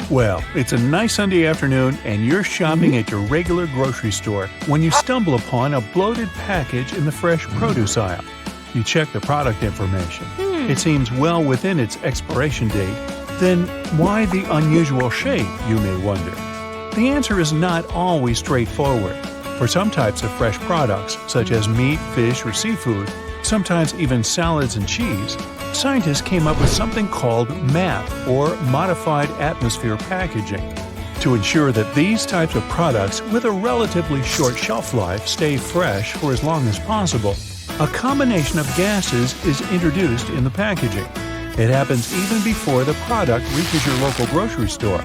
Well, it's a nice Sunday afternoon and you're shopping at your regular grocery store when you stumble upon a bloated package in the fresh produce aisle. You check the product information. It seems well within its expiration date. Then why the unusual shape, you may wonder? The answer is not always straightforward. For some types of fresh products, such as meat, fish, or seafood, sometimes even salads and cheese, scientists came up with something called MAP, or Modified Atmosphere Packaging, to ensure that these types of products with a relatively short shelf life stay fresh for as long as possible. A combination of gases is introduced in the packaging. It happens even before the product reaches your local grocery store.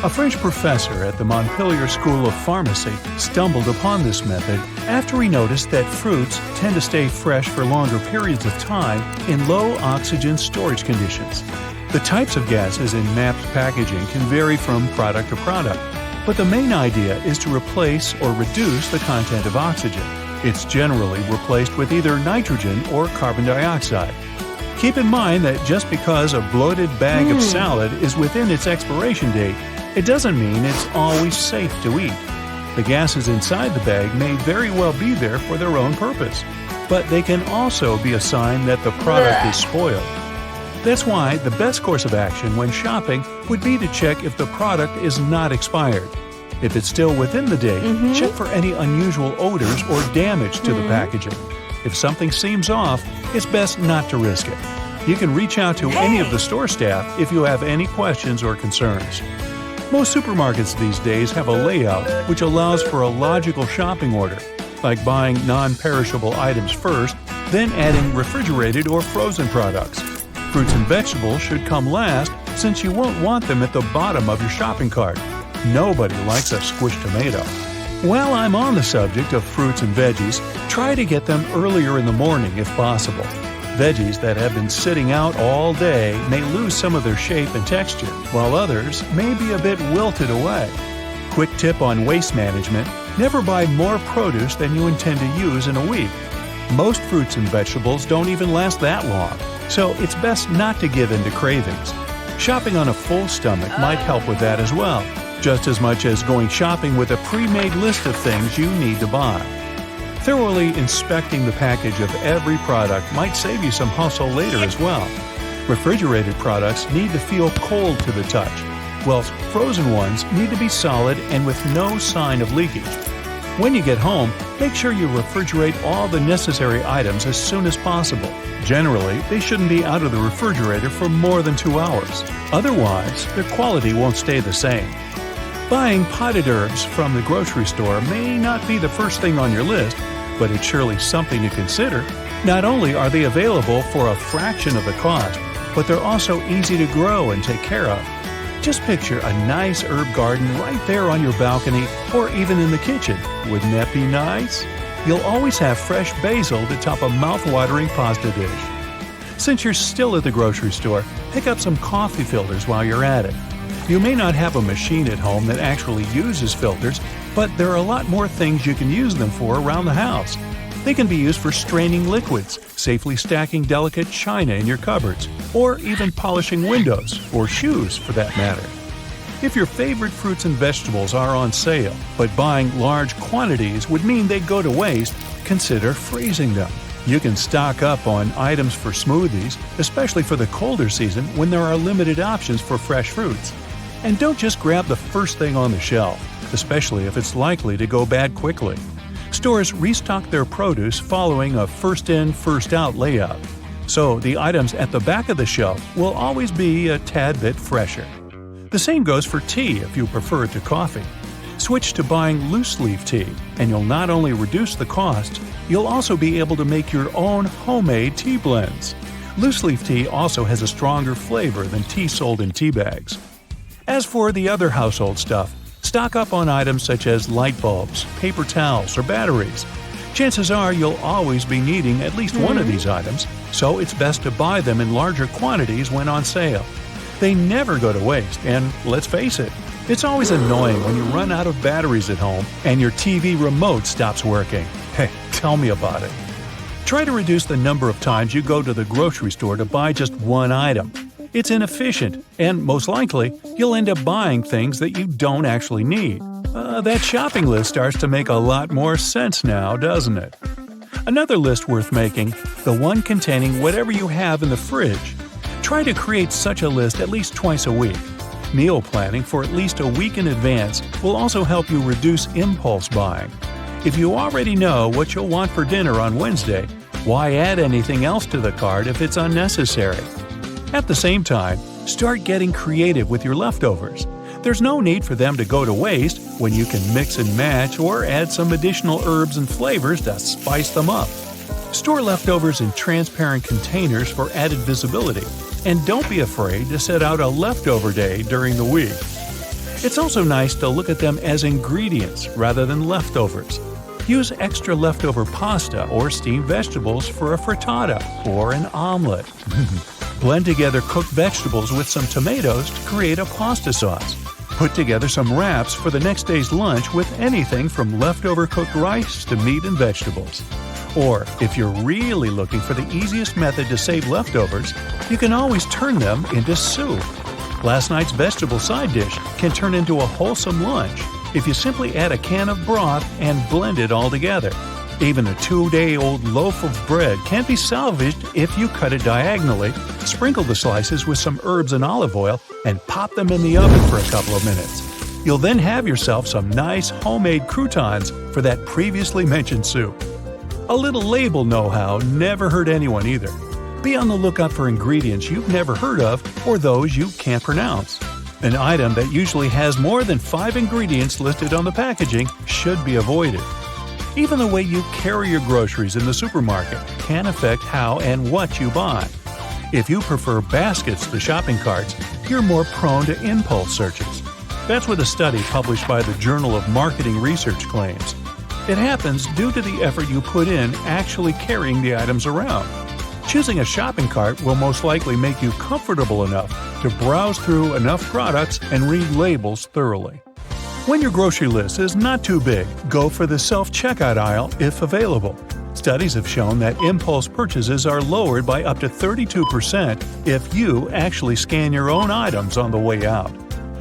A French professor at the Montpellier School of Pharmacy stumbled upon this method after he noticed that fruits tend to stay fresh for longer periods of time in low-oxygen storage conditions. The types of gases in MAP's packaging can vary from product to product, but the main idea is to replace or reduce the content of oxygen. It's generally replaced with either nitrogen or carbon dioxide. Keep in mind that just because a bloated bag of salad is within its expiration date, it doesn't mean it's always safe to eat. The gases inside the bag may very well be there for their own purpose, but they can also be a sign that the product is spoiled. That's why the best course of action when shopping would be to check if the product is not expired. If it's still within the date, check for any unusual odors or damage to the packaging. If something seems off, it's best not to risk it. You can reach out to any of the store staff if you have any questions or concerns. Most supermarkets these days have a layout which allows for a logical shopping order, like buying non-perishable items first, then adding refrigerated or frozen products. Fruits and vegetables should come last since you won't want them at the bottom of your shopping cart. Nobody likes a squished tomato. While I'm on the subject of fruits and veggies, try to get them earlier in the morning if possible. Veggies that have been sitting out all day may lose some of their shape and texture, while others may be a bit wilted away. Quick tip on waste management: never buy more produce than you intend to use in a week. Most fruits and vegetables don't even last that long, so it's best not to give in to cravings. Shopping on a full stomach might help with that as well, just as much as going shopping with a pre-made list of things you need to buy. Thoroughly inspecting the package of every product might save you some hustle later as well. Refrigerated products need to feel cold to the touch, whilst frozen ones need to be solid and with no sign of leakage. When you get home, make sure you refrigerate all the necessary items as soon as possible. Generally, they shouldn't be out of the refrigerator for more than 2 hours. Otherwise, their quality won't stay the same. Buying potted herbs from the grocery store may not be the first thing on your list, but it's surely something to consider. Not only are they available for a fraction of the cost, but they're also easy to grow and take care of. Just picture a nice herb garden right there on your balcony or even in the kitchen. Wouldn't that be nice? You'll always have fresh basil to top a mouth-watering pasta dish. Since you're still at the grocery store, pick up some coffee filters while you're at it. You may not have a machine at home that actually uses filters, but there are a lot more things you can use them for around the house. They can be used for straining liquids, safely stacking delicate china in your cupboards, or even polishing windows, or shoes for that matter. If your favorite fruits and vegetables are on sale, but buying large quantities would mean they go to waste, consider freezing them. You can stock up on items for smoothies, especially for the colder season when there are limited options for fresh fruits. And don't just grab the first thing on the shelf, especially if it's likely to go bad quickly. Stores restock their produce following a first-in, first-out layout, so the items at the back of the shelf will always be a tad bit fresher. The same goes for tea if you prefer it to coffee. Switch to buying loose-leaf tea, and you'll not only reduce the costs, you'll also be able to make your own homemade tea blends. Loose-leaf tea also has a stronger flavor than tea sold in tea bags. As for the other household stuff, stock up on items such as light bulbs, paper towels, or batteries. Chances are you'll always be needing at least one of these items, so it's best to buy them in larger quantities when on sale. They never go to waste, and let's face it, it's always annoying when you run out of batteries at home and your TV remote stops working. Hey, tell me about it. Try to reduce the number of times you go to the grocery store to buy just one item. It's inefficient, and most likely, you'll end up buying things that you don't actually need. That shopping list starts to make a lot more sense now, doesn't it? Another list worth making, the one containing whatever you have in the fridge. Try to create such a list at least twice a week. Meal planning for at least a week in advance will also help you reduce impulse buying. If you already know what you'll want for dinner on Wednesday, why add anything else to the cart if it's unnecessary? At the same time, start getting creative with your leftovers. There's no need for them to go to waste when you can mix and match or add some additional herbs and flavors to spice them up. Store leftovers in transparent containers for added visibility, and don't be afraid to set out a leftover day during the week. It's also nice to look at them as ingredients rather than leftovers. Use extra leftover pasta or steamed vegetables for a frittata or an omelet. Blend together cooked vegetables with some tomatoes to create a pasta sauce. Put together some wraps for the next day's lunch with anything from leftover cooked rice to meat and vegetables. Or, if you're really looking for the easiest method to save leftovers, you can always turn them into soup. Last night's vegetable side dish can turn into a wholesome lunch if you simply add a can of broth and blend it all together. Even a 2-day-old loaf of bread can be salvaged if you cut it diagonally, sprinkle the slices with some herbs and olive oil, and pop them in the oven for a couple of minutes. You'll then have yourself some nice homemade croutons for that previously mentioned soup. A little label know-how never hurt anyone either. Be on the lookout for ingredients you've never heard of or those you can't pronounce. An item that usually has more than 5 ingredients listed on the packaging should be avoided. Even the way you carry your groceries in the supermarket can affect how and what you buy. If you prefer baskets to shopping carts, you're more prone to impulse searches. That's what a study published by the Journal of Marketing Research claims. It happens due to the effort you put in actually carrying the items around. Choosing a shopping cart will most likely make you comfortable enough to browse through enough products and read labels thoroughly. When your grocery list is not too big, go for the self-checkout aisle if available. Studies have shown that impulse purchases are lowered by up to 32% if you actually scan your own items on the way out.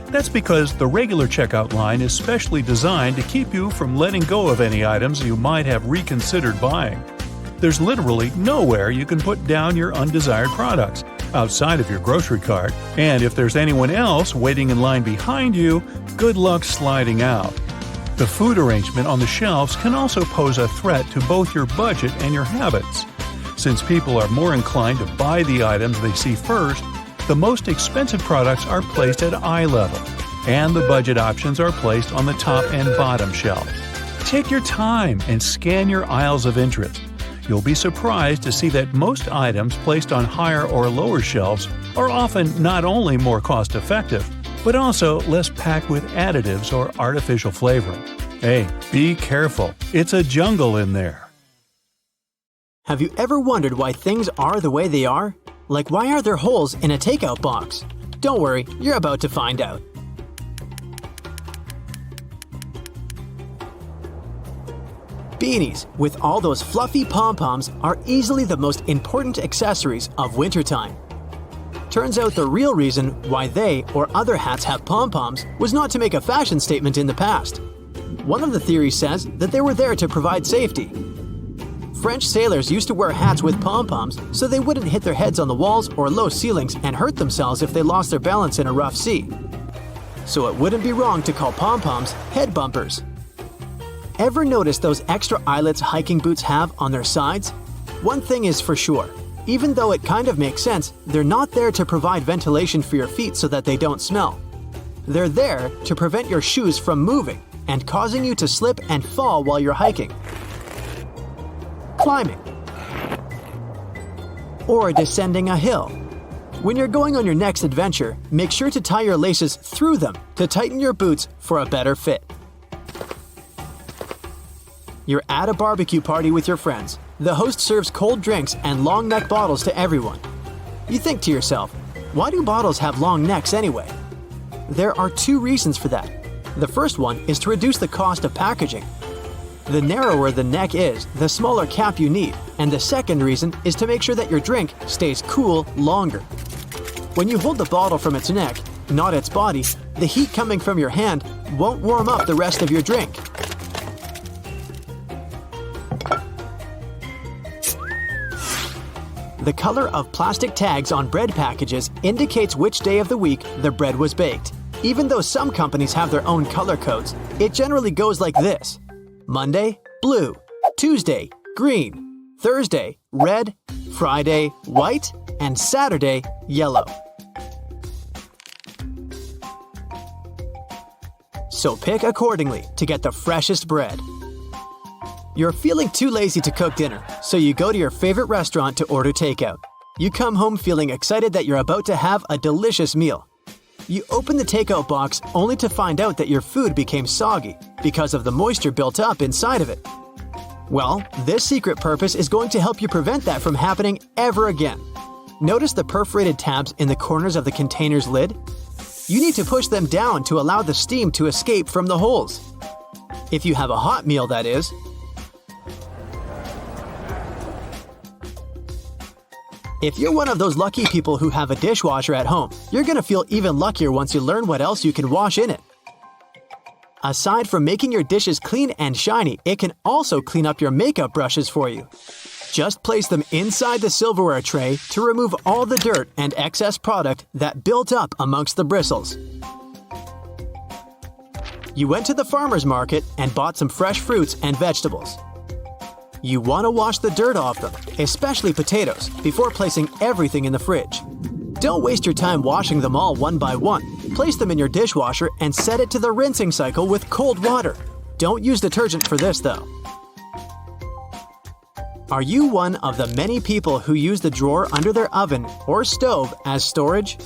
That's because the regular checkout line is specially designed to keep you from letting go of any items you might have reconsidered buying. There's literally nowhere you can put down your undesired products outside of your grocery cart, and if there's anyone else waiting in line behind you, good luck sliding out. The food arrangement on the shelves can also pose a threat to both your budget and your habits. Since people are more inclined to buy the items they see first, the most expensive products are placed at eye level, and the budget options are placed on the top and bottom shelves. Take your time and scan your aisles of interest. You'll be surprised to see that most items placed on higher or lower shelves are often not only more cost-effective, but also less packed with additives or artificial flavoring. Hey, be careful. It's a jungle in there. Have you ever wondered why things are the way they are? Like, why are there holes in a takeout box? Don't worry, you're about to find out. Beanies, with all those fluffy pom-poms, are easily the most important accessories of wintertime. Turns out the real reason why they or other hats have pom-poms was not to make a fashion statement in the past. One of the theories says that they were there to provide safety. French sailors used to wear hats with pom-poms so they wouldn't hit their heads on the walls or low ceilings and hurt themselves if they lost their balance in a rough sea. So it wouldn't be wrong to call pom-poms head bumpers. Ever notice those extra eyelets hiking boots have on their sides? One thing is for sure, even though it kind of makes sense, they're not there to provide ventilation for your feet so that they don't smell. They're there to prevent your shoes from moving and causing you to slip and fall while you're hiking, climbing, or descending a hill. When you're going on your next adventure, make sure to tie your laces through them to tighten your boots for a better fit. You're at a barbecue party with your friends. The host serves cold drinks and long neck bottles to everyone. You think to yourself, why do bottles have long necks anyway? There are 2 reasons for that. The first one is to reduce the cost of packaging. The narrower the neck is, the smaller cap you need, and the second reason is to make sure that your drink stays cool longer. When you hold the bottle from its neck, not its body, the heat coming from your hand won't warm up the rest of your drink. The color of plastic tags on bread packages indicates which day of the week the bread was baked. Even though some companies have their own color codes, it generally goes like this: Monday, blue; Tuesday, green; Thursday, red; Friday, white; and Saturday, yellow. So pick accordingly to get the freshest bread. You're feeling too lazy to cook dinner, so you go to your favorite restaurant to order takeout. You come home feeling excited that you're about to have a delicious meal. You open the takeout box only to find out that your food became soggy because of the moisture built up inside of it. Well, this secret purpose is going to help you prevent that from happening ever again. Notice the perforated tabs in the corners of the container's lid? You need to push them down to allow the steam to escape from the holes. If you have a hot meal, that is. If you're one of those lucky people who have a dishwasher at home, you're going to feel even luckier once you learn what else you can wash in it. Aside from making your dishes clean and shiny, it can also clean up your makeup brushes for you. Just place them inside the silverware tray to remove all the dirt and excess product that built up amongst the bristles. You went to the farmer's market and bought some fresh fruits and vegetables. You want to wash the dirt off them, especially potatoes, before placing everything in the fridge. Don't waste your time washing them all one by one. Place them in your dishwasher and set it to the rinsing cycle with cold water. Don't use detergent for this, though. Are you one of the many people who use the drawer under their oven or stove as storage?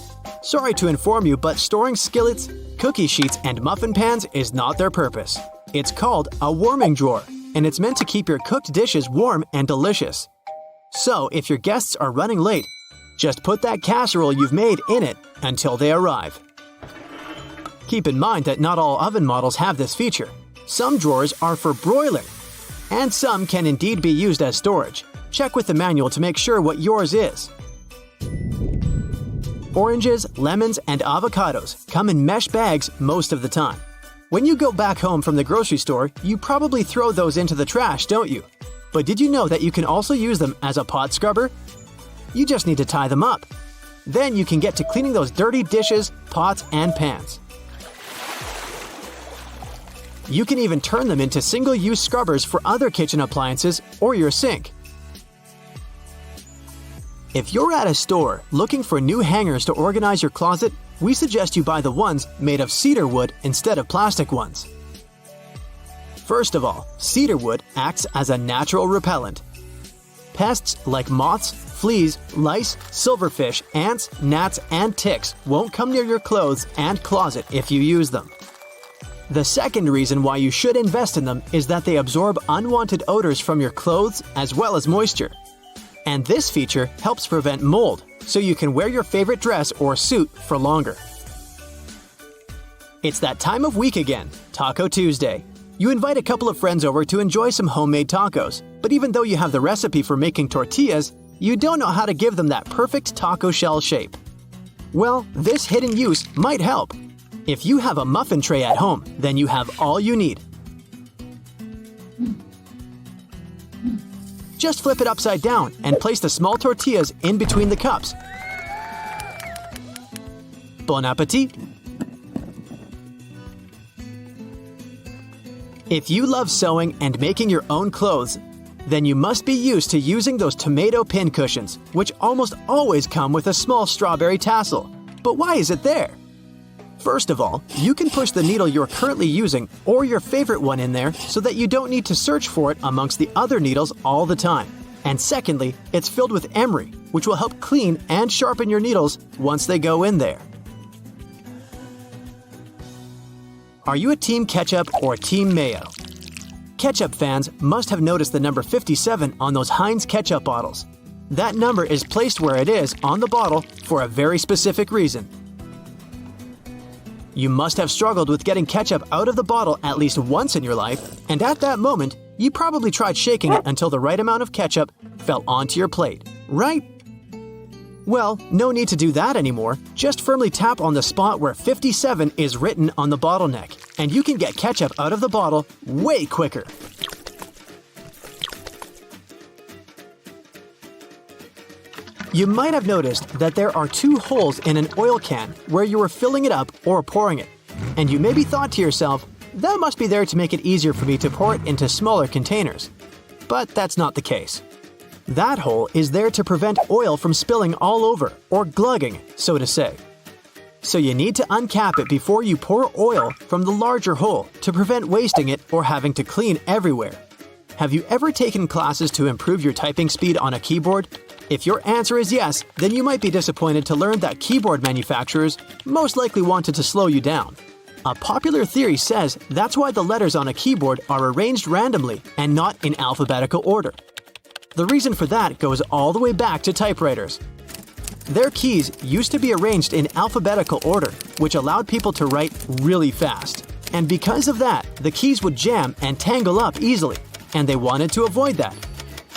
Sorry to inform you, but storing skillets, cookie sheets, and muffin pans is not their purpose. It's called a warming drawer, and it's meant to keep your cooked dishes warm and delicious. So, if your guests are running late, just put that casserole you've made in it until they arrive. Keep in mind that not all oven models have this feature. Some drawers are for broiling, and some can indeed be used as storage. Check with the manual to make sure what yours is. Oranges, lemons, and avocados come in mesh bags most of the time. When you go back home from the grocery store, you probably throw those into the trash, don't you? But did you know that you can also use them as a pot scrubber? You just need to tie them up. Then you can get to cleaning those dirty dishes, pots, and pans. You can even turn them into single-use scrubbers for other kitchen appliances or your sink. If you're at a store looking for new hangers to organize your closet, we suggest you buy the ones made of cedar wood instead of plastic ones. First of all, cedar wood acts as a natural repellent. Pests like moths, fleas, lice, silverfish, ants, gnats, and ticks won't come near your clothes and closet if you use them. The second reason why you should invest in them is that they absorb unwanted odors from your clothes as well as moisture. And this feature helps prevent mold, so you can wear your favorite dress or suit for longer. It's that time of week again, Taco Tuesday. You invite a couple of friends over to enjoy some homemade tacos, but even though you have the recipe for making tortillas, you don't know how to give them that perfect taco shell shape. Well, this hidden use might help. If you have a muffin tray at home, then you have all you need. Just flip it upside down and place the small tortillas in between the cups. Bon appetit! If you love sewing and making your own clothes, then you must be used to using those tomato pin cushions, which almost always come with a small strawberry tassel. But why is it there? First of all, you can push the needle you're currently using or your favorite one in there so that you don't need to search for it amongst the other needles all the time. And secondly, it's filled with emery, which will help clean and sharpen your needles once they go in there. Are you a Team Ketchup or Team Mayo? Ketchup fans must have noticed the number 57 on those Heinz ketchup bottles. That number is placed where it is on the bottle for a very specific reason. You must have struggled with getting ketchup out of the bottle at least once in your life, and at that moment, you probably tried shaking it until the right amount of ketchup fell onto your plate, right? Well, no need to do that anymore. Just firmly tap on the spot where 57 is written on the bottleneck, and you can get ketchup out of the bottle way quicker. You might have noticed that there are 2 holes in an oil can where you are filling it up or pouring it. And you maybe thought to yourself, that must be there to make it easier for me to pour it into smaller containers. But that's not the case. That hole is there to prevent oil from spilling all over, or glugging, so to say. So you need to uncap it before you pour oil from the larger hole to prevent wasting it or having to clean everywhere. Have you ever taken classes to improve your typing speed on a keyboard? If your answer is yes, then you might be disappointed to learn that keyboard manufacturers most likely wanted to slow you down. A popular theory says that's why the letters on a keyboard are arranged randomly and not in alphabetical order. The reason for that goes all the way back to typewriters. Their keys used to be arranged in alphabetical order, which allowed people to write really fast. And because of that, the keys would jam and tangle up easily, and they wanted to avoid that.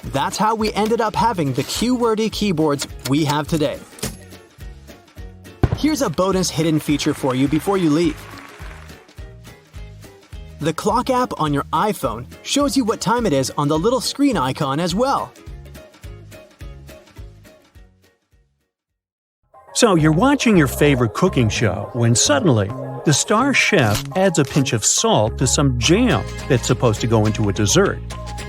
That's how we ended up having the QWERTY keyboards we have today. Here's a bonus hidden feature for you before you leave. The clock app on your iPhone shows you what time it is on the little screen icon as well. So you're watching your favorite cooking show when suddenly the star chef adds a pinch of salt to some jam that's supposed to go into a dessert.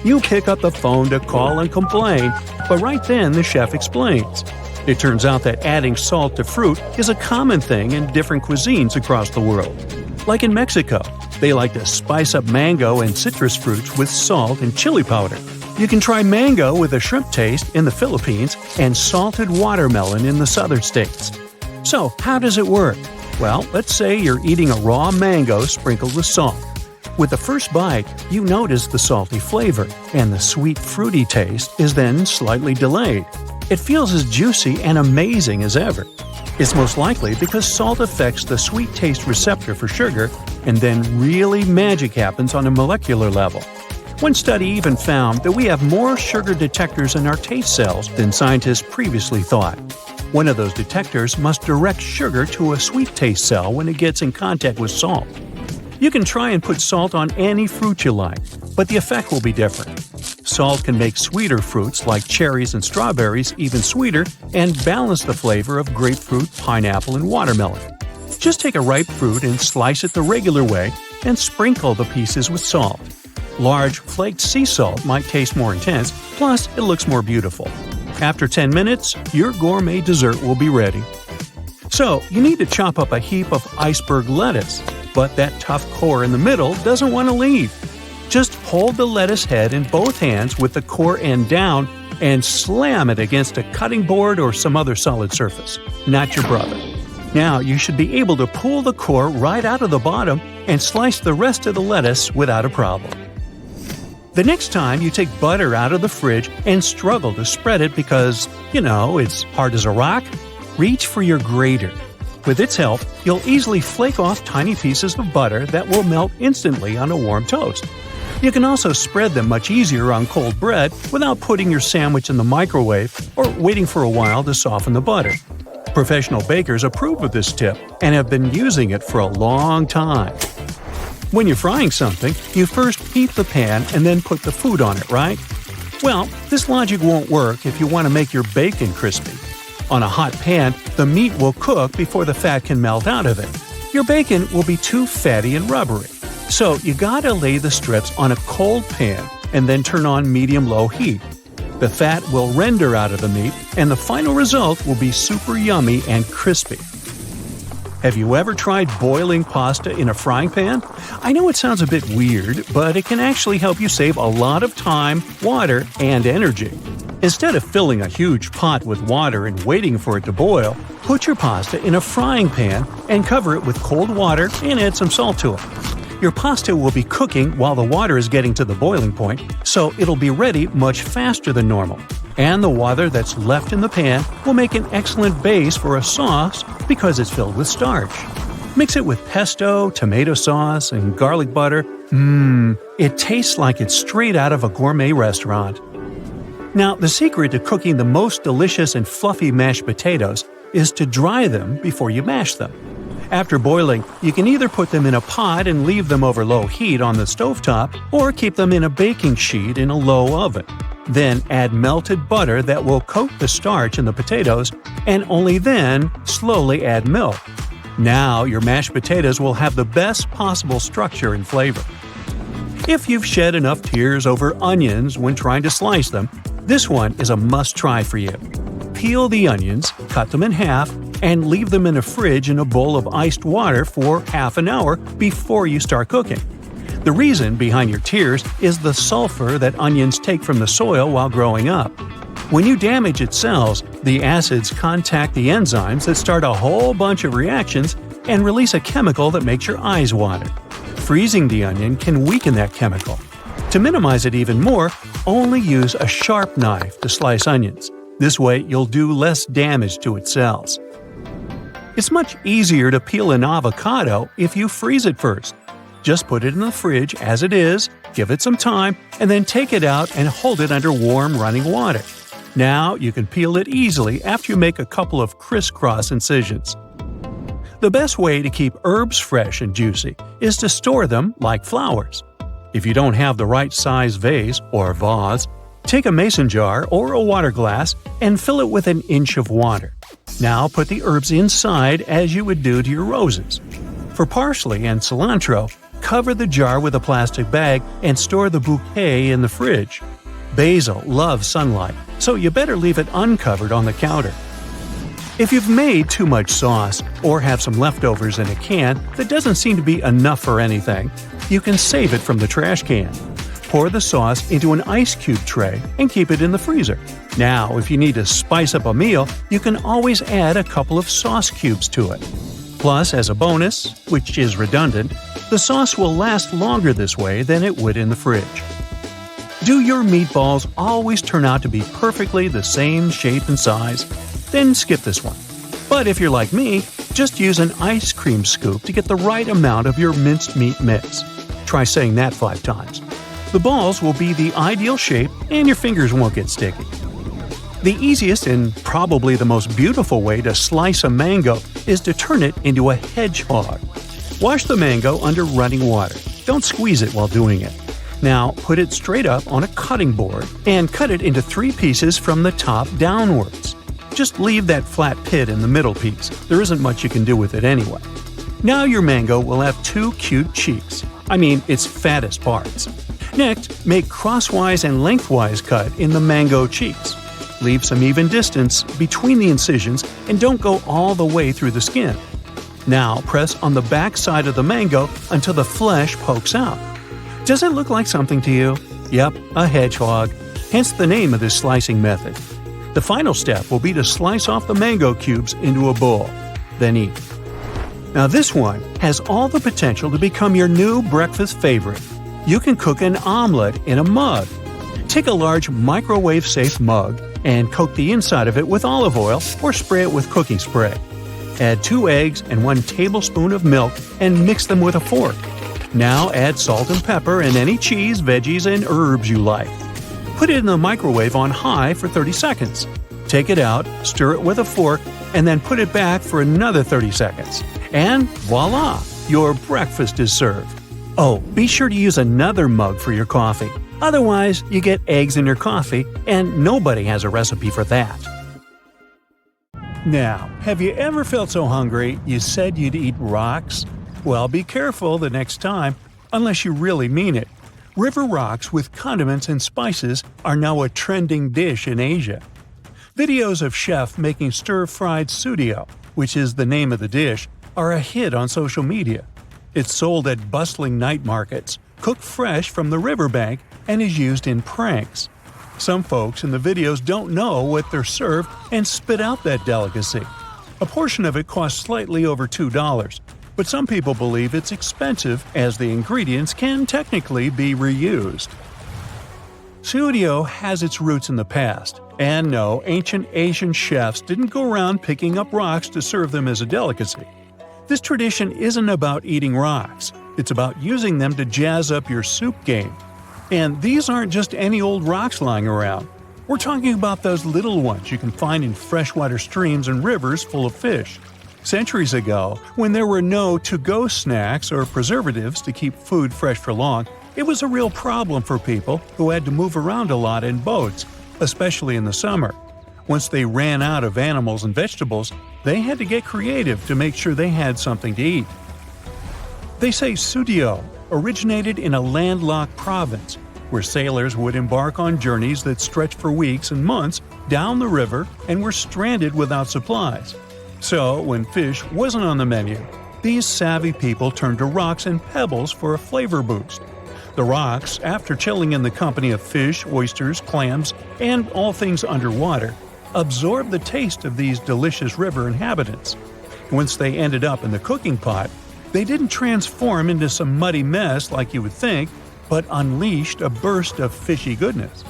You pick up the phone to call and complain, but right then the chef explains. It turns out that adding salt to fruit is a common thing in different cuisines across the world. Like in Mexico, they like to spice up mango and citrus fruits with salt and chili powder. You can try mango with a shrimp taste in the Philippines and salted watermelon in the southern states. So, how does it work? Well, let's say you're eating a raw mango sprinkled with salt. With the first bite, you notice the salty flavor, and the sweet fruity taste is then slightly delayed. It feels as juicy and amazing as ever. It's most likely because salt affects the sweet taste receptor for sugar, and then really magic happens on a molecular level. One study even found that we have more sugar detectors in our taste cells than scientists previously thought. One of those detectors must direct sugar to a sweet taste cell when it gets in contact with salt. You can try and put salt on any fruit you like, but the effect will be different. Salt can make sweeter fruits like cherries and strawberries even sweeter and balance the flavor of grapefruit, pineapple, and watermelon. Just take a ripe fruit and slice it the regular way and sprinkle the pieces with salt. Large, flaked sea salt might taste more intense, plus it looks more beautiful. After 10 minutes, your gourmet dessert will be ready. So, you need to chop up a heap of iceberg lettuce, but that tough core in the middle doesn't want to leave. Just hold the lettuce head in both hands with the core end down and slam it against a cutting board or some other solid surface, not your brother. Now you should be able to pull the core right out of the bottom and slice the rest of the lettuce without a problem. The next time you take butter out of the fridge and struggle to spread it because, it's hard as a rock, reach for your grater. With its help, you'll easily flake off tiny pieces of butter that will melt instantly on a warm toast. You can also spread them much easier on cold bread without putting your sandwich in the microwave or waiting for a while to soften the butter. Professional bakers approve of this tip and have been using it for a long time. When you're frying something, you first heat the pan and then put the food on it, right? Well, this logic won't work if you want to make your bacon crispy. On a hot pan, the meat will cook before the fat can melt out of it. Your bacon will be too fatty and rubbery. So you gotta lay the strips on a cold pan and then turn on medium-low heat. The fat will render out of the meat, and the final result will be super yummy and crispy. Have you ever tried boiling pasta in a frying pan? I know it sounds a bit weird, but it can actually help you save a lot of time, water, and energy. Instead of filling a huge pot with water and waiting for it to boil, put your pasta in a frying pan and cover it with cold water and add some salt to it. Your pasta will be cooking while the water is getting to the boiling point, so it'll be ready much faster than normal. And the water that's left in the pan will make an excellent base for a sauce because it's filled with starch. Mix it with pesto, tomato sauce, and garlic butter. It tastes like it's straight out of a gourmet restaurant. Now, the secret to cooking the most delicious and fluffy mashed potatoes is to dry them before you mash them. After boiling, you can either put them in a pot and leave them over low heat on the stovetop, or keep them in a baking sheet in a low oven. Then add melted butter that will coat the starch in the potatoes, and only then slowly add milk. Now your mashed potatoes will have the best possible structure and flavor. If you've shed enough tears over onions when trying to slice them, this one is a must-try for you. Peel the onions, cut them in half, and leave them in a fridge in a bowl of iced water for half an hour before you start cooking. The reason behind your tears is the sulfur that onions take from the soil while growing up. When you damage its cells, the acids contact the enzymes that start a whole bunch of reactions and release a chemical that makes your eyes water. Freezing the onion can weaken that chemical. To minimize it even more, only use a sharp knife to slice onions. This way, you'll do less damage to its cells. It's much easier to peel an avocado if you freeze it first. Just put it in the fridge as it is, give it some time, and then take it out and hold it under warm running water. Now you can peel it easily after you make a couple of crisscross incisions. The best way to keep herbs fresh and juicy is to store them like flowers. If you don't have the right size vase or vase, take a mason jar or a water glass and fill it with an inch of water. Now put the herbs inside as you would do to your roses. For parsley and cilantro, cover the jar with a plastic bag and store the bouquet in the fridge. Basil loves sunlight, so you better leave it uncovered on the counter. If you've made too much sauce or have some leftovers in a can that doesn't seem to be enough for anything, you can save it from the trash can. Pour the sauce into an ice cube tray and keep it in the freezer. Now, if you need to spice up a meal, you can always add a couple of sauce cubes to it. Plus, as a bonus, which is redundant, the sauce will last longer this way than it would in the fridge. Do your meatballs always turn out to be perfectly the same shape and size? Then skip this one. But if you're like me, just use an ice cream scoop to get the right amount of your minced meat mix. Try saying that 5 times. The balls will be the ideal shape and your fingers won't get sticky. The easiest and probably the most beautiful way to slice a mango is to turn it into a hedgehog. Wash the mango under running water. Don't squeeze it while doing it. Now put it straight up on a cutting board and cut it into 3 pieces from the top downwards. Just leave that flat pit in the middle piece. There isn't much you can do with it anyway. Now your mango will have 2 cute cheeks. I mean, its fattest parts. Next, make crosswise and lengthwise cut in the mango cheeks. Leave some even distance between the incisions and don't go all the way through the skin. Now press on the back side of the mango until the flesh pokes out. Does it look like something to you? Yep, a hedgehog. Hence the name of this slicing method. The final step will be to slice off the mango cubes into a bowl. Then eat. Now this one has all the potential to become your new breakfast favorite. You can cook an omelet in a mug. Take a large microwave-safe mug and coat the inside of it with olive oil or spray it with cooking spray. Add 2 eggs and 1 tablespoon of milk and mix them with a fork. Now add salt and pepper and any cheese, veggies, and herbs you like. Put it in the microwave on high for 30 seconds. Take it out, stir it with a fork, and then put it back for another 30 seconds. And voila! Your breakfast is served. Oh, be sure to use another mug for your coffee. Otherwise, you get eggs in your coffee, and nobody has a recipe for that. Now, have you ever felt so hungry you said you'd eat rocks? Well, be careful the next time, unless you really mean it. River rocks with condiments and spices are now a trending dish in Asia. Videos of chefs making stir-fried sudio, which is the name of the dish, are a hit on social media. It's sold at bustling night markets, cooked fresh from the riverbank, and is used in pranks. Some folks in the videos don't know what they're served and spit out that delicacy. A portion of it costs slightly over $2, but some people believe it's expensive as the ingredients can technically be reused. Sudio has its roots in the past, and no, ancient Asian chefs didn't go around picking up rocks to serve them as a delicacy. This tradition isn't about eating rocks, it's about using them to jazz up your soup game. And these aren't just any old rocks lying around. We're talking about those little ones you can find in freshwater streams and rivers full of fish. Centuries ago, when there were no to-go snacks or preservatives to keep food fresh for long, it was a real problem for people who had to move around a lot in boats, especially in the summer. Once they ran out of animals and vegetables, they had to get creative to make sure they had something to eat. They say sudio originated in a landlocked province, where sailors would embark on journeys that stretched for weeks and months down the river and were stranded without supplies. So, when fish wasn't on the menu, these savvy people turned to rocks and pebbles for a flavor boost. The rocks, after chilling in the company of fish, oysters, clams, and all things underwater, absorbed the taste of these delicious river inhabitants. Once they ended up in the cooking pot, they didn't transform into some muddy mess like you would think, but unleashed a burst of fishy goodness.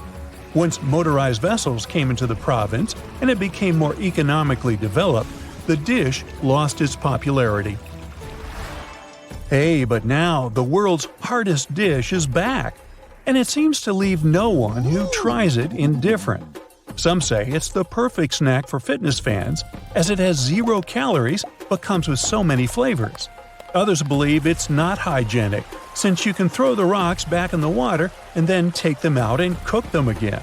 Once motorized vessels came into the province and it became more economically developed, the dish lost its popularity. Hey, but now the world's hardest dish is back, and it seems to leave no one who tries it indifferent. Some say it's the perfect snack for fitness fans, as it has 0 calories but comes with so many flavors. Others believe it's not hygienic, since you can throw the rocks back in the water and then take them out and cook them again.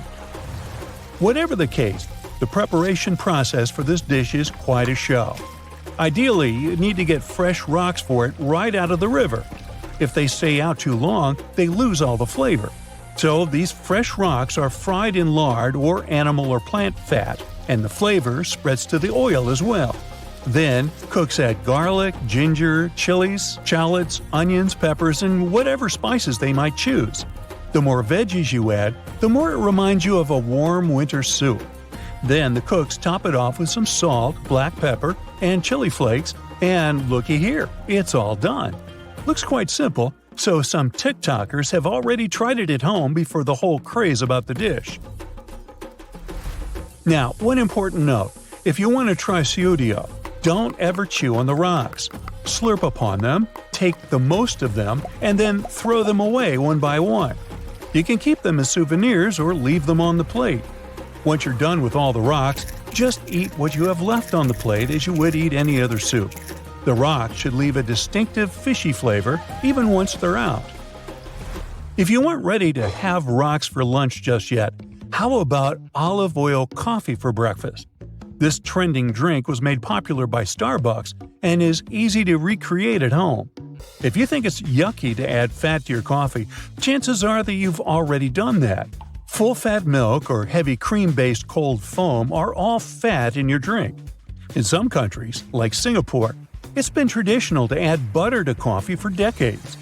Whatever the case, the preparation process for this dish is quite a show. Ideally, you need to get fresh rocks for it right out of the river. If they stay out too long, they lose all the flavor. So these fresh rocks are fried in lard or animal or plant fat, and the flavor spreads to the oil as well. Then, cooks add garlic, ginger, chilies, shallots, onions, peppers, and whatever spices they might choose. The more veggies you add, the more it reminds you of a warm winter soup. Then the cooks top it off with some salt, black pepper, and chili flakes, and looky here, it's all done. Looks quite simple, so some TikTokers have already tried it at home before the whole craze about the dish. Now, one important note, if you want to try sudio, don't ever chew on the rocks. Slurp upon them, take the most of them, and then throw them away one by one. You can keep them as souvenirs or leave them on the plate. Once you're done with all the rocks, just eat what you have left on the plate as you would eat any other soup. The rocks should leave a distinctive fishy flavor even once they're out. If you aren't ready to have rocks for lunch just yet, how about olive oil coffee for breakfast? This trending drink was made popular by Starbucks and is easy to recreate at home. If you think it's yucky to add fat to your coffee, chances are that you've already done that. Full-fat milk or heavy cream-based cold foam are all fat in your drink. In some countries, like Singapore, it's been traditional to add butter to coffee for decades.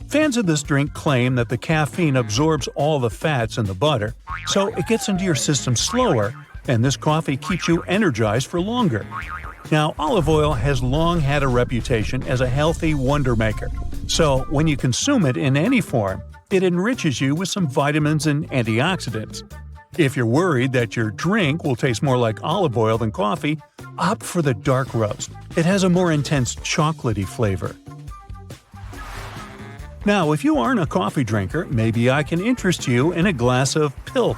Fans of this drink claim that the caffeine absorbs all the fats in the butter, so it gets into your system slower, and this coffee keeps you energized for longer. Now, olive oil has long had a reputation as a healthy wonder maker, so when you consume it in any form, it enriches you with some vitamins and antioxidants. If you're worried that your drink will taste more like olive oil than coffee, opt for the dark roast. It has a more intense chocolatey flavor. Now, if you aren't a coffee drinker, maybe I can interest you in a glass of Pilk.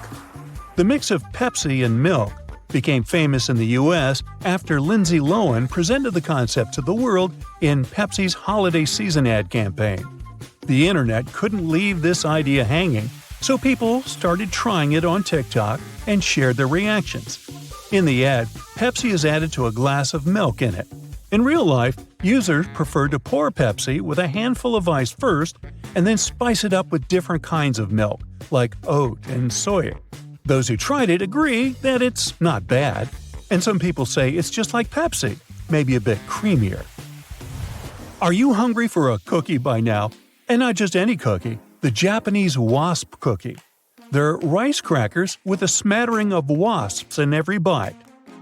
The mix of Pepsi and milk became famous in the U.S. after Lindsay Lohan presented the concept to the world in Pepsi's holiday season ad campaign. The internet couldn't leave this idea hanging, so people started trying it on TikTok and shared their reactions. In the ad, Pepsi is added to a glass of milk in it. In real life, users prefer to pour Pepsi with a handful of ice first and then spice it up with different kinds of milk, like oat and soy. Those who tried it agree that it's not bad, and some people say it's just like Pepsi, maybe a bit creamier. Are you hungry for a cookie by now? And not just any cookie, the Japanese wasp cookie. They're rice crackers with a smattering of wasps in every bite.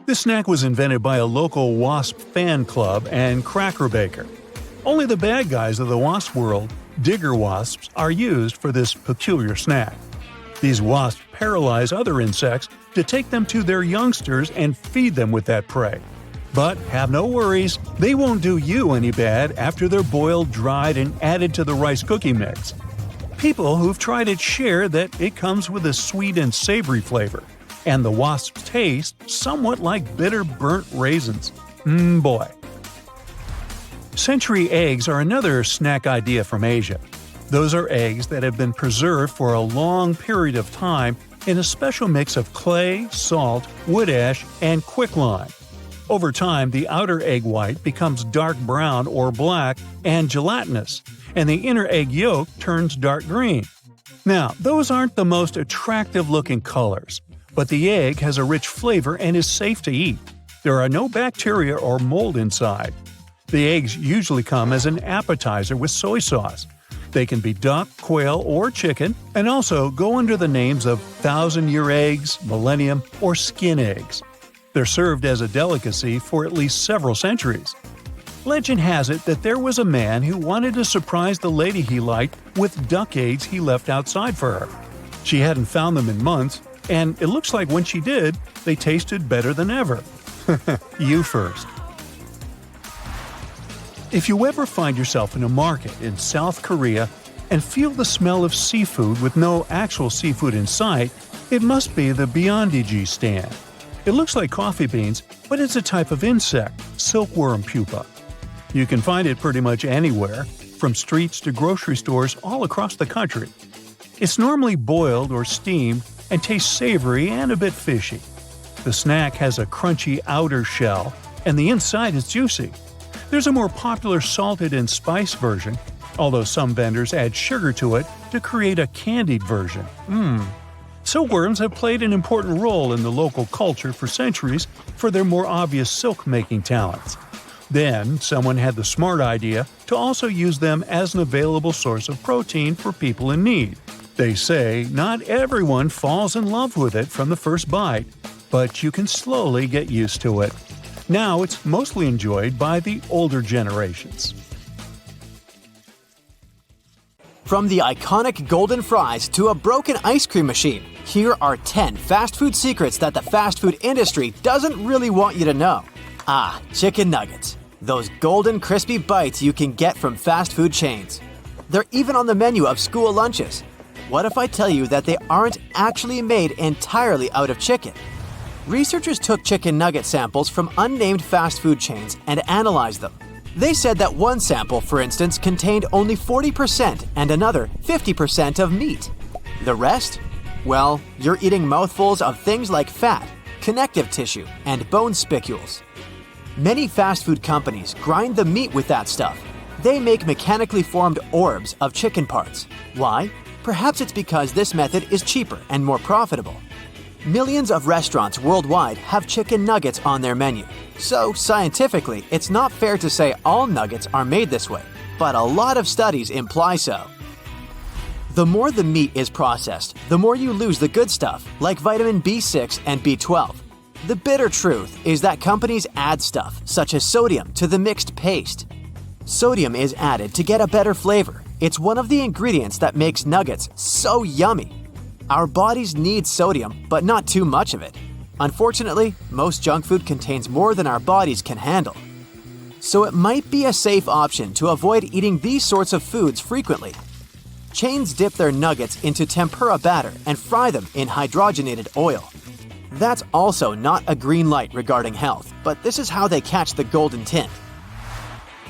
This snack was invented by a local wasp fan club and cracker baker. Only the bad guys of the wasp world, digger wasps, are used for this peculiar snack. These wasps paralyze other insects to take them to their youngsters and feed them with that prey. But have no worries, they won't do you any bad after they're boiled, dried, and added to the rice cookie mix. People who've tried it share that it comes with a sweet and savory flavor. and the wasps taste somewhat like bitter burnt raisins. Boy. Century eggs are another snack idea from Asia. Those are eggs that have been preserved for a long period of time in a special mix of clay, salt, wood ash, and quicklime. Over time, the outer egg white becomes dark brown or black and gelatinous, and the inner egg yolk turns dark green. Now, those aren't the most attractive-looking colors, but the egg has a rich flavor and is safe to eat. There are no bacteria or mold inside. The eggs usually come as an appetizer with soy sauce. They can be duck, quail, or chicken, and also go under the names of thousand-year eggs, millennium, or skin eggs. They're served as a delicacy for at least several centuries. Legend has it that there was a man who wanted to surprise the lady he liked with duck eggs he left outside for her. She hadn't found them in months, and it looks like when she did, they tasted better than ever. You first. If you ever find yourself in a market in South Korea and feel the smell of seafood with no actual seafood in sight, it must be the Beyondiji stand. It looks like coffee beans, but it's a type of insect, silkworm pupa. You can find it pretty much anywhere, from streets to grocery stores all across the country. It's normally boiled or steamed and tastes savory and a bit fishy. The snack has a crunchy outer shell, and the inside is juicy. There's a more popular salted and spiced version, although some vendors add sugar to it to create a candied version. Silkworms have played an important role in the local culture for centuries for their more obvious silk-making talents. Then, someone had the smart idea to also use them as an available source of protein for people in need. They say not everyone falls in love with it from the first bite, but you can slowly get used to it. Now it's mostly enjoyed by the older generations. From the iconic golden fries to a broken ice cream machine, here are 10 fast food secrets that the fast food industry doesn't really want you to know. Chicken nuggets. Those golden crispy bites you can get from fast food chains. They're even on the menu of school lunches. What if I tell you that they aren't actually made entirely out of chicken? Researchers took chicken nugget samples from unnamed fast food chains and analyzed them. They said that one sample, for instance, contained only 40% and another 50% of meat. The rest? Well, you're eating mouthfuls of things like fat, connective tissue, and bone spicules. Many fast food companies grind the meat with that stuff. They make mechanically formed orbs of chicken parts. Why? Perhaps it's because this method is cheaper and more profitable. Millions of restaurants worldwide have chicken nuggets on their menu. So, scientifically, it's not fair to say all nuggets are made this way, but a lot of studies imply so. The more the meat is processed, the more you lose the good stuff, like vitamin B6 and B12. The bitter truth is that companies add stuff, such as sodium, to the mixed paste. Sodium is added to get a better flavor. It's one of the ingredients that makes nuggets so yummy. Our bodies need sodium, but not too much of it. Unfortunately, most junk food contains more than our bodies can handle. So it might be a safe option to avoid eating these sorts of foods frequently. Chains dip their nuggets into tempura batter and fry them in hydrogenated oil. That's also not a green light regarding health, but this is how they catch the golden tint.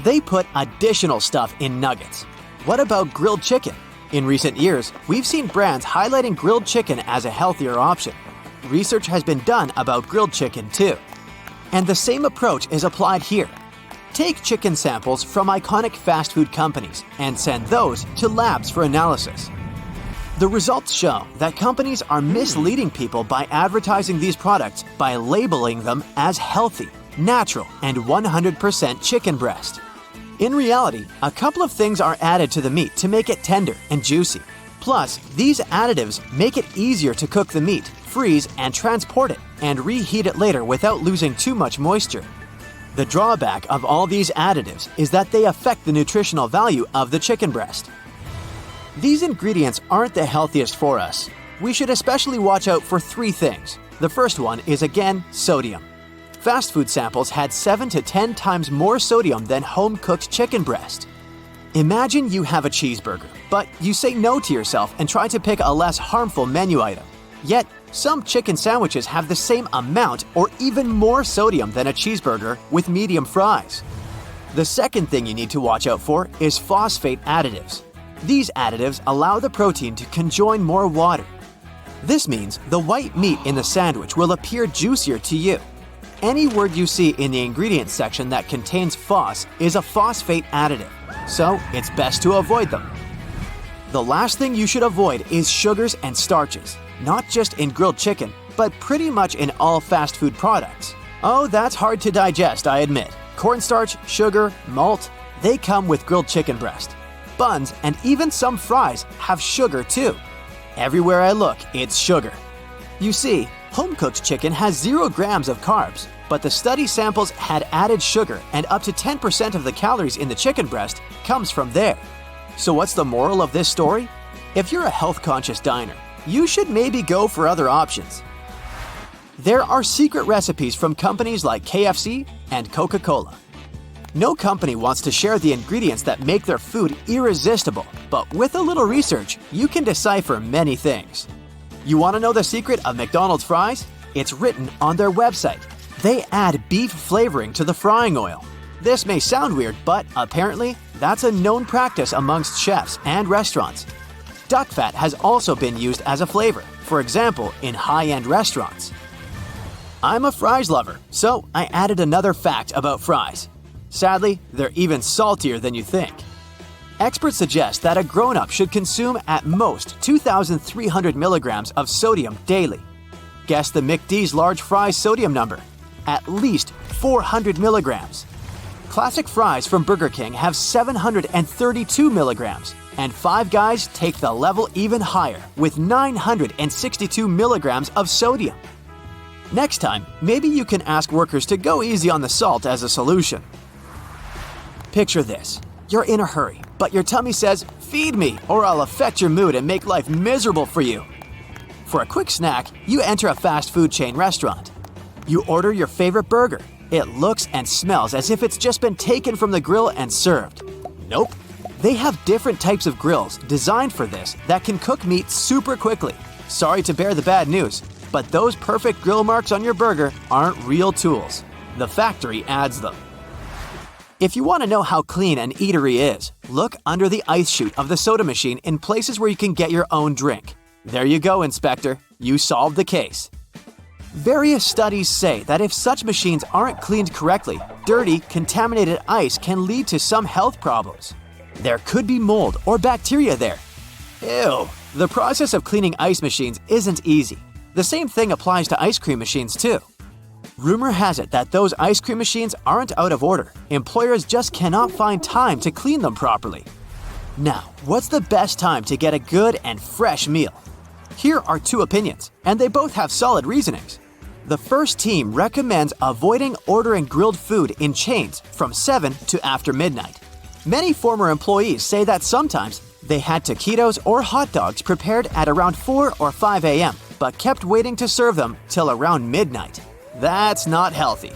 They put additional stuff in nuggets. What about grilled chicken? In recent years, we've seen brands highlighting grilled chicken as a healthier option. Research has been done about grilled chicken too. And the same approach is applied here. Take chicken samples from iconic fast food companies and send those to labs for analysis. The results show that companies are misleading people by advertising these products by labeling them as healthy, natural, and 100% chicken breast. In reality, a couple of things are added to the meat to make it tender and juicy. Plus, these additives make it easier to cook the meat, freeze and transport it, and reheat it later without losing too much moisture. The drawback of all these additives is that they affect the nutritional value of the chicken breast. These ingredients aren't the healthiest for us. We should especially watch out for 3 things. The first one is again sodium. Fast food samples had 7 to 10 times more sodium than home-cooked chicken breast. Imagine you have a cheeseburger, but you say no to yourself and try to pick a less harmful menu item. Yet, Some chicken sandwiches have the same amount or even more sodium than a cheeseburger with medium fries. The second thing you need to watch out for is phosphate additives. These additives allow the protein to conjoin more water. This means the white meat in the sandwich will appear juicier to you. Any word you see in the ingredients section that contains phos is a phosphate additive, so it's best to avoid them. The last thing you should avoid is sugars and starches, not just in grilled chicken, but pretty much in all fast food products. Oh, that's hard to digest, I admit. Cornstarch, sugar, malt, they come with grilled chicken breast. Buns and even some fries have sugar too. Everywhere I look, it's sugar. You see, home-cooked chicken has 0 grams of carbs, but the study samples had added sugar and up to 10% of the calories in the chicken breast comes from there. So what's the moral of this story? If you're a health-conscious diner, you should maybe go for other options. There are secret recipes from companies like KFC and Coca-Cola. No company wants to share the ingredients that make their food irresistible, but with a little research, you can decipher many things. You want to know the secret of McDonald's fries? It's written on their website. They add beef flavoring to the frying oil. This may sound weird, but apparently, that's a known practice amongst chefs and restaurants. Duck fat has also been used as a flavor, for example, in high-end restaurants. I'm a fries lover, so I added another fact about fries. Sadly, they're even saltier than you think. Experts suggest that a grown-up should consume at most 2,300 milligrams of sodium daily. Guess the McD's large fries sodium number. At least 400 milligrams. Classic fries from Burger King have 732 milligrams, and Five Guys take the level even higher with 962 milligrams of sodium. Next time, maybe you can ask workers to go easy on the salt as a solution. Picture this. You're in a hurry, but your tummy says, "Feed me, or I'll affect your mood and make life miserable for you." For a quick snack, you enter a fast food chain restaurant. You order your favorite burger. It looks and smells as if it's just been taken from the grill and served. Nope. They have different types of grills designed for this that can cook meat super quickly. Sorry to bear the bad news, but those perfect grill marks on your burger aren't real tools. The factory adds them. If you want to know how clean an eatery is, look under the ice chute of the soda machine in places where you can get your own drink. There you go, Inspector. You solved the case. Various studies say that if such machines aren't cleaned correctly, dirty, contaminated ice can lead to some health problems. There could be mold or bacteria there. Ew! The process of cleaning ice machines isn't easy. The same thing applies to ice cream machines too. Rumor has it that those ice cream machines aren't out of order. Employers just cannot find time to clean them properly. Now, what's the best time to get a good and fresh meal? Here are 2 opinions, and they both have solid reasonings. The first team recommends avoiding ordering grilled food in chains from 7 to after midnight. Many former employees say that sometimes they had taquitos or hot dogs prepared at around 4 or 5 a.m., but kept waiting to serve them till around midnight. That's not healthy.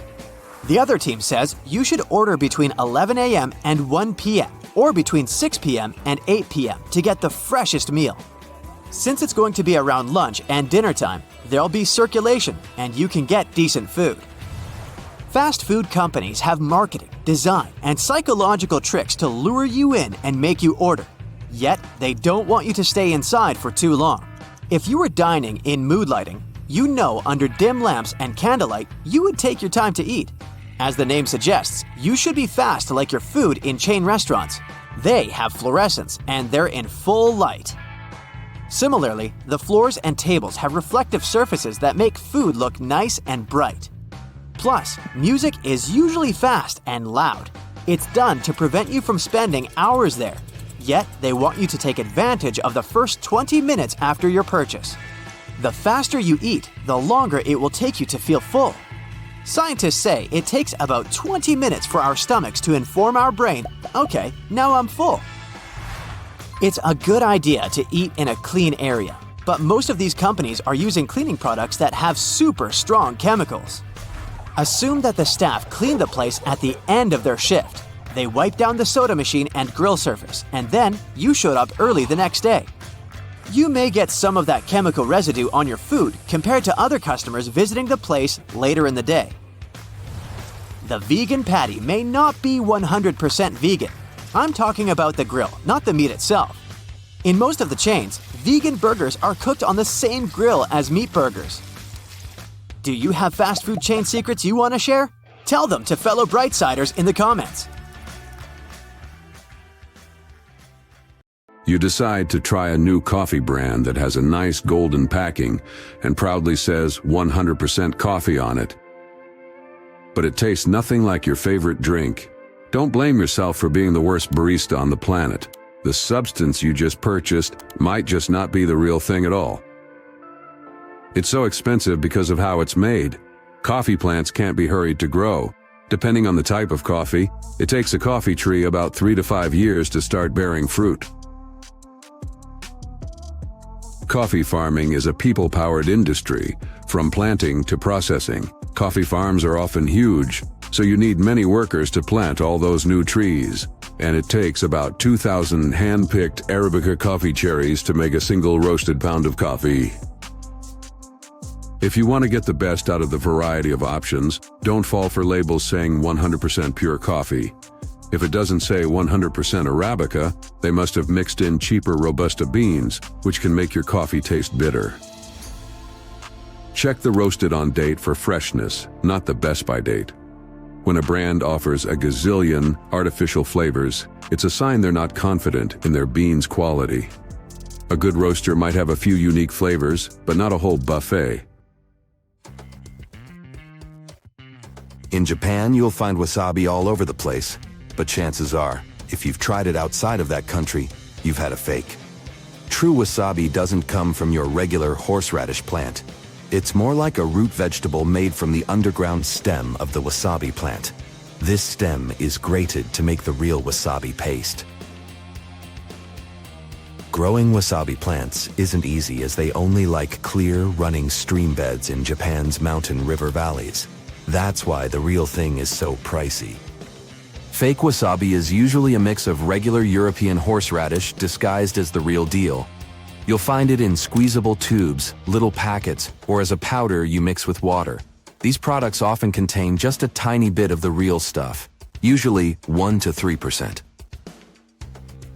The other team says you should order between 11 a.m. and 1 p.m. or between 6 p.m. and 8 p.m. to get the freshest meal. Since it's going to be around lunch and dinner time, there'll be circulation and you can get decent food. Fast food companies have marketing, design, and psychological tricks to lure you in and make you order. Yet, they don't want you to stay inside for too long. If you were dining in mood lighting, you know under dim lamps and candlelight, you would take your time to eat. As the name suggests, you should be fast like your food in chain restaurants. They have fluorescents and they're in full light. Similarly, the floors and tables have reflective surfaces that make food look nice and bright. Plus, music is usually fast and loud. It's done to prevent you from spending hours there. Yet, they want you to take advantage of the first 20 minutes after your purchase. The faster you eat, the longer it will take you to feel full. Scientists say it takes about 20 minutes for our stomachs to inform our brain, "Okay, now I'm full." It's a good idea to eat in a clean area, but most of these companies are using cleaning products that have super strong chemicals. Assume that the staff cleaned the place at the end of their shift. They wiped down the soda machine and grill surface, and then you showed up early the next day. You may get some of that chemical residue on your food compared to other customers visiting the place later in the day. The vegan patty may not be 100% vegan. I'm talking about the grill, not the meat itself. In most of the chains, vegan burgers are cooked on the same grill as meat burgers. Do you have fast food chain secrets you want to share? Tell them to fellow Brightsiders in the comments. You decide to try a new coffee brand that has a nice golden packing and proudly says 100% coffee on it. But it tastes nothing like your favorite drink. Don't blame yourself for being the worst barista on the planet. The substance you just purchased might just not be the real thing at all. It's so expensive because of how it's made. Coffee plants can't be hurried to grow. Depending on the type of coffee, it takes a coffee tree about 3 to 5 years to start bearing fruit. Coffee farming is a people-powered industry, from planting to processing. Coffee farms are often huge, so you need many workers to plant all those new trees. And it takes about 2,000 hand-picked Arabica coffee cherries to make a single roasted pound of coffee. If you want to get the best out of the variety of options, don't fall for labels saying 100% pure coffee. If it doesn't say 100% Arabica, they must have mixed in cheaper Robusta beans, which can make your coffee taste bitter. Check the roasted on date for freshness, not the best by date. When a brand offers a gazillion artificial flavors, it's a sign they're not confident in their beans' quality. A good roaster might have a few unique flavors, but not a whole buffet. In Japan, you'll find wasabi all over the place, but chances are, if you've tried it outside of that country, you've had a fake. True wasabi doesn't come from your regular horseradish plant. It's more like a root vegetable made from the underground stem of the wasabi plant. This stem is grated to make the real wasabi paste. Growing wasabi plants isn't easy as they only like clear, running stream beds in Japan's mountain river valleys. That's why the real thing is so pricey. Fake wasabi is usually a mix of regular European horseradish disguised as the real deal. You'll find it in squeezable tubes, little packets, or as a powder you mix with water. These products often contain just a tiny bit of the real stuff, usually 1 to 3%.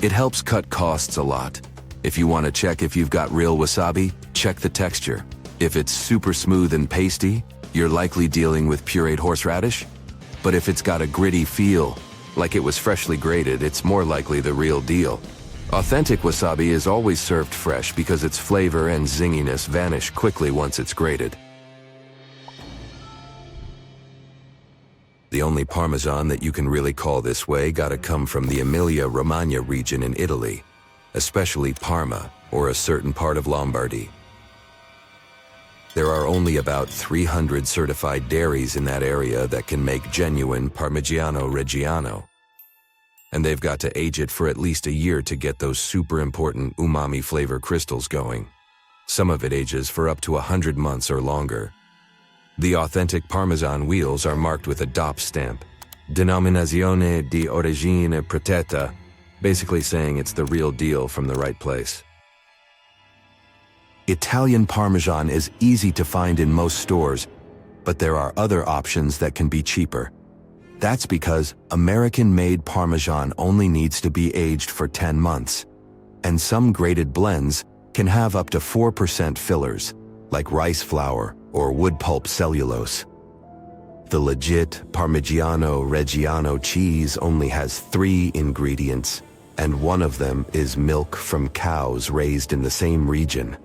It helps cut costs a lot. If you want to check if you've got real wasabi, check the texture. If it's super smooth and pasty, you're likely dealing with pureed horseradish. But if it's got a gritty feel, like it was freshly grated, it's more likely the real deal. Authentic wasabi is always served fresh because its flavor and zinginess vanish quickly once it's grated. The only Parmesan that you can really call this way gotta come from the Emilia-Romagna region in Italy, especially Parma, or a certain part of Lombardy. There are only about 300 certified dairies in that area that can make genuine Parmigiano Reggiano. And they've got to age it for at least a year to get those super important umami flavor crystals going. Some of it ages for up to 100 months or longer. The authentic Parmesan wheels are marked with a DOP stamp, Denominazione di Origine Protetta, basically saying it's the real deal from the right place. Italian Parmesan is easy to find in most stores, but there are other options that can be cheaper. That's because American-made Parmesan only needs to be aged for 10 months, and some grated blends can have up to 4% fillers, like rice flour or wood pulp cellulose. The legit Parmigiano Reggiano cheese only has 3 ingredients, and one of them is milk from cows raised in the same region.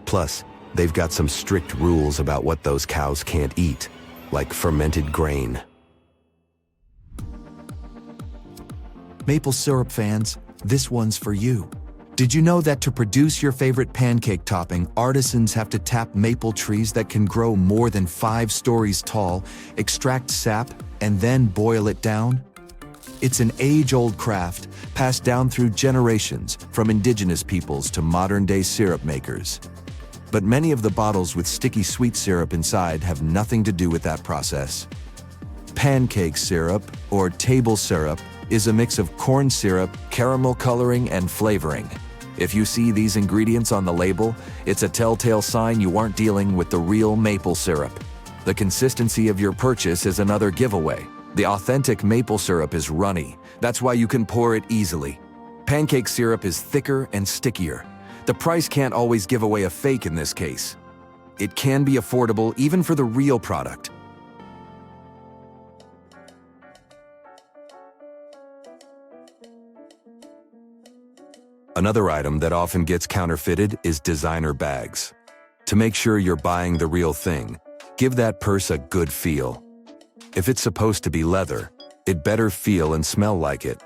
Plus, they've got some strict rules about what those cows can't eat, like fermented grain. Maple syrup fans, this one's for you. Did you know that to produce your favorite pancake topping, artisans have to tap maple trees that can grow more than 5 stories tall, extract sap, and then boil it down? It's an age-old craft, passed down through generations, from indigenous peoples to modern-day syrup makers. But many of the bottles with sticky sweet syrup inside have nothing to do with that process. Pancake syrup, or table syrup, is a mix of corn syrup, caramel coloring, and flavoring. If you see these ingredients on the label, it's a telltale sign you aren't dealing with the real maple syrup. The consistency of your purchase is another giveaway. The authentic maple syrup is runny. That's why you can pour it easily. Pancake syrup is thicker and stickier. The price can't always give away a fake in this case. It can be affordable even for the real product. Another item that often gets counterfeited is designer bags. To make sure you're buying the real thing, give that purse a good feel. If it's supposed to be leather, it better feel and smell like it.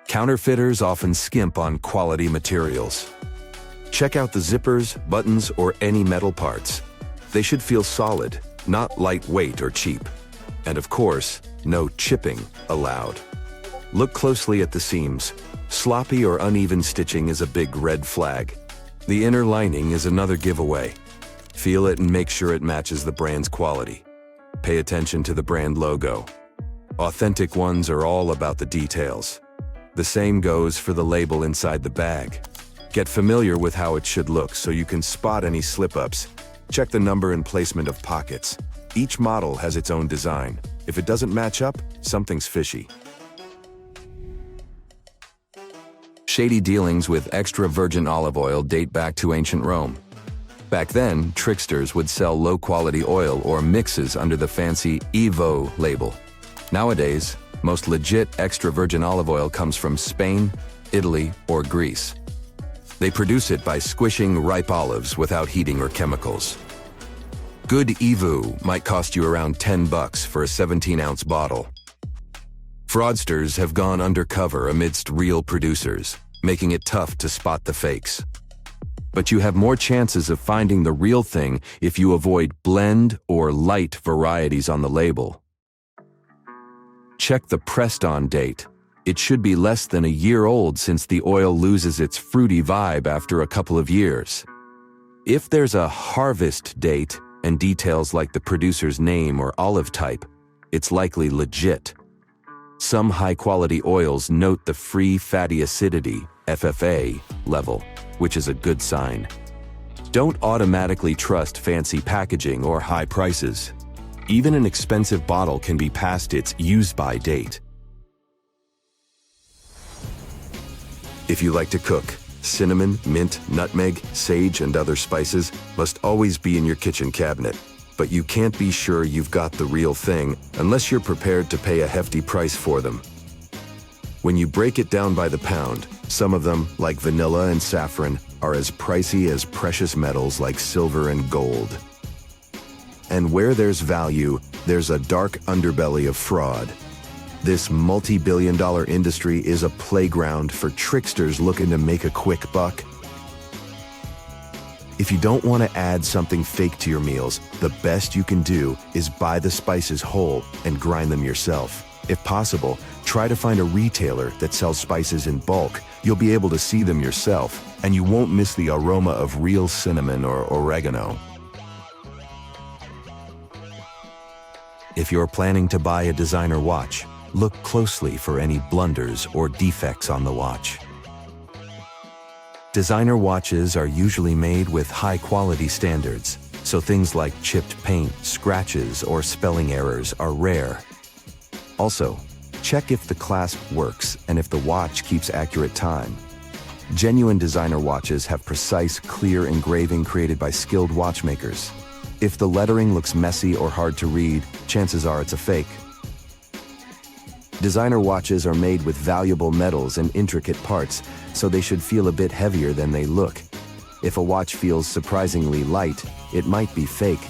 Counterfeiters often skimp on quality materials. Check out the zippers, buttons, or any metal parts. They should feel solid, not lightweight or cheap. And of course, no chipping allowed. Look closely at the seams. Sloppy or uneven stitching is a big red flag. The inner lining is another giveaway. Feel it and make sure it matches the brand's quality. Pay attention to the brand logo. Authentic ones are all about the details. The same goes for the label inside the bag. Get familiar with how it should look so you can spot any slip-ups. Check the number and placement of pockets. Each model has its own design. If it doesn't match up, something's fishy. Shady dealings with extra virgin olive oil date back to ancient Rome. Back then, tricksters would sell low-quality oil or mixes under the fancy Evo label. Nowadays, most legit extra virgin olive oil comes from Spain, Italy, or Greece. They produce it by squishing ripe olives without heating or chemicals. Good Evo might cost you around $10 for a 17-ounce bottle. Fraudsters have gone undercover amidst real producers, making it tough to spot the fakes. But you have more chances of finding the real thing if you avoid blend or light varieties on the label. Check the pressed-on date. It should be less than a year old since the oil loses its fruity vibe after a couple of years. If there's a harvest date and details like the producer's name or olive type, it's likely legit. Some high-quality oils note the free fatty acidity, FFA, level, which is a good sign. Don't automatically trust fancy packaging or high prices. Even an expensive bottle can be past its use-by date. If you like to cook, cinnamon, mint, nutmeg, sage, and other spices must always be in your kitchen cabinet. But you can't be sure you've got the real thing unless you're prepared to pay a hefty price for them. When you break it down by the pound, some of them, like vanilla and saffron, are as pricey as precious metals like silver and gold. And where there's value, there's a dark underbelly of fraud. This multi-billion-dollar industry is a playground for tricksters looking to make a quick buck. If you don't want to add something fake to your meals, the best you can do is buy the spices whole and grind them yourself. If possible, try to find a retailer that sells spices in bulk. You'll be able to see them yourself, and you won't miss the aroma of real cinnamon or oregano. If you're planning to buy a designer watch, look closely for any blunders or defects on the watch. Designer watches are usually made with high-quality standards, so things like chipped paint, scratches, or spelling errors are rare. Also, check if the clasp works and if the watch keeps accurate time. Genuine designer watches have precise, clear engraving created by skilled watchmakers. If the lettering looks messy or hard to read, chances are it's a fake. Designer watches are made with valuable metals and intricate parts, so they should feel a bit heavier than they look. If a watch feels surprisingly light, it might be fake.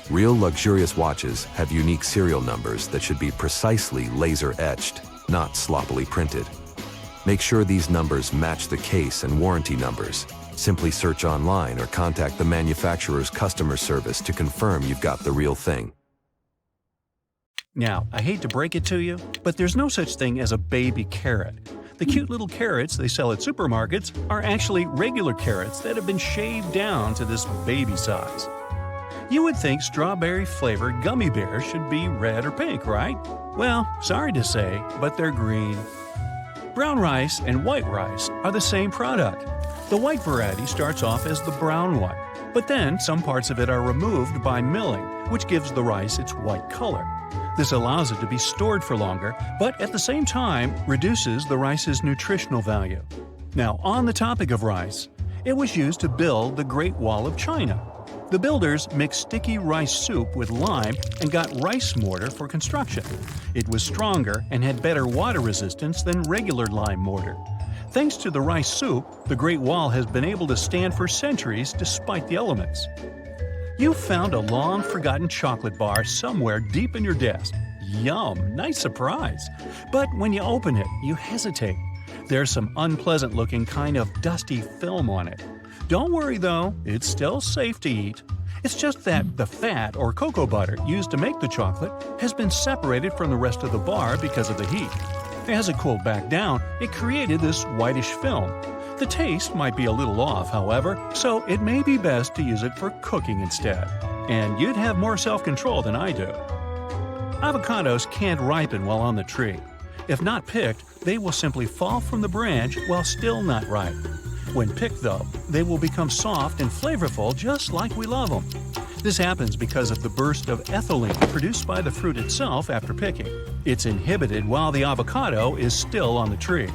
Real luxurious watches have unique serial numbers that should be precisely laser-etched, not sloppily printed. Make sure these numbers match the case and warranty numbers. Simply search online or contact the manufacturer's customer service to confirm you've got the real thing. Now, I hate to break it to you, but there's no such thing as a baby carrot. The cute little carrots they sell at supermarkets are actually regular carrots that have been shaved down to this baby size. You would think strawberry-flavored gummy bears should be red or pink, right? Well, sorry to say, but they're green. Brown rice and white rice are the same product. The white variety starts off as the brown one, but then some parts of it are removed by milling, which gives the rice its white color. This allows it to be stored for longer, but at the same time reduces the rice's nutritional value. Now, on the topic of rice, it was used to build the Great Wall of China. The builders mixed sticky rice soup with lime and got rice mortar for construction. It was stronger and had better water resistance than regular lime mortar. Thanks to the rice soup, the Great Wall has been able to stand for centuries despite the elements. You found a long-forgotten chocolate bar somewhere deep in your desk. Yum! Nice surprise! But when you open it, you hesitate. There's some unpleasant-looking kind of dusty film on it. Don't worry though, it's still safe to eat. It's just that the fat or cocoa butter used to make the chocolate has been separated from the rest of the bar because of the heat. As it cooled back down, it created this whitish film. The taste might be a little off, however, so it may be best to use it for cooking instead. And you'd have more self-control than I do. Avocados can't ripen while on the tree. If not picked, they will simply fall from the branch while still not ripe. When picked, though, they will become soft and flavorful just like we love them. This happens because of the burst of ethylene produced by the fruit itself after picking. It's inhibited while the avocado is still on the tree.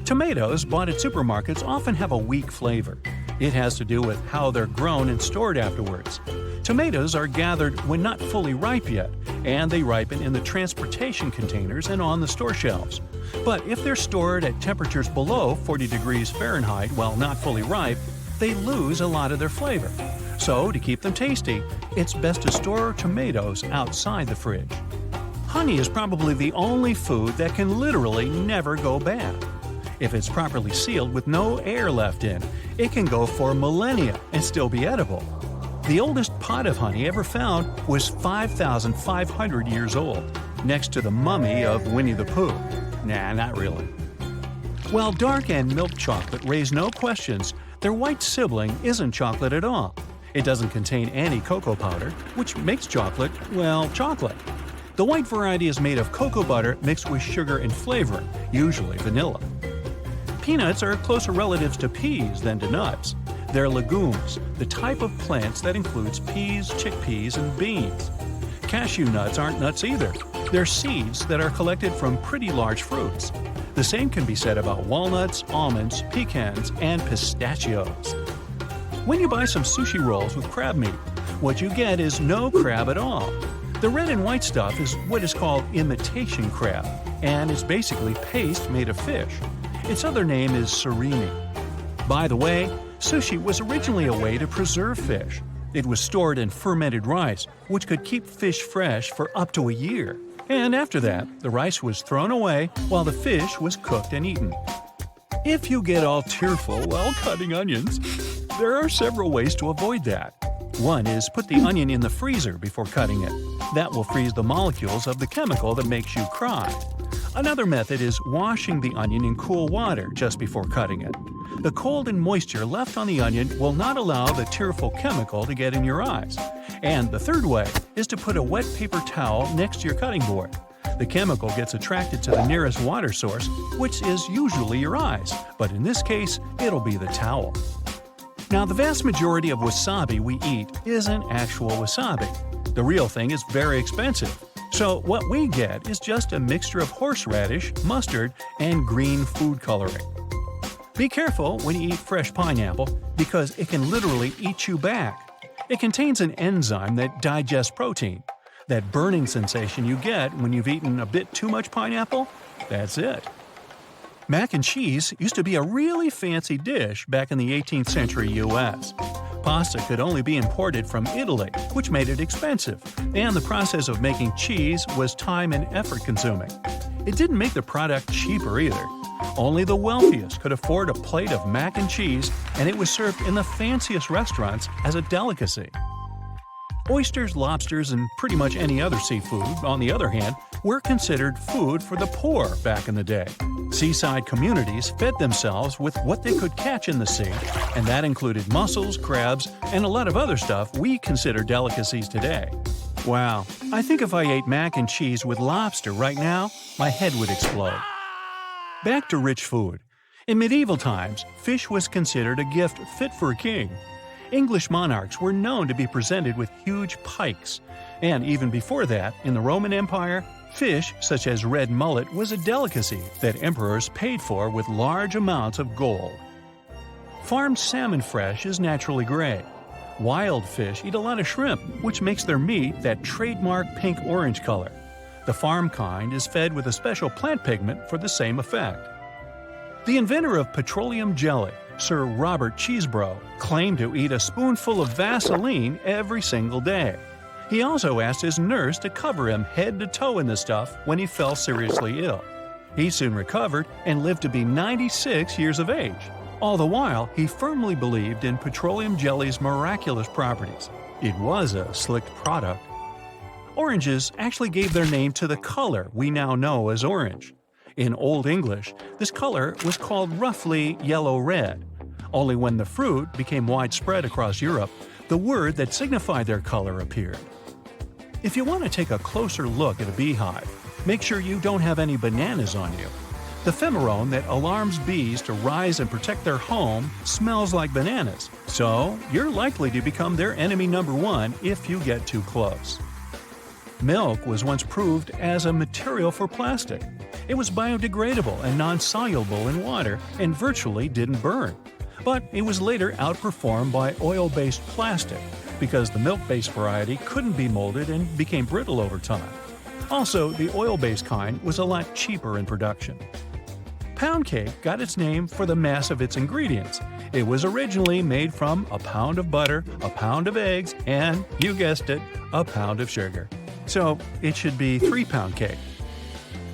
Tomatoes bought at supermarkets often have a weak flavor. It has to do with how they're grown and stored afterwards. Tomatoes are gathered when not fully ripe yet, and they ripen in the transportation containers and on the store shelves. But if they're stored at temperatures below 40 degrees Fahrenheit while not fully ripe, they lose a lot of their flavor. So, to keep them tasty, it's best to store tomatoes outside the fridge. Honey is probably the only food that can literally never go bad. If it's properly sealed with no air left in, it can go for millennia and still be edible. The oldest pot of honey ever found was 5,500 years old, next to the mummy of Winnie the Pooh. Nah, not really. While dark and milk chocolate raise no questions, their white sibling isn't chocolate at all. It doesn't contain any cocoa powder, which makes chocolate, well, chocolate. The white variety is made of cocoa butter mixed with sugar and flavoring, usually vanilla. Peanuts are closer relatives to peas than to nuts. They're legumes, the type of plants that includes peas, chickpeas, and beans. Cashew nuts aren't nuts either. They're seeds that are collected from pretty large fruits. The same can be said about walnuts, almonds, pecans, and pistachios. When you buy some sushi rolls with crab meat, what you get is no crab at all. The red and white stuff is what is called imitation crab, and it's basically paste made of fish. Its other name is surimi. By the way, sushi was originally a way to preserve fish. It was stored in fermented rice, which could keep fish fresh for up to a year. And after that, the rice was thrown away while the fish was cooked and eaten. If you get all tearful while cutting onions, there are several ways to avoid that. One is put the onion in the freezer before cutting it. That will freeze the molecules of the chemical that makes you cry. Another method is washing the onion in cool water just before cutting it. The cold and moisture left on the onion will not allow the tearful chemical to get in your eyes. And the third way is to put a wet paper towel next to your cutting board. The chemical gets attracted to the nearest water source, which is usually your eyes, but in this case, it'll be the towel. Now, the vast majority of wasabi we eat isn't actual wasabi. The real thing is very expensive. So what we get is just a mixture of horseradish, mustard, and green food coloring. Be careful when you eat fresh pineapple because it can literally eat you back. It contains an enzyme that digests protein. That burning sensation you get when you've eaten a bit too much pineapple, that's it. Mac and cheese used to be a really fancy dish back in the 18th century US. Pasta could only be imported from Italy, which made it expensive, and the process of making cheese was time and effort consuming. It didn't make the product cheaper either. Only the wealthiest could afford a plate of mac and cheese, and it was served in the fanciest restaurants as a delicacy. Oysters, lobsters, and pretty much any other seafood, on the other hand, were considered food for the poor back in the day. Seaside communities fed themselves with what they could catch in the sea, and that included mussels, crabs, and a lot of other stuff we consider delicacies today. Wow, I think if I ate mac and cheese with lobster right now, my head would explode. Back to rich food. In medieval times, fish was considered a gift fit for a king. English monarchs were known to be presented with huge pikes. And even before that, in the Roman Empire, fish such as red mullet was a delicacy that emperors paid for with large amounts of gold. Farmed salmon fresh is naturally gray. Wild fish eat a lot of shrimp, which makes their meat that trademark pink-orange color. The farm kind is fed with a special plant pigment for the same effect. The inventor of petroleum jelly, Sir Robert Cheesebrough, claimed to eat a spoonful of Vaseline every single day. He also asked his nurse to cover him head to toe in the stuff when he fell seriously ill. He soon recovered and lived to be 96 years of age. All the while, he firmly believed in petroleum jelly's miraculous properties. It was a slick product. Oranges actually gave their name to the color we now know as orange. In Old English, this color was called roughly yellow-red. Only when the fruit became widespread across Europe, the word that signified their color appeared. If you want to take a closer look at a beehive, make sure you don't have any bananas on you. The pheromone that alarms bees to rise and protect their home smells like bananas, so you're likely to become their enemy number one if you get too close. Milk was once proved as a material for plastic. It was biodegradable and non-soluble in water and virtually didn't burn. But it was later outperformed by oil-based plastic because the milk-based variety couldn't be molded and became brittle over time. Also, the oil-based kind was a lot cheaper in production. Pound cake got its name for the mass of its ingredients. It was originally made from a pound of butter, a pound of eggs, and, you guessed it, a pound of sugar. So it should be 3-pound cake.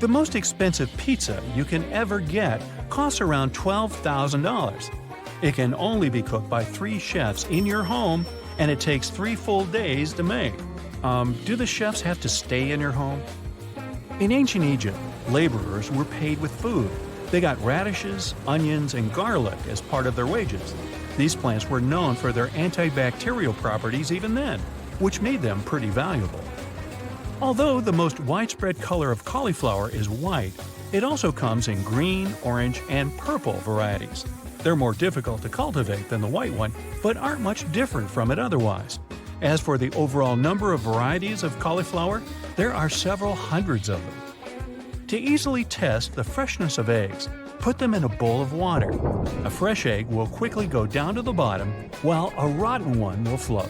The most expensive pizza you can ever get costs around $12,000. It can only be cooked by 3 chefs in your home, and it takes 3 full days to make. Do the chefs have to stay in your home? In ancient Egypt, laborers were paid with food. They got radishes, onions, and garlic as part of their wages. These plants were known for their antibacterial properties even then, which made them pretty valuable. Although the most widespread color of cauliflower is white, it also comes in green, orange, and purple varieties. They're more difficult to cultivate than the white one, but aren't much different from it otherwise. As for the overall number of varieties of cauliflower, there are several hundreds of them. To easily test the freshness of eggs, put them in a bowl of water. A fresh egg will quickly go down to the bottom, while a rotten one will float.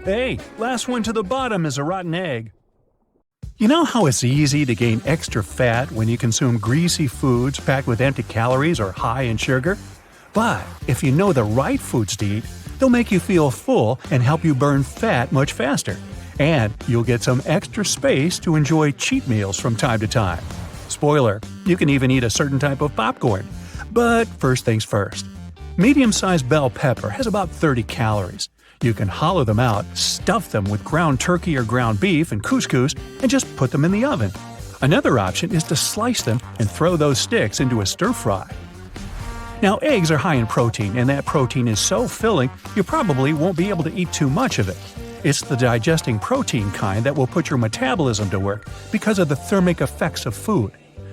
Hey, last one to the bottom is a rotten egg. You know how it's easy to gain extra fat when you consume greasy foods packed with empty calories or high in sugar? But if you know the right foods to eat, they'll make you feel full and help you burn fat much faster. And you'll get some extra space to enjoy cheat meals from time to time. Spoiler, you can even eat a certain type of popcorn. But first things first. Medium-sized bell pepper has about 30 calories. You can hollow them out, stuff them with ground turkey or ground beef and couscous, and just put them in the oven. Another option is to slice them and throw those sticks into a stir-fry. Now, eggs are high in protein, and that protein is so filling you probably won't be able to eat too much of it. It's the digesting protein kind that will put your metabolism to work because of the thermic effects of food.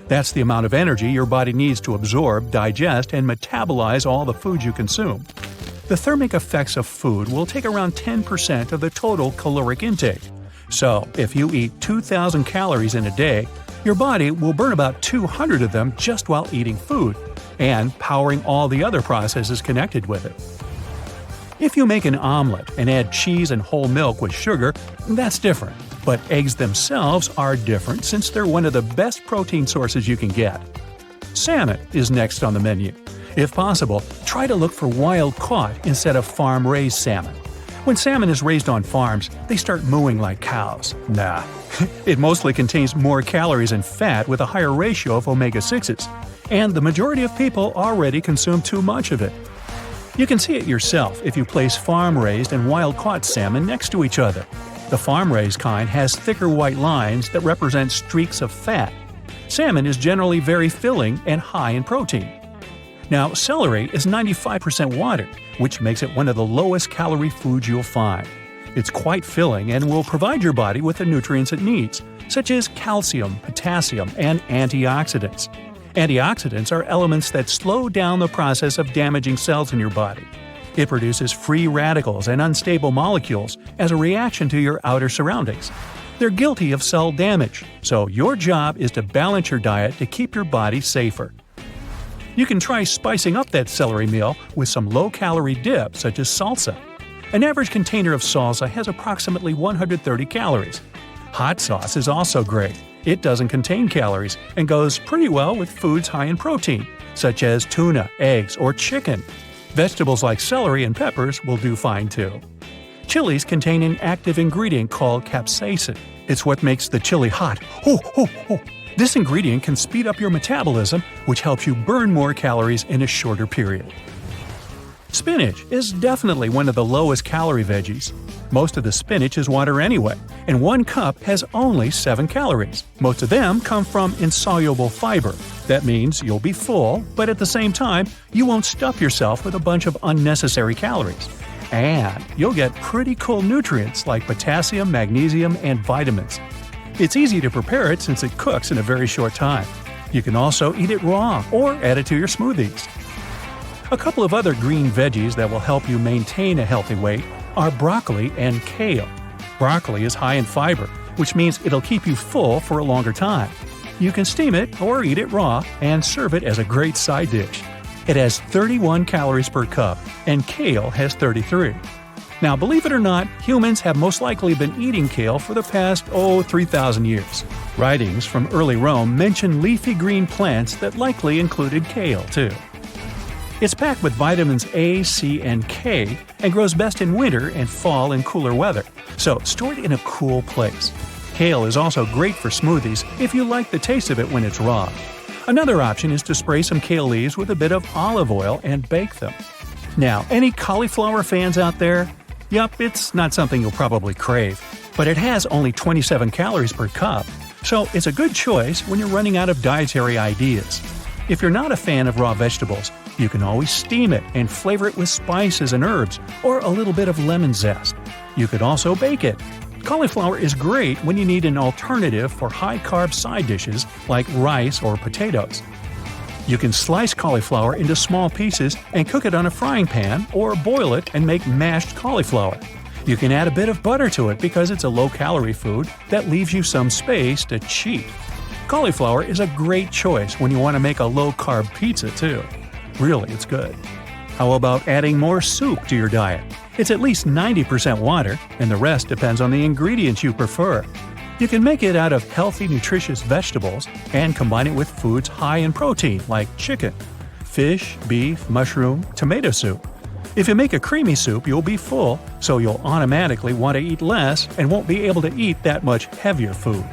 That's the amount of energy your body needs to absorb, digest, and metabolize all the foods you consume. The thermic effects of food will take around 10% of the total caloric intake. So, if you eat 2,000 calories in a day, your body will burn about 200 of them just while eating food, and powering all the other processes connected with it. If you make an omelet and add cheese and whole milk with sugar, that's different. But eggs themselves are different since they're one of the best protein sources you can get. Salmon is next on the menu. If possible, try to look for wild-caught instead of farm-raised salmon. When salmon is raised on farms, they start mooing like cows. Nah, it mostly contains more calories and fat with a higher ratio of omega-6s. And the majority of people already consume too much of it. You can see it yourself if you place farm-raised and wild-caught salmon next to each other. The farm-raised kind has thicker white lines that represent streaks of fat. Salmon is generally very filling and high in protein. Now, celery is 95% water, which makes it one of the lowest calorie foods you'll find. It's quite filling and will provide your body with the nutrients it needs, such as calcium, potassium, and antioxidants. Antioxidants are elements that slow down the process of damaging cells in your body. It produces free radicals and unstable molecules as a reaction to your outer surroundings. They're guilty of cell damage, so your job is to balance your diet to keep your body safer. You can try spicing up that celery meal with some low-calorie dip such as salsa. An average container of salsa has approximately 130 calories. Hot sauce is also great. It doesn't contain calories and goes pretty well with foods high in protein, such as tuna, eggs, or chicken. Vegetables like celery and peppers will do fine too. Chilies contain an active ingredient called capsaicin. It's what makes the chili hot. This ingredient can speed up your metabolism, which helps you burn more calories in a shorter period. Spinach is definitely one of the lowest calorie veggies. Most of the spinach is water anyway, and 1 cup has only 7 calories. Most of them come from insoluble fiber. That means you'll be full, but at the same time, you won't stuff yourself with a bunch of unnecessary calories. And you'll get pretty cool nutrients like potassium, magnesium, and vitamins. It's easy to prepare it since it cooks in a very short time. You can also eat it raw or add it to your smoothies. A couple of other green veggies that will help you maintain a healthy weight are broccoli and kale. Broccoli is high in fiber, which means it'll keep you full for a longer time. You can steam it or eat it raw and serve it as a great side dish. It has 31 calories per cup, and kale has 33. Now, believe it or not, humans have most likely been eating kale for the past, 3,000 years. Writings from early Rome mention leafy green plants that likely included kale, too. It's packed with vitamins A, C, and K and grows best in winter and fall in cooler weather, so store it in a cool place. Kale is also great for smoothies if you like the taste of it when it's raw. Another option is to spray some kale leaves with a bit of olive oil and bake them. Now, any cauliflower fans out there? Yup, it's not something you'll probably crave, but it has only 27 calories per cup, so it's a good choice when you're running out of dietary ideas. If you're not a fan of raw vegetables, you can always steam it and flavor it with spices and herbs or a little bit of lemon zest. You could also bake it. Cauliflower is great when you need an alternative for high-carb side dishes like rice or potatoes. You can slice cauliflower into small pieces and cook it on a frying pan or boil it and make mashed cauliflower. You can add a bit of butter to it because it's a low-calorie food that leaves you some space to cheat. Cauliflower is a great choice when you want to make a low-carb pizza too. Really, it's good. How about adding more soup to your diet? It's at least 90% water, and the rest depends on the ingredients you prefer. You can make it out of healthy, nutritious vegetables and combine it with foods high in protein like chicken, fish, beef, mushroom, tomato soup. If you make a creamy soup, you'll be full, so you'll automatically want to eat less and won't be able to eat that much heavier food.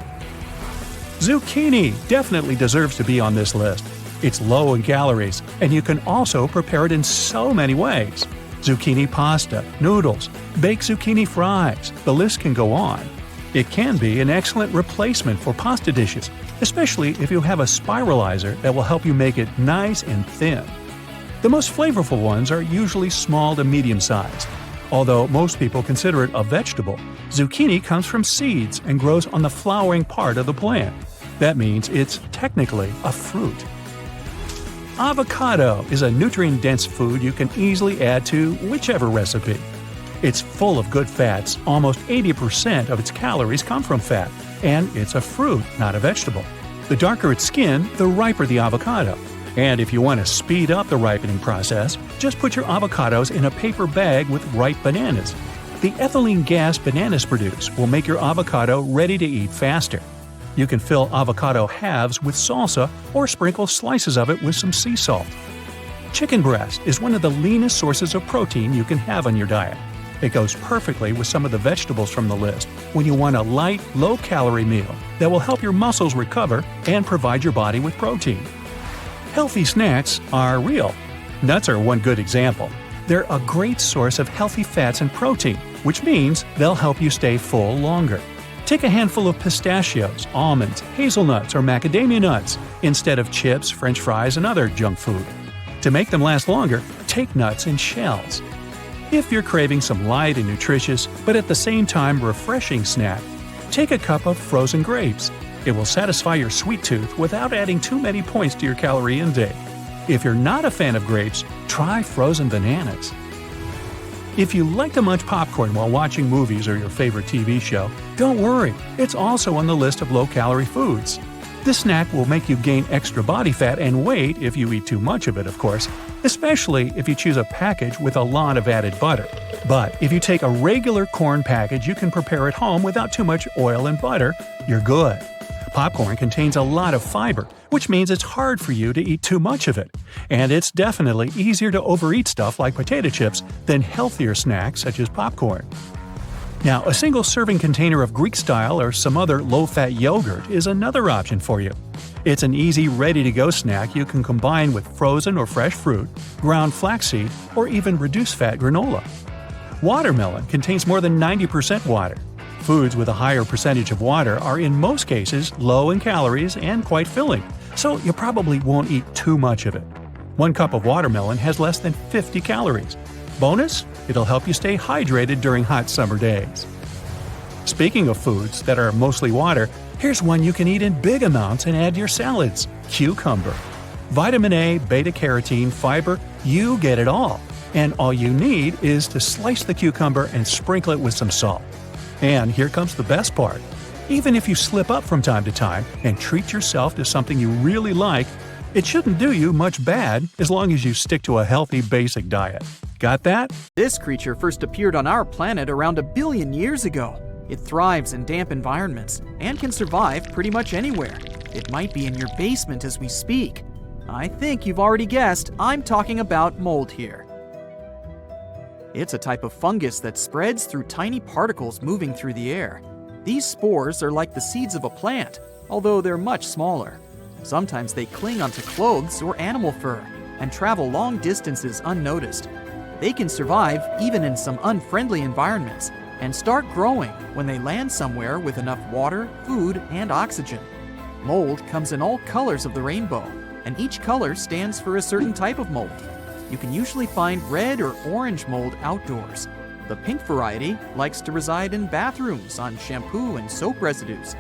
Zucchini definitely deserves to be on this list. It's low in calories, and you can also prepare it in so many ways. Zucchini pasta, noodles, baked zucchini fries, the list can go on. It can be an excellent replacement for pasta dishes, especially if you have a spiralizer that will help you make it nice and thin. The most flavorful ones are usually small to medium-sized. Although most people consider it a vegetable, zucchini comes from seeds and grows on the flowering part of the plant. That means it's technically a fruit. Avocado is a nutrient-dense food you can easily add to whichever recipe. It's full of good fats, almost 80% of its calories come from fat, and it's a fruit, not a vegetable. The darker its skin, the riper the avocado. And if you want to speed up the ripening process, just put your avocados in a paper bag with ripe bananas. The ethylene gas bananas produce will make your avocado ready to eat faster. You can fill avocado halves with salsa or sprinkle slices of it with some sea salt. Chicken breast is one of the leanest sources of protein you can have on your diet. It goes perfectly with some of the vegetables from the list when you want a light, low-calorie meal that will help your muscles recover and provide your body with protein. Healthy snacks are real. Nuts are one good example. They're a great source of healthy fats and protein, which means they'll help you stay full longer. Take a handful of pistachios, almonds, hazelnuts, or macadamia nuts instead of chips, French fries, and other junk food. To make them last longer, take nuts in shells. If you're craving some light and nutritious, but at the same time refreshing snack, take a cup of frozen grapes. It will satisfy your sweet tooth without adding too many points to your calorie intake. If you're not a fan of grapes, try frozen bananas. If you like to munch popcorn while watching movies or your favorite TV show, don't worry, it's also on the list of low-calorie foods. This snack will make you gain extra body fat and weight if you eat too much of it, of course, especially if you choose a package with a lot of added butter. But if you take a regular corn package you can prepare at home without too much oil and butter, you're good. Popcorn contains a lot of fiber, which means it's hard for you to eat too much of it. And it's definitely easier to overeat stuff like potato chips than healthier snacks such as popcorn. Now, a single serving container of Greek-style or some other low-fat yogurt is another option for you. It's an easy, ready-to-go snack you can combine with frozen or fresh fruit, ground flaxseed, or even reduced-fat granola. Watermelon contains more than 90% water. Foods with a higher percentage of water are in most cases low in calories and quite filling, so you probably won't eat too much of it. 1 cup of watermelon has less than 50 calories. Bonus, it'll help you stay hydrated during hot summer days. Speaking of foods that are mostly water, here's one you can eat in big amounts and add to your salads: cucumber. Vitamin A, beta-carotene, fiber, you get it all. And all you need is to slice the cucumber and sprinkle it with some salt. And here comes the best part. Even if you slip up from time to time and treat yourself to something you really like, it shouldn't do you much bad as long as you stick to a healthy basic diet. Got that? This creature first appeared on our planet around 1 billion years ago. It thrives in damp environments and can survive pretty much anywhere. It might be in your basement as we speak. I think you've already guessed I'm talking about mold here. It's a type of fungus that spreads through tiny particles moving through the air. These spores are like the seeds of a plant, although they're much smaller. Sometimes they cling onto clothes or animal fur and travel long distances unnoticed. They can survive even in some unfriendly environments and start growing when they land somewhere with enough water, food, and oxygen. Mold comes in all colors of the rainbow, and each color stands for a certain type of mold. You can usually find red or orange mold outdoors. The pink variety likes to reside in bathrooms on shampoo and soap residues.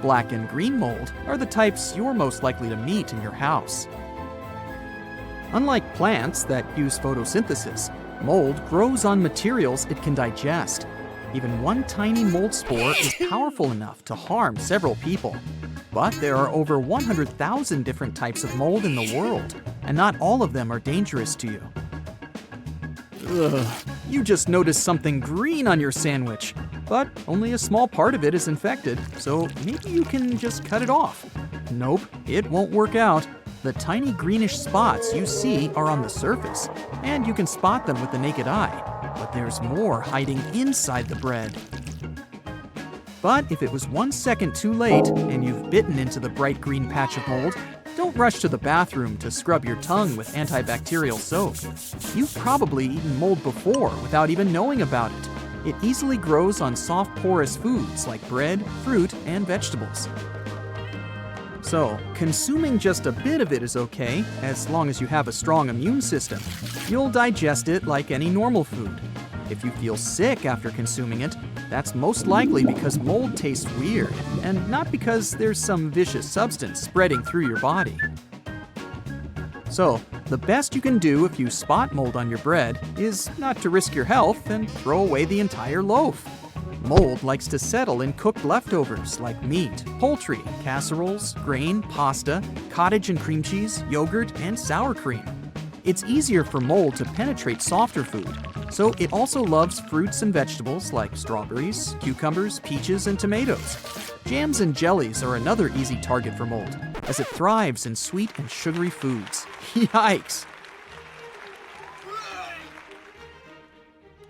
Black and green mold are the types you're most likely to meet in your house. Unlike plants that use photosynthesis, mold grows on materials it can digest. Even one tiny mold spore is powerful enough to harm several people. But there are over 100,000 different types of mold in the world, and not all of them are dangerous to you. Ugh, you just noticed something green on your sandwich, but only a small part of it is infected, so maybe you can just cut it off. Nope, it won't work out. The tiny greenish spots you see are on the surface, and you can spot them with the naked eye, but there's more hiding inside the bread. But if it was 1 second too late and you've bitten into the bright green patch of mold, don't rush to the bathroom to scrub your tongue with antibacterial soap. You've probably eaten mold before without even knowing about it. It easily grows on soft porous foods like bread, fruit, and vegetables. So, consuming just a bit of it is okay, as long as you have a strong immune system. You'll digest it like any normal food. If you feel sick after consuming it, that's most likely because mold tastes weird, and not because there's some vicious substance spreading through your body. So, the best you can do if you spot mold on your bread is not to risk your health and throw away the entire loaf. Mold likes to settle in cooked leftovers like meat, poultry, casseroles, grain, pasta, cottage and cream cheese, yogurt, and sour cream. It's easier for mold to penetrate softer food, so it also loves fruits and vegetables like strawberries, cucumbers, peaches, and tomatoes. Jams and jellies are another easy target for mold, as it thrives in sweet and sugary foods. Yikes!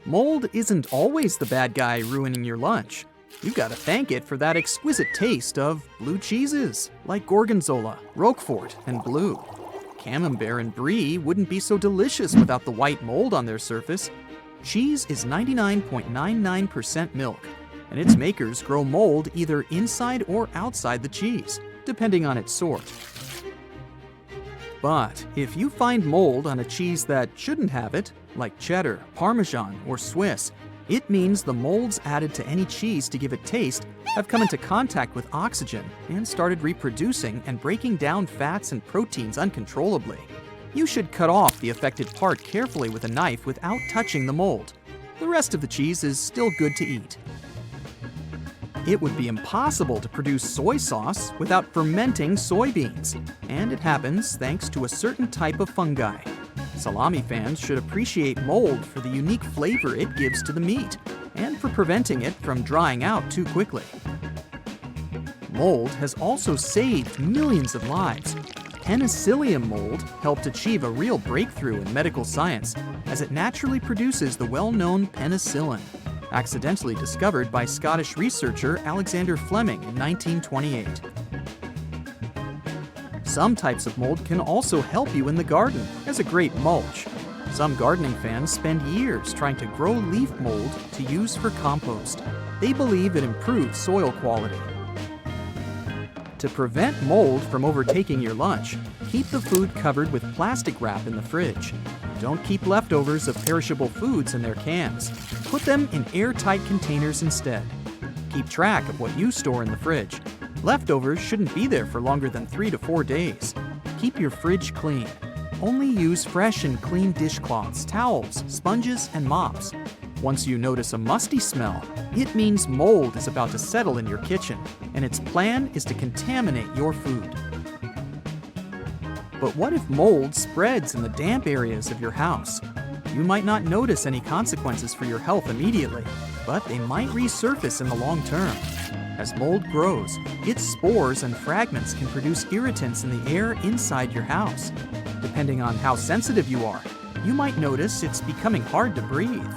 Mold isn't always the bad guy ruining your lunch. You've got to thank it for that exquisite taste of blue cheeses, like Gorgonzola, Roquefort, and Blue. Camembert and Brie wouldn't be so delicious without the white mold on their surface. Cheese is 99.99% milk, and its makers grow mold either inside or outside the cheese, depending on its sort. But if you find mold on a cheese that shouldn't have it, like cheddar, Parmesan, or Swiss, It means the molds added to any cheese to give it taste have come into contact with oxygen and started reproducing and breaking down fats and proteins uncontrollably. You should cut off the affected part carefully with a knife without touching the mold. The rest of the cheese is still good to eat. It would be impossible to produce soy sauce without fermenting soybeans, and it happens thanks to a certain type of fungi. Salami fans should appreciate mold for the unique flavor it gives to the meat, and for preventing it from drying out too quickly. Mold has also saved millions of lives. Penicillium mold helped achieve a real breakthrough in medical science, as it naturally produces the well-known penicillin, accidentally discovered by Scottish researcher Alexander Fleming in 1928. Some types of mold can also help you in the garden as a great mulch. Some gardening fans spend years trying to grow leaf mold to use for compost. They believe it improves soil quality. To prevent mold from overtaking your lunch, keep the food covered with plastic wrap in the fridge. Don't keep leftovers of perishable foods in their cans. Put them in airtight containers instead. Keep track of what you store in the fridge. Leftovers shouldn't be there for longer than 3 to 4 days. Keep your fridge clean. Only use fresh and clean dishcloths, towels, sponges, and mops. Once you notice a musty smell, it means mold is about to settle in your kitchen, and its plan is to contaminate your food. But what if mold spreads in the damp areas of your house? You might not notice any consequences for your health immediately, but they might resurface in the long term. As mold grows, its spores and fragments can produce irritants in the air inside your house. Depending on how sensitive you are, you might notice it's becoming hard to breathe.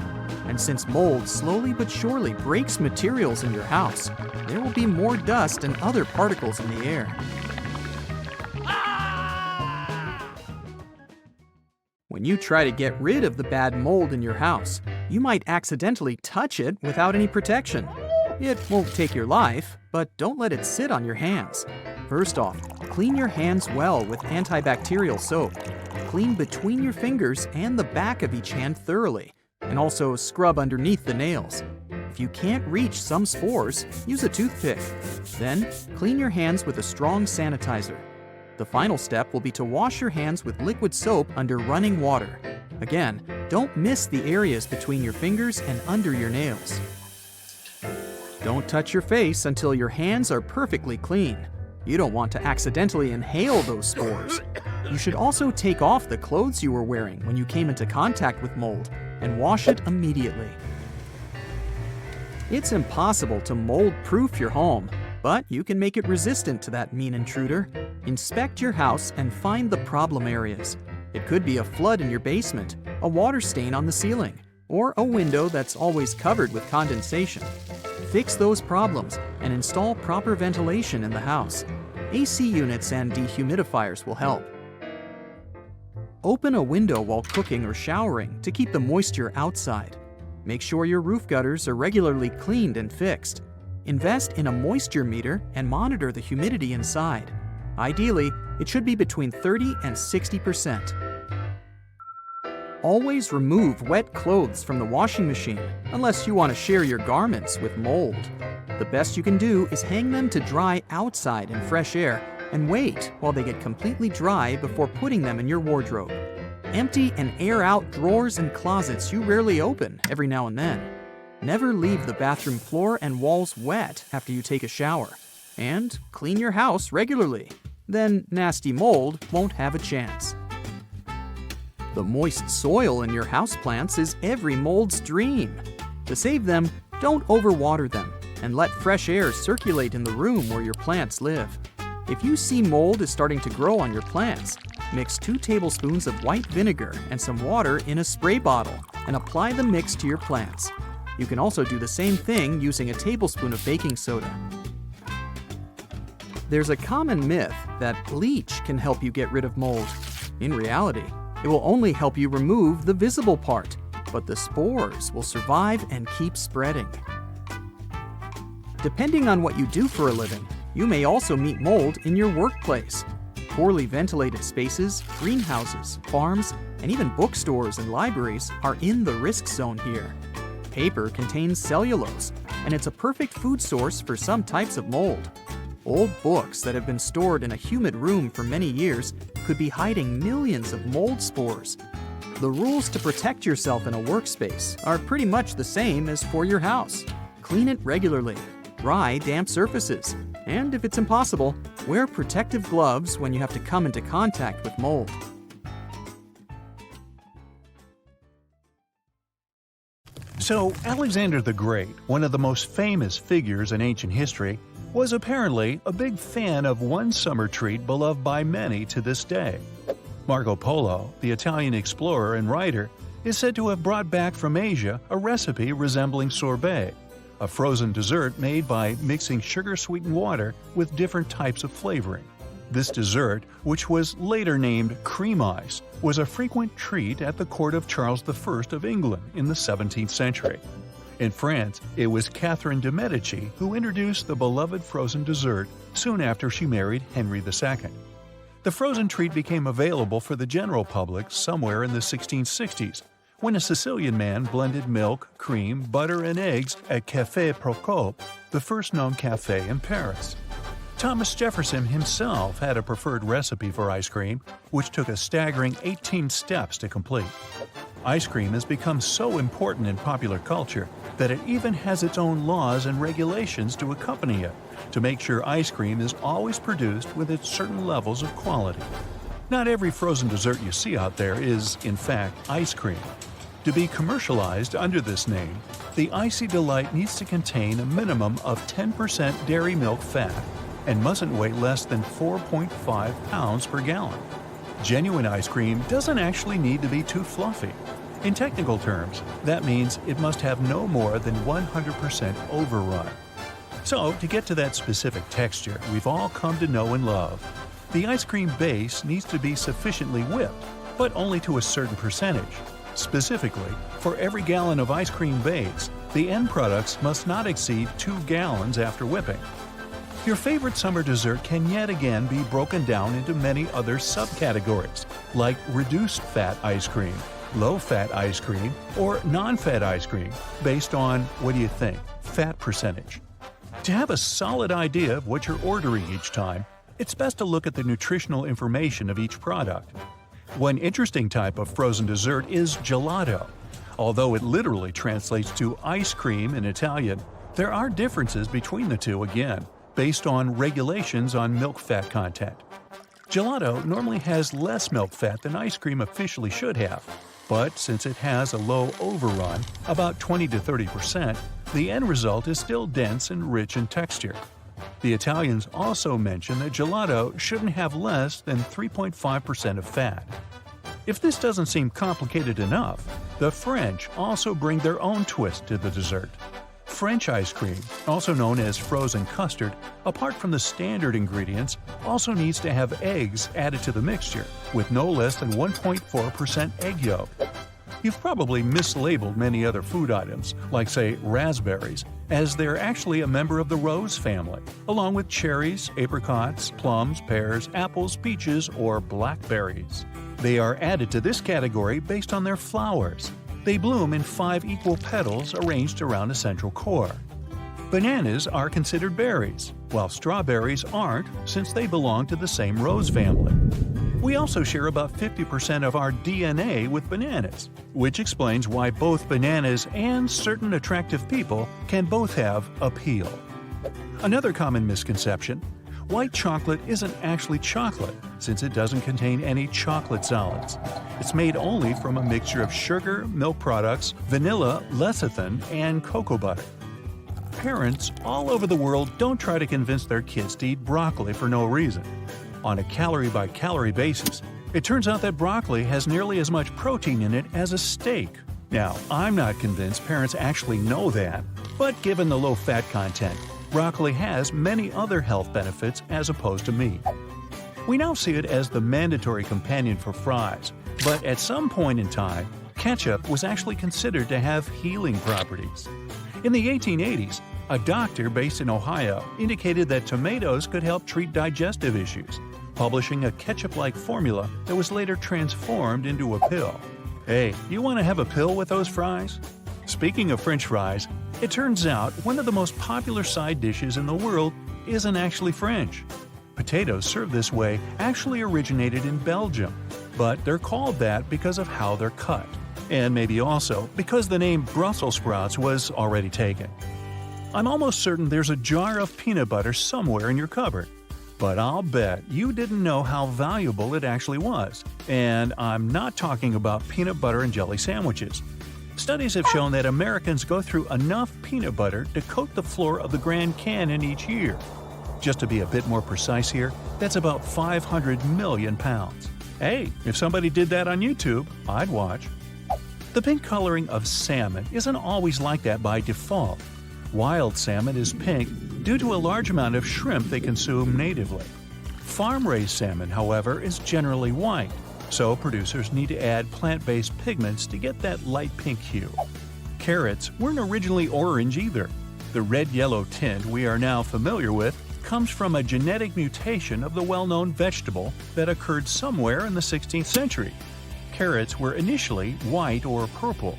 And since mold slowly but surely breaks materials in your house, there will be more dust and other particles in the air. When you try to get rid of the bad mold in your house, you might accidentally touch it without any protection. It won't take your life, but don't let it sit on your hands. First off, clean your hands well with antibacterial soap. Clean between your fingers and the back of each hand thoroughly, and also scrub underneath the nails. If you can't reach some spores, use a toothpick. Then, clean your hands with a strong sanitizer. The final step will be to wash your hands with liquid soap under running water. Again, don't miss the areas between your fingers and under your nails. Don't touch your face until your hands are perfectly clean. You don't want to accidentally inhale those spores. You should also take off the clothes you were wearing when you came into contact with mold and wash it immediately. It's impossible to mold-proof your home, but you can make it resistant to that mean intruder. Inspect your house and find the problem areas. It could be a flood in your basement, a water stain on the ceiling, or a window that's always covered with condensation. Fix those problems and install proper ventilation in the house. AC units and dehumidifiers will help. Open a window while cooking or showering to keep the moisture outside. Make sure your roof gutters are regularly cleaned and fixed. Invest in a moisture meter and monitor the humidity inside. Ideally, it should be between 30 and 60%. Always remove wet clothes from the washing machine unless you want to share your garments with mold. The best you can do is hang them to dry outside in fresh air and wait while they get completely dry before putting them in your wardrobe. Empty and air out drawers and closets you rarely open every now and then. Never leave the bathroom floor and walls wet after you take a shower. And clean your house regularly. Then nasty mold won't have a chance. The moist soil in your houseplants is every mold's dream. To save them, don't overwater them and let fresh air circulate in the room where your plants live. If you see mold is starting to grow on your plants, mix 2 tablespoons of white vinegar and some water in a spray bottle and apply the mix to your plants. You can also do the same thing using a tablespoon of baking soda. There's a common myth that bleach can help you get rid of mold. In reality, it will only help you remove the visible part, but the spores will survive and keep spreading. Depending on what you do for a living, you may also meet mold in your workplace. Poorly ventilated spaces, greenhouses, farms, and even bookstores and libraries are in the risk zone here. paper contains cellulose, and it's a perfect food source for some types of mold. Old books that have been stored in a humid room for many years could be hiding millions of mold spores. The rules to protect yourself in a workspace are pretty much the same as for your house. Clean it regularly, dry damp surfaces, and if it's impossible, wear protective gloves when you have to come into contact with mold. So, Alexander the Great, one of the most famous figures in ancient history, was apparently a big fan of one summer treat beloved by many to this day. Marco Polo, the Italian explorer and writer, is said to have brought back from Asia a recipe resembling sorbet, a frozen dessert made by mixing sugar-sweetened water with different types of flavoring. This dessert, which was later named cream ice, was a frequent treat at the court of Charles I of England in the 17th century. In France, it was Catherine de' Medici who introduced the beloved frozen dessert soon after she married Henry II. The frozen treat became available for the general public somewhere in the 1660s, when a Sicilian man blended milk, cream, butter, and eggs at Café Procope, the first known café in Paris. Thomas Jefferson himself had a preferred recipe for ice cream, which took a staggering 18 steps to complete. Ice cream has become so important in popular culture that it even has its own laws and regulations to accompany it, to make sure ice cream is always produced with its certain levels of quality. Not every frozen dessert you see out there is, in fact, ice cream. To be commercialized under this name, the Icy Delight needs to contain a minimum of 10% dairy milk fat and mustn't weigh less than 4.5 pounds per gallon. Genuine ice cream doesn't actually need to be too fluffy. In technical terms, that means it must have no more than 100% overrun. So, to get to that specific texture we've all come to know and love, the ice cream base needs to be sufficiently whipped, but only to a certain percentage. Specifically, for every gallon of ice cream base, the end products must not exceed 2 gallons after whipping. Your favorite summer dessert can yet again be broken down into many other subcategories, like reduced fat ice cream, low-fat ice cream, or non-fat ice cream, based on, what do you think, fat percentage. To have a solid idea of what you're ordering each time, it's best to look at the nutritional information of each product. One interesting type of frozen dessert is gelato. Although it literally translates to ice cream in Italian, there are differences between the two again, based on regulations on milk fat content. Gelato normally has less milk fat than ice cream officially should have, but since it has a low overrun, about 20 to 30%, the end result is still dense and rich in texture. The Italians also mention that gelato shouldn't have less than 3.5% of fat. If this doesn't seem complicated enough, the French also bring their own twist to the dessert. French ice cream, also known as frozen custard, apart from the standard ingredients, also needs to have eggs added to the mixture, with no less than 1.4% egg yolk. You've probably mislabeled many other food items, like say raspberries, as they're actually a member of the rose family, along with cherries, apricots, plums, pears, apples, peaches, or blackberries. They are added to this category based on their flowers. They bloom in 5 equal petals arranged around a central core. Bananas are considered berries, while strawberries aren't since they belong to the same rose family. We also share about 50% of our DNA with bananas, which explains why both bananas and certain attractive people can both have appeal. Another common misconception: white chocolate isn't actually chocolate, since it doesn't contain any chocolate solids. It's made only from a mixture of sugar, milk products, vanilla, lecithin, and cocoa butter. Parents all over the world don't try to convince their kids to eat broccoli for no reason. On a calorie-by-calorie basis, it turns out that broccoli has nearly as much protein in it as a steak. Now, I'm not convinced parents actually know that, but given the low fat content, broccoli has many other health benefits as opposed to meat. We now see it as the mandatory companion for fries, but at some point in time, ketchup was actually considered to have healing properties. In the 1880s, a doctor based in Ohio indicated that tomatoes could help treat digestive issues, publishing a ketchup-like formula that was later transformed into a pill. Hey, you want to have a pill with those fries? Speaking of French fries, it turns out one of the most popular side dishes in the world isn't actually French. Potatoes served this way actually originated in Belgium, but they're called that because of how they're cut, and maybe also because the name Brussels sprouts was already taken. I'm almost certain there's a jar of peanut butter somewhere in your cupboard, but I'll bet you didn't know how valuable it actually was, and I'm not talking about peanut butter and jelly sandwiches. Studies have shown that Americans go through enough peanut butter to coat the floor of the Grand Canyon each year. Just to be a bit more precise here, that's about 500 million pounds. Hey, if somebody did that on YouTube, I'd watch. The pink coloring of salmon isn't always like that by default. Wild salmon is pink due to a large amount of shrimp they consume natively. Farm-raised salmon, however, is generally white, so producers need to add plant-based pigments to get that light pink hue. Carrots weren't originally orange either. The red-yellow tint we are now familiar with comes from a genetic mutation of the well-known vegetable that occurred somewhere in the 16th century. Carrots were initially white or purple.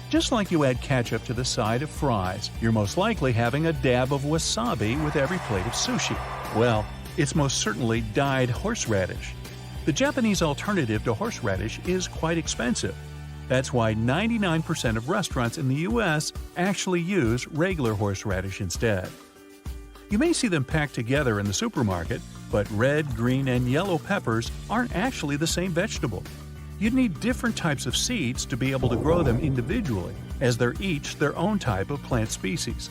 Just like you add ketchup to the side of fries, you're most likely having a dab of wasabi with every plate of sushi. Well, it's most certainly dyed horseradish. The Japanese alternative to horseradish is quite expensive. That's why 99% of restaurants in the US actually use regular horseradish instead. You may see them packed together in the supermarket, but red, green, and yellow peppers aren't actually the same vegetable. You'd need different types of seeds to be able to grow them individually, as they're each their own type of plant species.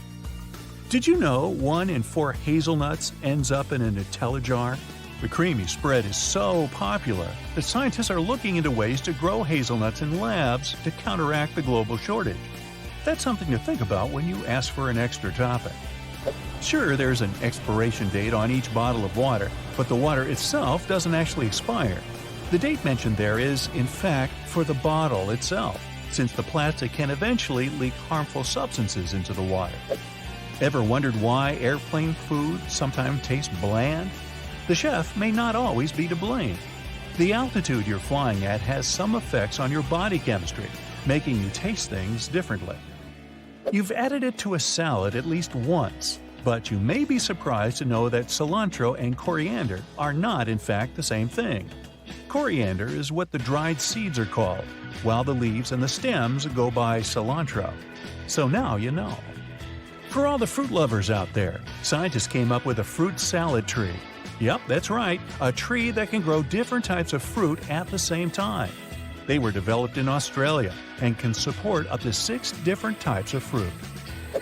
Did you know 1 in 4 hazelnuts ends up in a Nutella jar? The creamy spread is so popular that scientists are looking into ways to grow hazelnuts in labs to counteract the global shortage. That's something to think about when you ask for an extra topping. Sure, there's an expiration date on each bottle of water, but the water itself doesn't actually expire. The date mentioned there is, in fact, for the bottle itself, since the plastic can eventually leak harmful substances into the water. Ever wondered why airplane food sometimes tastes bland? The chef may not always be to blame. The altitude you're flying at has some effects on your body chemistry, making you taste things differently. You've added it to a salad at least once, but you may be surprised to know that cilantro and coriander are not in fact the same thing. Coriander is what the dried seeds are called, while the leaves and the stems go by cilantro. So now you know. For all the fruit lovers out there, scientists came up with a fruit salad tree. Yep, that's right, a tree that can grow different types of fruit at the same time. They were developed in Australia and can support up to 6 different types of fruit.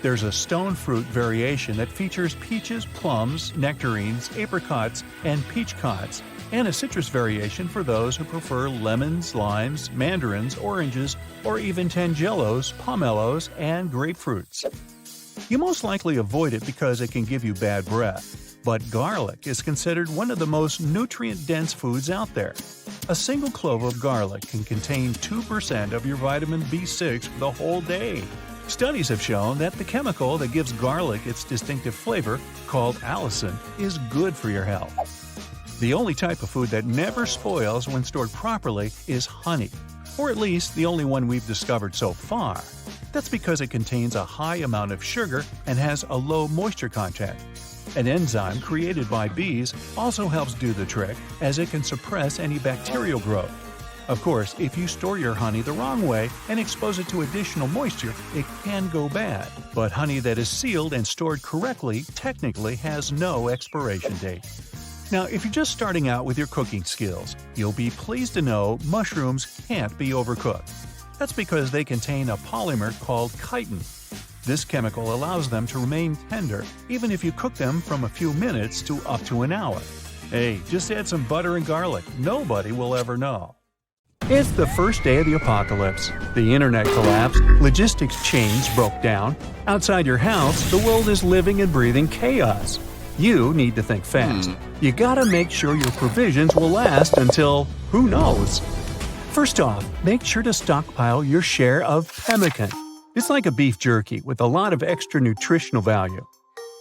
There's a stone fruit variation that features peaches, plums, nectarines, apricots, and peachcots, and a citrus variation for those who prefer lemons, limes, mandarins, oranges, or even tangelos, pomelos, and grapefruits. You most likely avoid it because it can give you bad breath, but garlic is considered one of the most nutrient-dense foods out there. A single clove of garlic can contain 2% of your vitamin B6 for the whole day. Studies have shown that the chemical that gives garlic its distinctive flavor, called allicin, is good for your health. The only type of food that never spoils when stored properly is honey, or at least the only one we've discovered so far. That's because it contains a high amount of sugar and has a low moisture content. An enzyme created by bees also helps do the trick, as it can suppress any bacterial growth. Of course, if you store your honey the wrong way and expose it to additional moisture, it can go bad. But honey that is sealed and stored correctly technically has no expiration date. Now, if you're just starting out with your cooking skills, you'll be pleased to know mushrooms can't be overcooked. That's because they contain a polymer called chitin. This chemical allows them to remain tender even if you cook them from a few minutes to up to an hour. Hey, just add some butter and garlic. Nobody will ever know. It's the first day of the apocalypse. The internet collapsed, logistics chains broke down. Outside your house, the world is living and breathing chaos. You need to think fast. You gotta make sure your provisions will last until who knows. First off, make sure to stockpile your share of pemmican. It's like a beef jerky with a lot of extra nutritional value.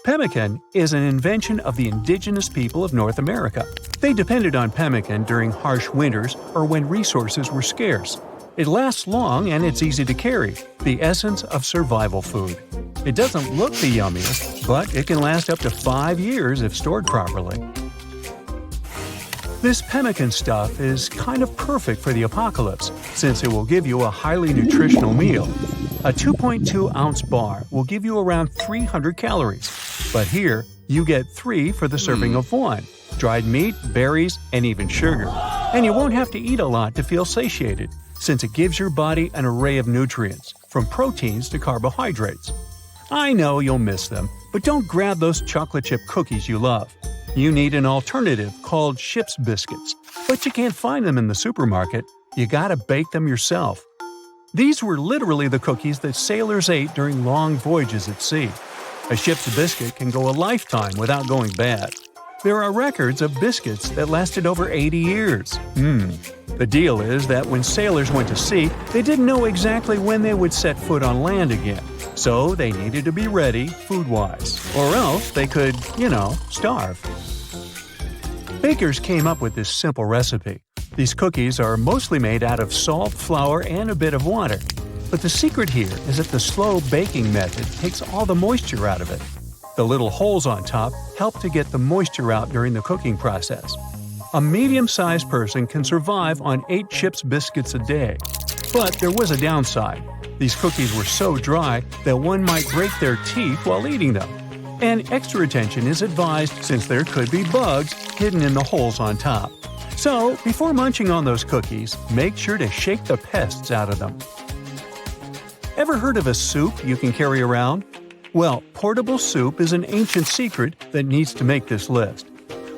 Pemmican is an invention of the indigenous people of North America. They depended on pemmican during harsh winters or when resources were scarce. It lasts long and it's easy to carry, the essence of survival food. It doesn't look the yummiest, but it can last up to 5 years if stored properly. This pemmican stuff is kind of perfect for the apocalypse, since it will give you a highly nutritional meal. A 2.2-ounce bar will give you around 300 calories, but here you get 3 for the serving of 1, dried meat, berries, and even sugar. And you won't have to eat a lot to feel satiated, since it gives your body an array of nutrients, from proteins to carbohydrates. I know you'll miss them, but don't grab those chocolate chip cookies you love. You need an alternative called ship's biscuits, but you can't find them in the supermarket. You gotta bake them yourself. These were literally the cookies that sailors ate during long voyages at sea. A ship's biscuit can go a lifetime without going bad. There are records of biscuits that lasted over 80 years. The deal is that when sailors went to sea, they didn't know exactly when they would set foot on land again, so they needed to be ready food-wise, or else they could, starve. Bakers came up with this simple recipe. These cookies are mostly made out of salt, flour, and a bit of water. But the secret here is that the slow baking method takes all the moisture out of it. The little holes on top help to get the moisture out during the cooking process. A medium-sized person can survive on 8 ship's biscuits a day. But there was a downside. These cookies were so dry that one might break their teeth while eating them. And extra attention is advised since there could be bugs hidden in the holes on top. So, before munching on those cookies, make sure to shake the pests out of them. Ever heard of a soup you can carry around? Well, portable soup is an ancient secret that needs to make this list.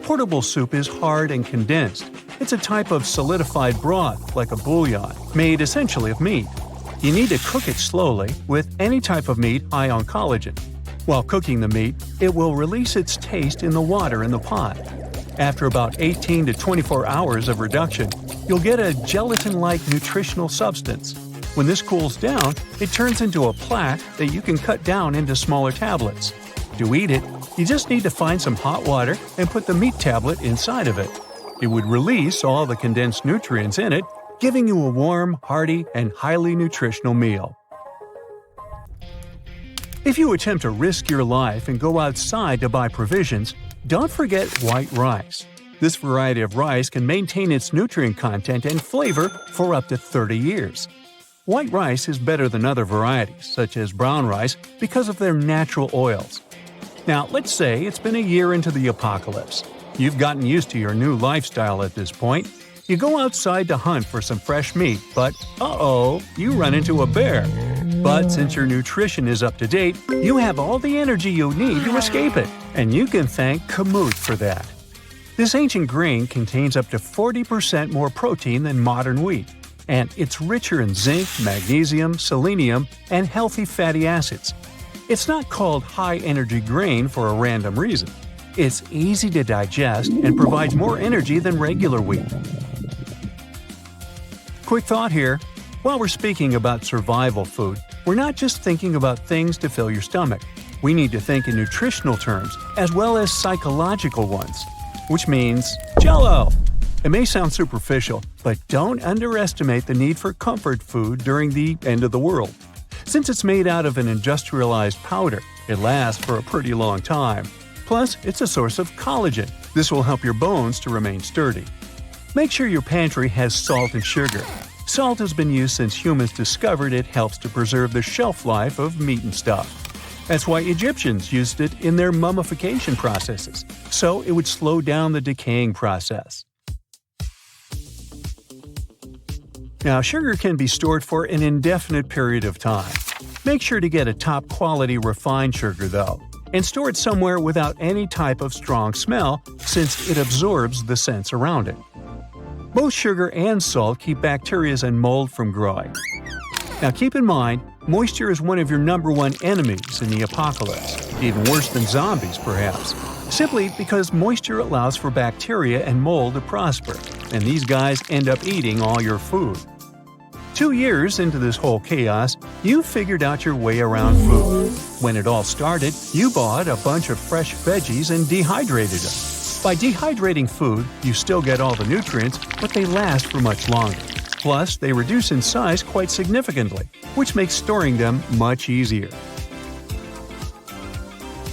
Portable soup is hard and condensed. It's a type of solidified broth, like a bouillon, made essentially of meat. You need to cook it slowly, with any type of meat high on collagen. While cooking the meat, it will release its taste in the water in the pot. After about 18 to 24 hours of reduction, you'll get a gelatin-like nutritional substance. When this cools down, it turns into a plaque that you can cut down into smaller tablets. To eat it, you just need to find some hot water and put the meat tablet inside of it. It would release all the condensed nutrients in it, giving you a warm, hearty, and highly nutritional meal. If you attempt to risk your life and go outside to buy provisions, don't forget white rice. This variety of rice can maintain its nutrient content and flavor for up to 30 years. White rice is better than other varieties, such as brown rice, because of their natural oils. Now, let's say it's been a year into the apocalypse. You've gotten used to your new lifestyle at this point. You go outside to hunt for some fresh meat, but you run into a bear. But since your nutrition is up to date, you have all the energy you need to escape it, and you can thank kamut for that. This ancient grain contains up to 40% more protein than modern wheat, and it's richer in zinc, magnesium, selenium, and healthy fatty acids. It's not called high-energy grain for a random reason. It's easy to digest and provides more energy than regular wheat. Quick thought here. While we're speaking about survival food, we're not just thinking about things to fill your stomach. We need to think in nutritional terms as well as psychological ones, which means Jell-O. It may sound superficial, but don't underestimate the need for comfort food during the end of the world. Since it's made out of an industrialized powder, it lasts for a pretty long time. Plus, it's a source of collagen. This will help your bones to remain sturdy. Make sure your pantry has salt and sugar. Salt has been used since humans discovered it helps to preserve the shelf life of meat and stuff. That's why Egyptians used it in their mummification processes, so it would slow down the decaying process. Now, sugar can be stored for an indefinite period of time. Make sure to get a top-quality refined sugar, though, and store it somewhere without any type of strong smell, since it absorbs the scents around it. Both sugar and salt keep bacteria and mold from growing. Now keep in mind, moisture is one of your #1 enemies in the apocalypse, even worse than zombies perhaps, simply because moisture allows for bacteria and mold to prosper, and these guys end up eating all your food. 2 years into this whole chaos, you figured out your way around food. When it all started, you bought a bunch of fresh veggies and dehydrated them. By dehydrating food, you still get all the nutrients, but they last for much longer. Plus, they reduce in size quite significantly, which makes storing them much easier.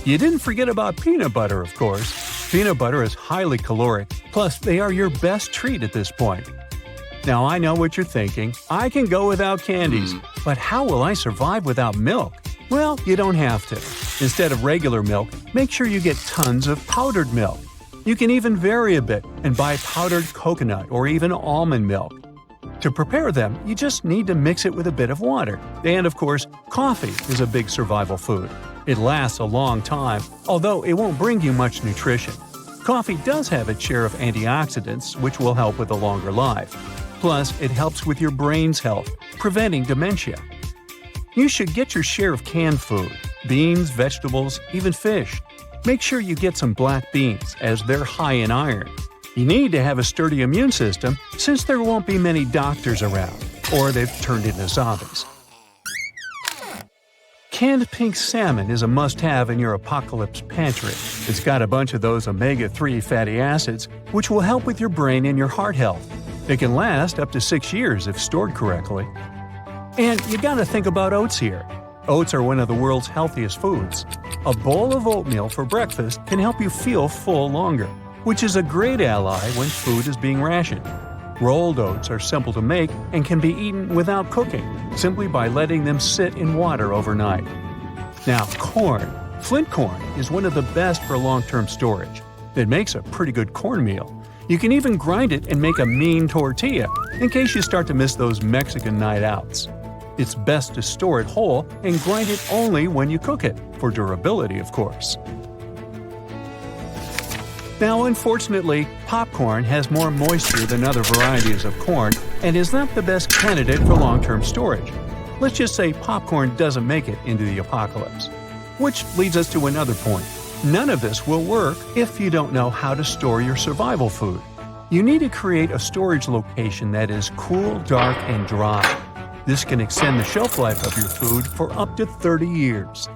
You didn't forget about peanut butter, of course. Peanut butter is highly caloric, plus they are your best treat at this point. Now I know what you're thinking, I can go without candies, but how will I survive without milk? Well, you don't have to. Instead of regular milk, make sure you get tons of powdered milk. You can even vary a bit and buy powdered coconut or even almond milk. To prepare them, you just need to mix it with a bit of water. And of course, coffee is a big survival food. It lasts a long time, although it won't bring you much nutrition. Coffee does have its share of antioxidants, which will help with a longer life. Plus, it helps with your brain's health, preventing dementia. You should get your share of canned food – beans, vegetables, even fish. Make sure you get some black beans, as they're high in iron. You need to have a sturdy immune system, since there won't be many doctors around, or they've turned into zombies. Canned pink salmon is a must-have in your apocalypse pantry. It's got a bunch of those omega-3 fatty acids, which will help with your brain and your heart health. It can last up to 6 years if stored correctly. And you gotta think about oats here. Oats are one of the world's healthiest foods. A bowl of oatmeal for breakfast can help you feel full longer, which is a great ally when food is being rationed. Rolled oats are simple to make and can be eaten without cooking, simply by letting them sit in water overnight. Now, corn. Flint corn is one of the best for long-term storage. It makes a pretty good cornmeal. You can even grind it and make a mean tortilla, in case you start to miss those Mexican night outs. It's best to store it whole and grind it only when you cook it, for durability, of course. Now, unfortunately, popcorn has more moisture than other varieties of corn and is not the best candidate for long-term storage. Let's just say popcorn doesn't make it into the apocalypse. Which leads us to another point. None of this will work if you don't know how to store your survival food. You need to create a storage location that is cool, dark, and dry. This can extend the shelf life of your food for up to 30 years.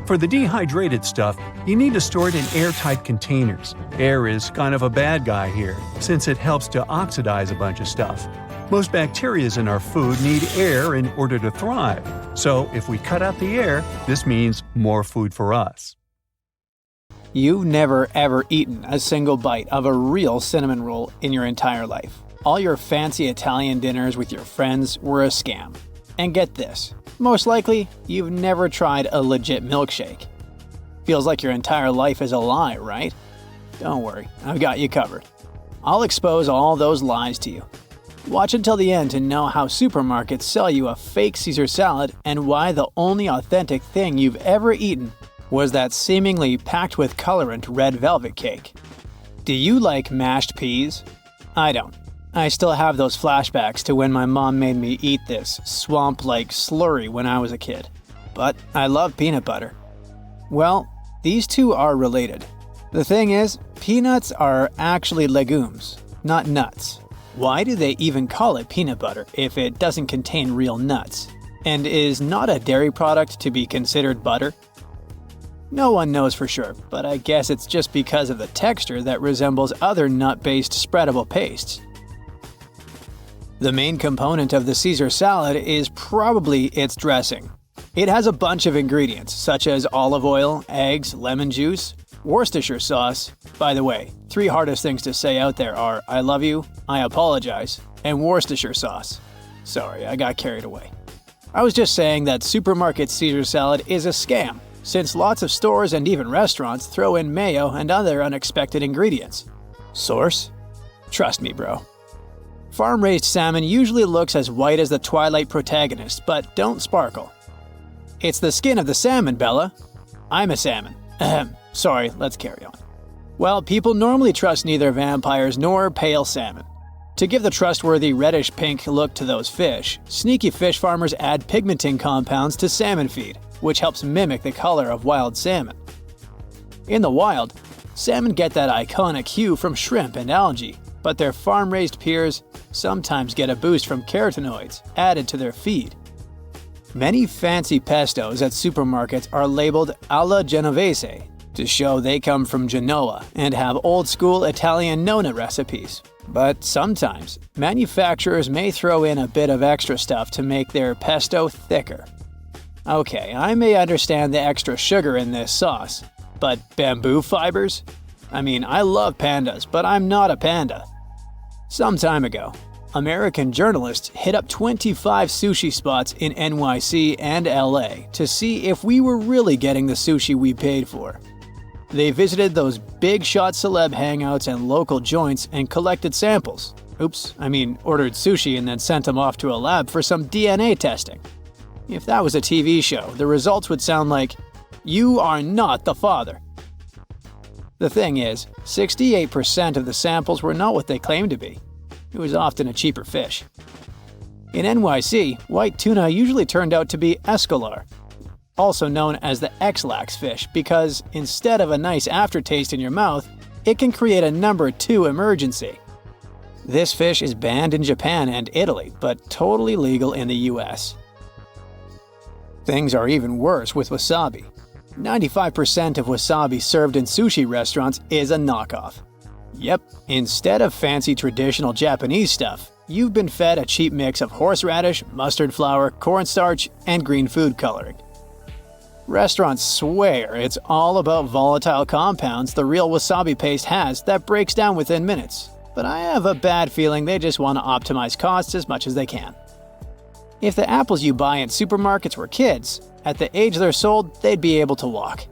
For the dehydrated stuff, you need to store it in airtight containers. Air is kind of a bad guy here, since it helps to oxidize a bunch of stuff. Most bacteria in our food need air in order to thrive. So if we cut out the air, this means more food for us. You've never ever eaten a single bite of a real cinnamon roll in your entire life. All your fancy Italian dinners with your friends were a scam. And get this, most likely, you've never tried a legit milkshake. Feels like your entire life is a lie, right? Don't worry, I've got you covered. I'll expose all those lies to you. Watch until the end to know how supermarkets sell you a fake Caesar salad and why the only authentic thing you've ever eaten was that seemingly packed with colorant red velvet cake. Do you like mashed peas? I don't. I still have those flashbacks to when my mom made me eat this swamp-like slurry when I was a kid. But I love peanut butter. Well, these two are related. The thing is, peanuts are actually legumes, not nuts. Why do they even call it peanut butter if it doesn't contain real nuts? And is not a dairy product to be considered butter? No one knows for sure, but I guess it's just because of the texture that resembles other nut-based spreadable pastes. The main component of the Caesar salad is probably its dressing. It has a bunch of ingredients, such as olive oil, eggs, lemon juice, Worcestershire sauce. By the way, 3 hardest things to say out there are I love you, I apologize, and Worcestershire sauce. Sorry, I got carried away. I was just saying that supermarket Caesar salad is a scam, since lots of stores and even restaurants throw in mayo and other unexpected ingredients. Source? Trust me, bro. Farm-raised salmon usually looks as white as the Twilight protagonist, but don't sparkle. It's the skin of the salmon, Bella. I'm a salmon. Sorry, let's carry on. Well, people normally trust neither vampires nor pale salmon. To give the trustworthy reddish-pink look to those fish, sneaky fish farmers add pigmenting compounds to salmon feed, which helps mimic the color of wild salmon. In the wild, salmon get that iconic hue from shrimp and algae, but their farm-raised peers sometimes get a boost from carotenoids added to their feed. Many fancy pestos at supermarkets are labeled alla Genovese to show they come from Genoa and have old-school Italian nonna recipes. But sometimes, manufacturers may throw in a bit of extra stuff to make their pesto thicker. Okay, I may understand the extra sugar in this sauce, but bamboo fibers? I mean, I love pandas, but I'm not a panda. Some time ago, American journalists hit up 25 sushi spots in NYC and LA to see if we were really getting the sushi we paid for. They visited those big shot celeb hangouts and local joints and collected samples. Ordered sushi and then sent them off to a lab for some DNA testing. If that was a TV show, the results would sound like, "You are not the father." The thing is, 68% of the samples were not what they claimed to be. It was often a cheaper fish. In NYC, white tuna usually turned out to be escolar, also known as the X-lax fish, because instead of a nice aftertaste in your mouth, it can create a number 2 emergency. This fish is banned in Japan and Italy, but totally legal in the US. Things are even worse with wasabi. 95% of wasabi served in sushi restaurants is a knockoff. Yep, instead of fancy traditional Japanese stuff, you've been fed a cheap mix of horseradish, mustard flour, cornstarch, and green food coloring. Restaurants swear it's all about volatile compounds the real wasabi paste has that breaks down within minutes, but I have a bad feeling they just want to optimize costs as much as they can. If the apples you buy in supermarkets were kids, at the age they're sold, they'd be able to walk.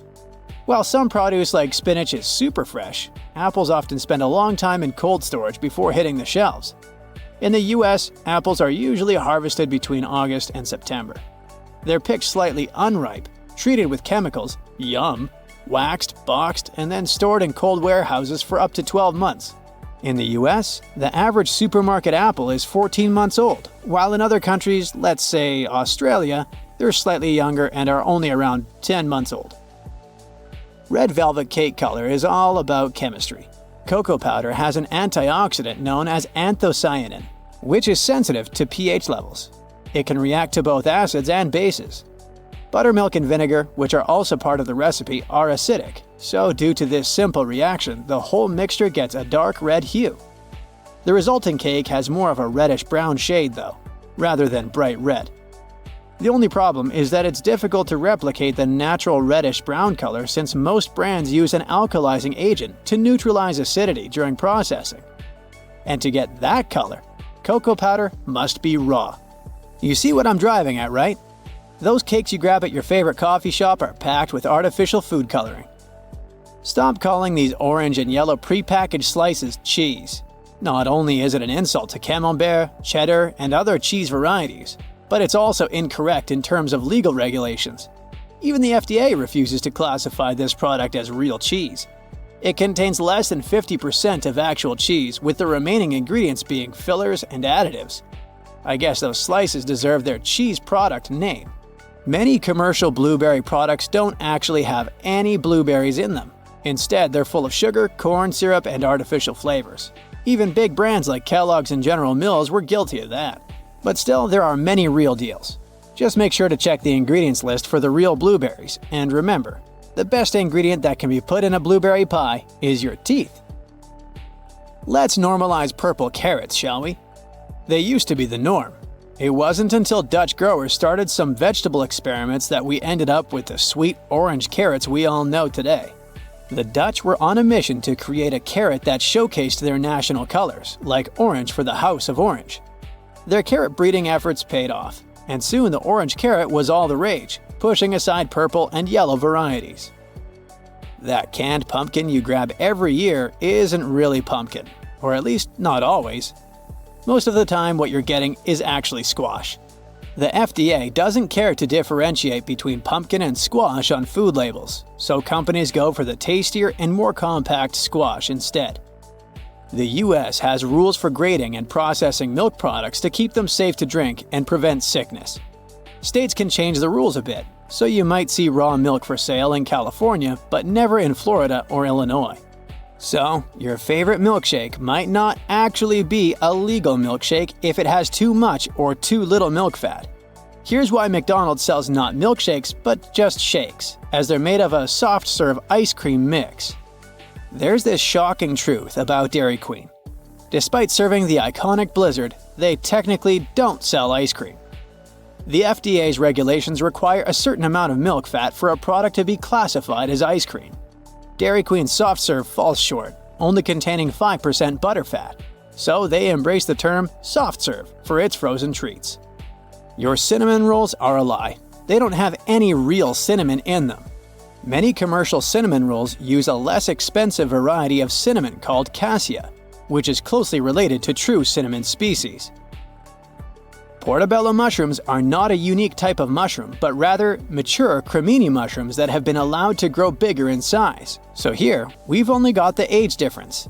While some produce like spinach is super fresh, apples often spend a long time in cold storage before hitting the shelves. In the US, apples are usually harvested between August and September. They're picked slightly unripe, treated with chemicals, waxed, boxed, and then stored in cold warehouses for up to 12 months. In the US, the average supermarket apple is 14 months old, while in other countries, let's say Australia, they're slightly younger and are only around 10 months old. Red velvet cake color is all about chemistry. Cocoa powder has an antioxidant known as anthocyanin, which is sensitive to pH levels. It can react to both acids and bases. Buttermilk and vinegar, which are also part of the recipe, are acidic, so due to this simple reaction, the whole mixture gets a dark red hue. The resulting cake has more of a reddish-brown shade though, rather than bright red. The only problem is that it's difficult to replicate the natural reddish-brown color since most brands use an alkalizing agent to neutralize acidity during processing. And to get that color, cocoa powder must be raw. You see what I'm driving at, right? Those cakes you grab at your favorite coffee shop are packed with artificial food coloring. Stop calling these orange and yellow prepackaged slices cheese. Not only is it an insult to camembert, cheddar, and other cheese varieties, but it's also incorrect in terms of legal regulations. Even the FDA refuses to classify this product as real cheese. It contains less than 50% of actual cheese, with the remaining ingredients being fillers and additives. I guess those slices deserve their cheese product name. Many commercial blueberry products don't actually have any blueberries in them. Instead, they're full of sugar, corn syrup, and artificial flavors. Even big brands like Kellogg's and General Mills were guilty of that. But still, there are many real deals. Just make sure to check the ingredients list for the real blueberries, and remember, the best ingredient that can be put in a blueberry pie is your teeth. Let's normalize purple carrots, shall we? They used to be the norm. It wasn't until Dutch growers started some vegetable experiments that we ended up with the sweet orange carrots we all know today. The Dutch were on a mission to create a carrot that showcased their national colors, like orange for the House of Orange. Their carrot breeding efforts paid off, and soon the orange carrot was all the rage, pushing aside purple and yellow varieties. That canned pumpkin you grab every year isn't really pumpkin, or at least not always. Most of the time what you're getting is actually squash. The FDA doesn't care to differentiate between pumpkin and squash on food labels, so companies go for the tastier and more compact squash instead. The US has rules for grading and processing milk products to keep them safe to drink and prevent sickness. States can change the rules a bit, so you might see raw milk for sale in California, but never in Florida or Illinois. So, your favorite milkshake might not actually be a legal milkshake if it has too much or too little milk fat. Here's why McDonald's sells not milkshakes, but just shakes, as they're made of a soft-serve ice cream mix. There's this shocking truth about Dairy Queen. Despite serving the iconic Blizzard, they technically don't sell ice cream. The FDA's regulations require a certain amount of milk fat for a product to be classified as ice cream. Dairy Queen's soft serve falls short, only containing 5% butterfat, so they embrace the term soft serve for its frozen treats. Your cinnamon rolls are a lie. They don't have any real cinnamon in them. Many commercial cinnamon rolls use a less expensive variety of cinnamon called cassia, which is closely related to true cinnamon species. Portobello mushrooms are not a unique type of mushroom, but rather mature cremini mushrooms that have been allowed to grow bigger in size. So here, we've only got the age difference.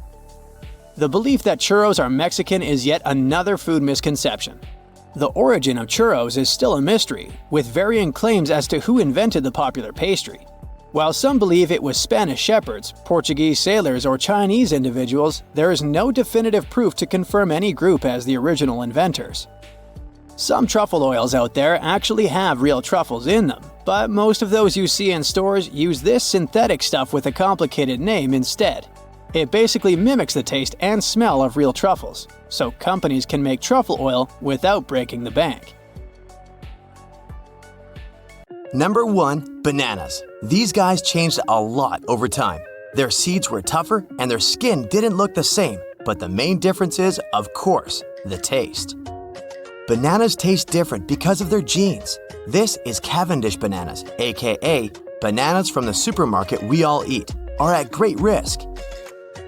The belief that churros are Mexican is yet another food misconception. The origin of churros is still a mystery, with varying claims as to who invented the popular pastry. While some believe it was Spanish shepherds, Portuguese sailors, or Chinese individuals, there is no definitive proof to confirm any group as the original inventors. Some truffle oils out there actually have real truffles in them, but most of those you see in stores use this synthetic stuff with a complicated name instead. It basically mimics the taste and smell of real truffles, so companies can make truffle oil without breaking the bank. Number 1. Bananas. These guys changed a lot over time. Their seeds were tougher and their skin didn't look the same, but the main difference is, of course, the taste. Bananas taste different because of their genes. This is Cavendish bananas, aka bananas from the supermarket we all eat, are at great risk.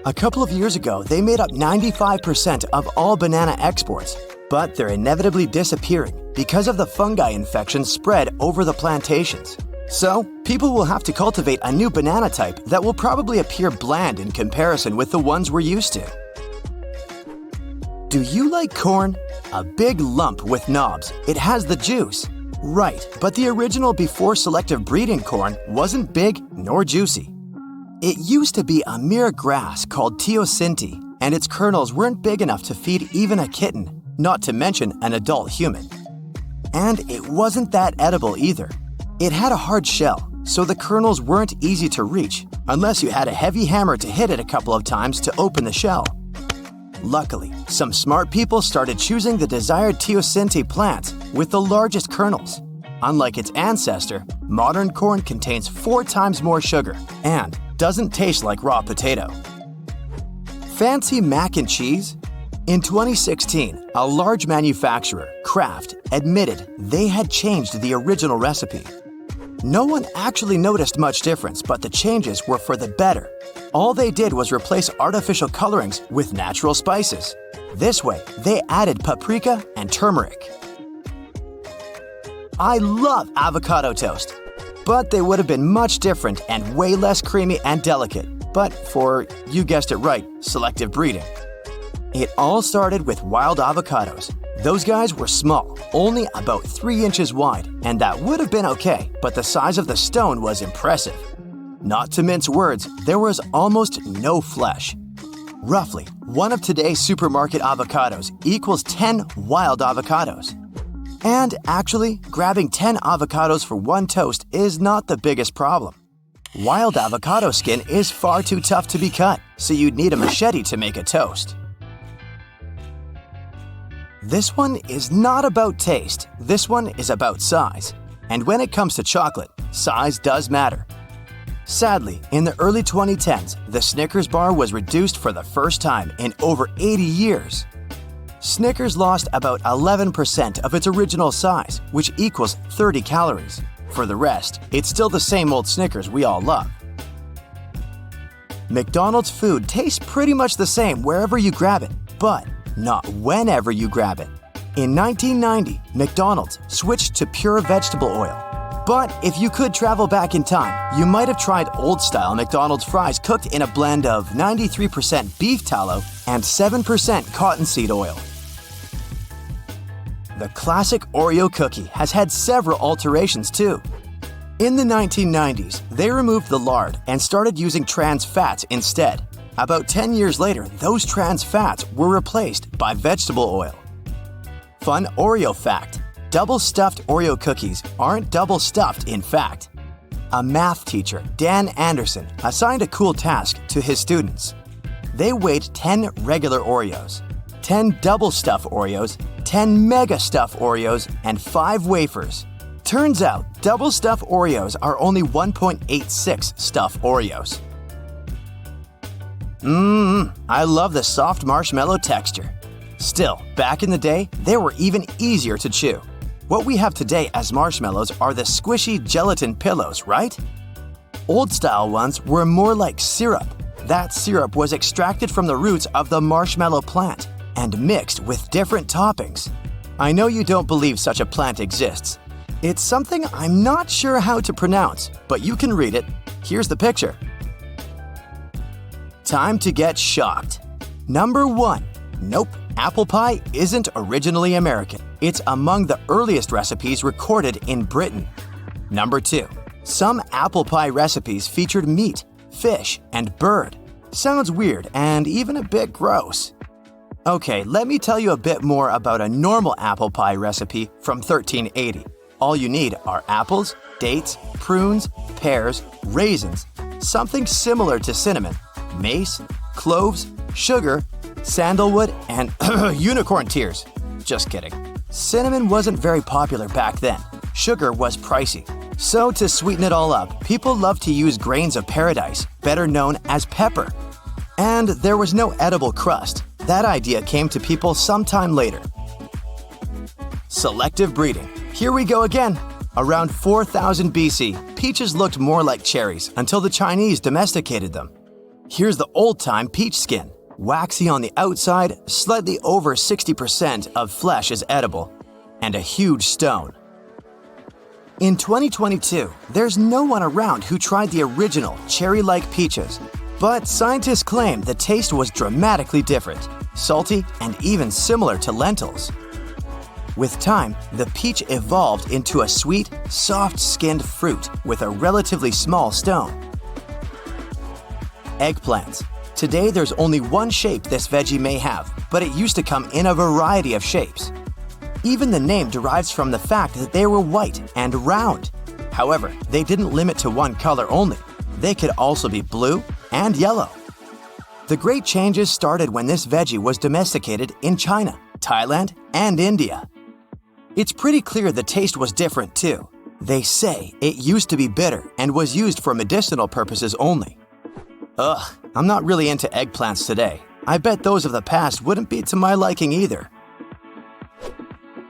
A couple of years ago, they made up 95% of all banana exports, but they're inevitably disappearing because of the fungi infection spread over the plantations. So, people will have to cultivate a new banana type that will probably appear bland in comparison with the ones we're used to. Do you like corn? A big lump with knobs. It has the juice. Right, but the original before selective breeding corn wasn't big nor juicy. It used to be a mere grass called teosinte, and its kernels weren't big enough to feed even a kitten, not to mention an adult human. And it wasn't that edible either. It had a hard shell, so the kernels weren't easy to reach, unless you had a heavy hammer to hit it a couple of times to open the shell. Luckily, some smart people started choosing the desired teosinte plant with the largest kernels. Unlike its ancestor, modern corn contains 4 times more sugar and doesn't taste like raw potato. Fancy mac and cheese? In 2016, a large manufacturer, Kraft, admitted they had changed the original recipe. No one actually noticed much difference, but the changes were for the better. All they did was replace artificial colorings with natural spices. This way, they added paprika and turmeric. I love avocado toast, but they would have been much different and way less creamy and delicate, but for, you guessed it right, selective breeding. It all started with wild avocados. Those guys were small, only about 3 inches wide, and that would have been okay, but the size of the stone was impressive. Not to mince words, there was almost no flesh. Roughly, one of today's supermarket avocados equals 10 wild avocados. And actually, grabbing 10 avocados for one toast is not the biggest problem. Wild avocado skin is far too tough to be cut, so you'd need a machete to make a toast. This one is not about taste, this one is about size. And when it comes to chocolate, size does matter. Sadly, in the early 2010s, the Snickers bar was reduced for the first time in over 80 years. Snickers lost about 11% of its original size, which equals 30 calories. For the rest, it's still the same old Snickers we all love. McDonald's food tastes pretty much the same wherever you grab it, but not whenever you grab it. In 1990, McDonald's switched to pure vegetable oil. But if you could travel back in time, you might have tried old-style McDonald's fries cooked in a blend of 93% beef tallow and 7% cottonseed oil. The classic Oreo cookie has had several alterations too. In the 1990s, they removed the lard and started using trans fats instead. About 10 years later, those trans fats were replaced by vegetable oil. Fun Oreo fact: double-stuffed Oreo cookies aren't double-stuffed in fact. A math teacher, Dan Anderson, assigned a cool task to his students. They weighed 10 regular Oreos. 10 double stuffed Oreos, 10 mega stuffed Oreos, and 5 wafers. Turns out, double stuffed Oreos are only 1.86 stuffed Oreos. I love the soft marshmallow texture. Still, back in the day, they were even easier to chew. What we have today as marshmallows are the squishy gelatin pillows, right? Old-style ones were more like syrup. That syrup was extracted from the roots of the marshmallow plant and mixed with different toppings. I know you don't believe such a plant exists. It's something I'm not sure how to pronounce, but you can read it. Here's the picture. Time to get shocked. Number 1. Nope, apple pie isn't originally American. It's among the earliest recipes recorded in Britain. Number 2. Some apple pie recipes featured meat, fish, and bird. Sounds weird and even a bit gross. Okay, let me tell you a bit more about a normal apple pie recipe from 1380. All you need are apples, dates, prunes, pears, raisins, something similar to cinnamon, mace, cloves, sugar, sandalwood, and unicorn tears. Just kidding. Cinnamon wasn't very popular back then. Sugar was pricey. So to sweeten it all up, people loved to use grains of paradise, better known as pepper. And there was no edible crust. That idea came to people sometime later. Selective breeding. Here we go again. Around 4000 BC, peaches looked more like cherries until the Chinese domesticated them. Here's the old-time peach skin. Waxy on the outside, slightly over 60% of flesh is edible, and a huge stone. In 2022, there's no one around who tried the original cherry-like peaches, but scientists claim the taste was dramatically different, salty, and even similar to lentils. With time, the peach evolved into a sweet, soft-skinned fruit with a relatively small stone. Eggplants. Today, there's only one shape this veggie may have, but it used to come in a variety of shapes. Even the name derives from the fact that they were white and round. However, they didn't limit to one color only. They could also be blue and yellow. The great changes started when this veggie was domesticated in China, Thailand, and India. It's pretty clear the taste was different too. They say it used to be bitter and was used for medicinal purposes only. Ugh, I'm not really into eggplants today. I bet those of the past wouldn't be to my liking either.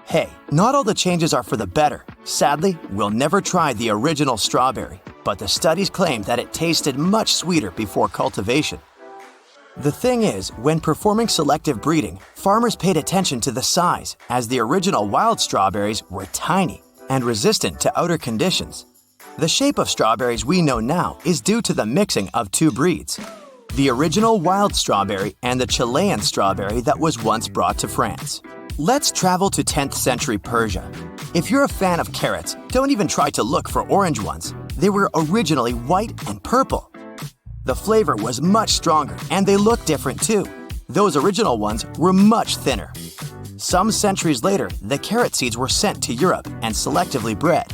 Hey, not all the changes are for the better. Sadly, we'll never try the original strawberry, but the studies claim that it tasted much sweeter before cultivation. The thing is, when performing selective breeding, farmers paid attention to the size, as the original wild strawberries were tiny and resistant to outer conditions. The shape of strawberries we know now is due to the mixing of two breeds, the original wild strawberry and the Chilean strawberry that was once brought to France. Let's travel to 10th century Persia. If you're a fan of carrots, don't even try to look for orange ones. They were originally white and purple. The flavor was much stronger and they looked different too. Those original ones were much thinner. Some centuries later, the carrot seeds were sent to Europe and selectively bred.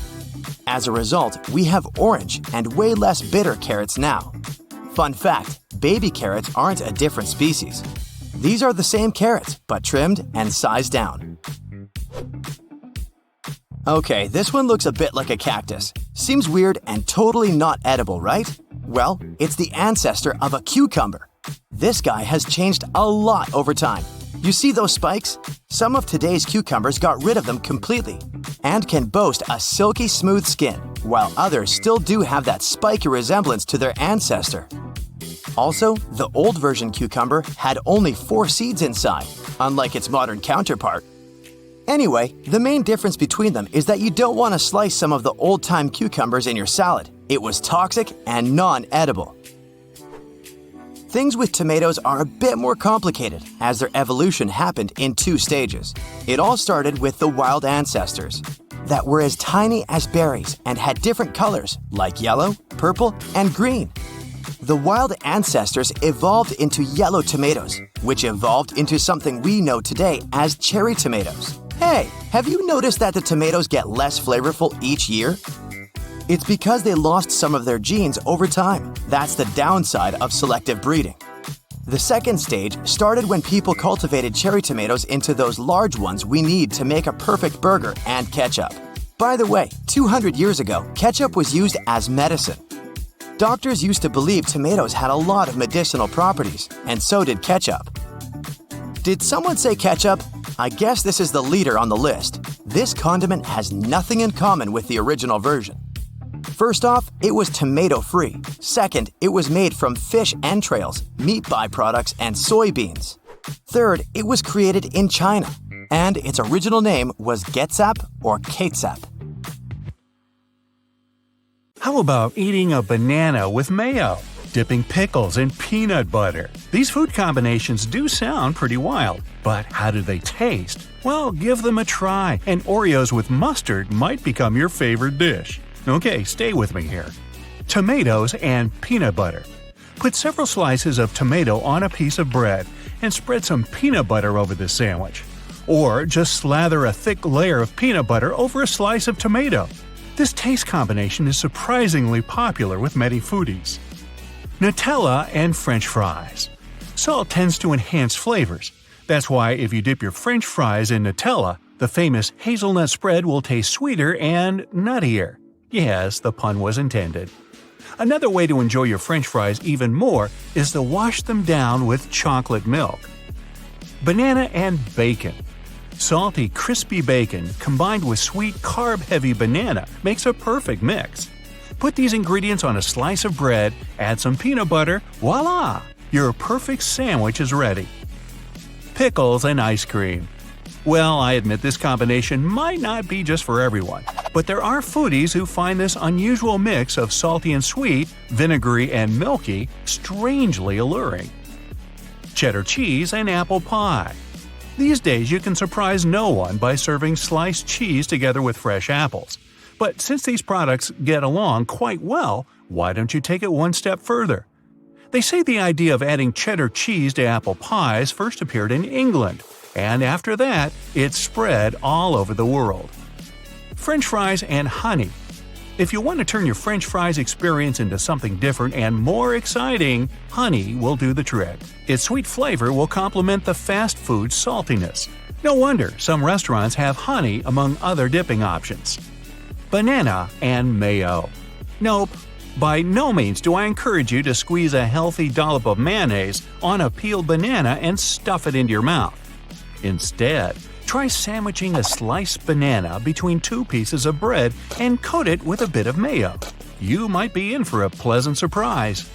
As a result, we have orange and way less bitter carrots now. Fun fact, baby carrots aren't a different species. These are the same carrots, but trimmed and sized down. Okay, this one looks a bit like a cactus. Seems weird and totally not edible, right? Well, it's the ancestor of a cucumber. This guy has changed a lot over time. You see those spikes? Some of today's cucumbers got rid of them completely and can boast a silky smooth skin, while others still do have that spiky resemblance to their ancestor. Also, the old version cucumber had only 4 seeds inside, unlike its modern counterpart. Anyway, the main difference between them is that you don't want to slice some of the old-time cucumbers in your salad. It was toxic and non-edible. Things with tomatoes are a bit more complicated, as their evolution happened in 2 stages. It all started with the wild ancestors that were as tiny as berries and had different colors like yellow, purple, and green. The wild ancestors evolved into yellow tomatoes, which evolved into something we know today as cherry tomatoes. Hey, have you noticed that the tomatoes get less flavorful each year? It's because they lost some of their genes over time. That's the downside of selective breeding. The second stage started when people cultivated cherry tomatoes into those large ones we need to make a perfect burger and ketchup. By the way, 200 years ago, ketchup was used as medicine. Doctors used to believe tomatoes had a lot of medicinal properties, and so did ketchup. Did someone say ketchup? I guess this is the leader on the list. This condiment has nothing in common with the original version. First off, it was tomato-free. Second, it was made from fish entrails, meat byproducts, and soybeans. Third, it was created in China, and its original name was Getsap or Ketchup. How about eating a banana with mayo? Dipping pickles in peanut butter? These food combinations do sound pretty wild, but how do they taste? Well, give them a try, and Oreos with mustard might become your favorite dish. Okay, stay with me here. Tomatoes and peanut butter. Put several slices of tomato on a piece of bread and spread some peanut butter over the sandwich. Or just slather a thick layer of peanut butter over a slice of tomato. This taste combination is surprisingly popular with many foodies. Nutella and French fries. Salt tends to enhance flavors. That's why if you dip your French fries in Nutella, the famous hazelnut spread will taste sweeter and nuttier. Yes, the pun was intended. Another way to enjoy your French fries even more is to wash them down with chocolate milk. Banana and bacon. Salty, crispy bacon combined with sweet, carb-heavy banana makes a perfect mix. Put these ingredients on a slice of bread, add some peanut butter, voila! Your perfect sandwich is ready. Pickles and ice cream. Well, I admit this combination might not be just for everyone, but there are foodies who find this unusual mix of salty and sweet, vinegary and milky strangely alluring. Cheddar cheese and apple pie. These days you can surprise no one by serving sliced cheese together with fresh apples. But since these products get along quite well, why don't you take it one step further? They say the idea of adding cheddar cheese to apple pies first appeared in England, and after that, it spread all over the world. French fries and honey. If you want to turn your French fries experience into something different and more exciting, honey will do the trick. Its sweet flavor will complement the fast food saltiness. No wonder some restaurants have honey among other dipping options. Banana and mayo. Nope. By no means do I encourage you to squeeze a healthy dollop of mayonnaise on a peeled banana and stuff it into your mouth. Instead, try sandwiching a sliced banana between two pieces of bread and coat it with a bit of mayo. You might be in for a pleasant surprise.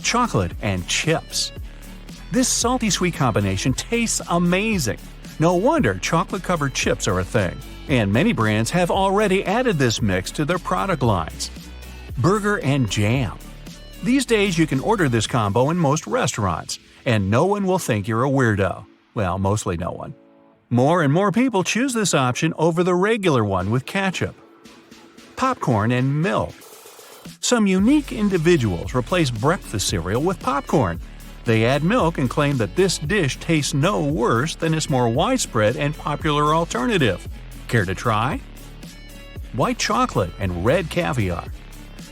Chocolate and chips. This salty-sweet combination tastes amazing. No wonder chocolate-covered chips are a thing, and many brands have already added this mix to their product lines. Burger and jam. These days you can order this combo in most restaurants, and no one will think you're a weirdo. Well, mostly no one. More and more people choose this option over the regular one with ketchup. Popcorn and milk. Some unique individuals replace breakfast cereal with popcorn. They add milk and claim that this dish tastes no worse than its more widespread and popular alternative. Care to try? White chocolate and red caviar.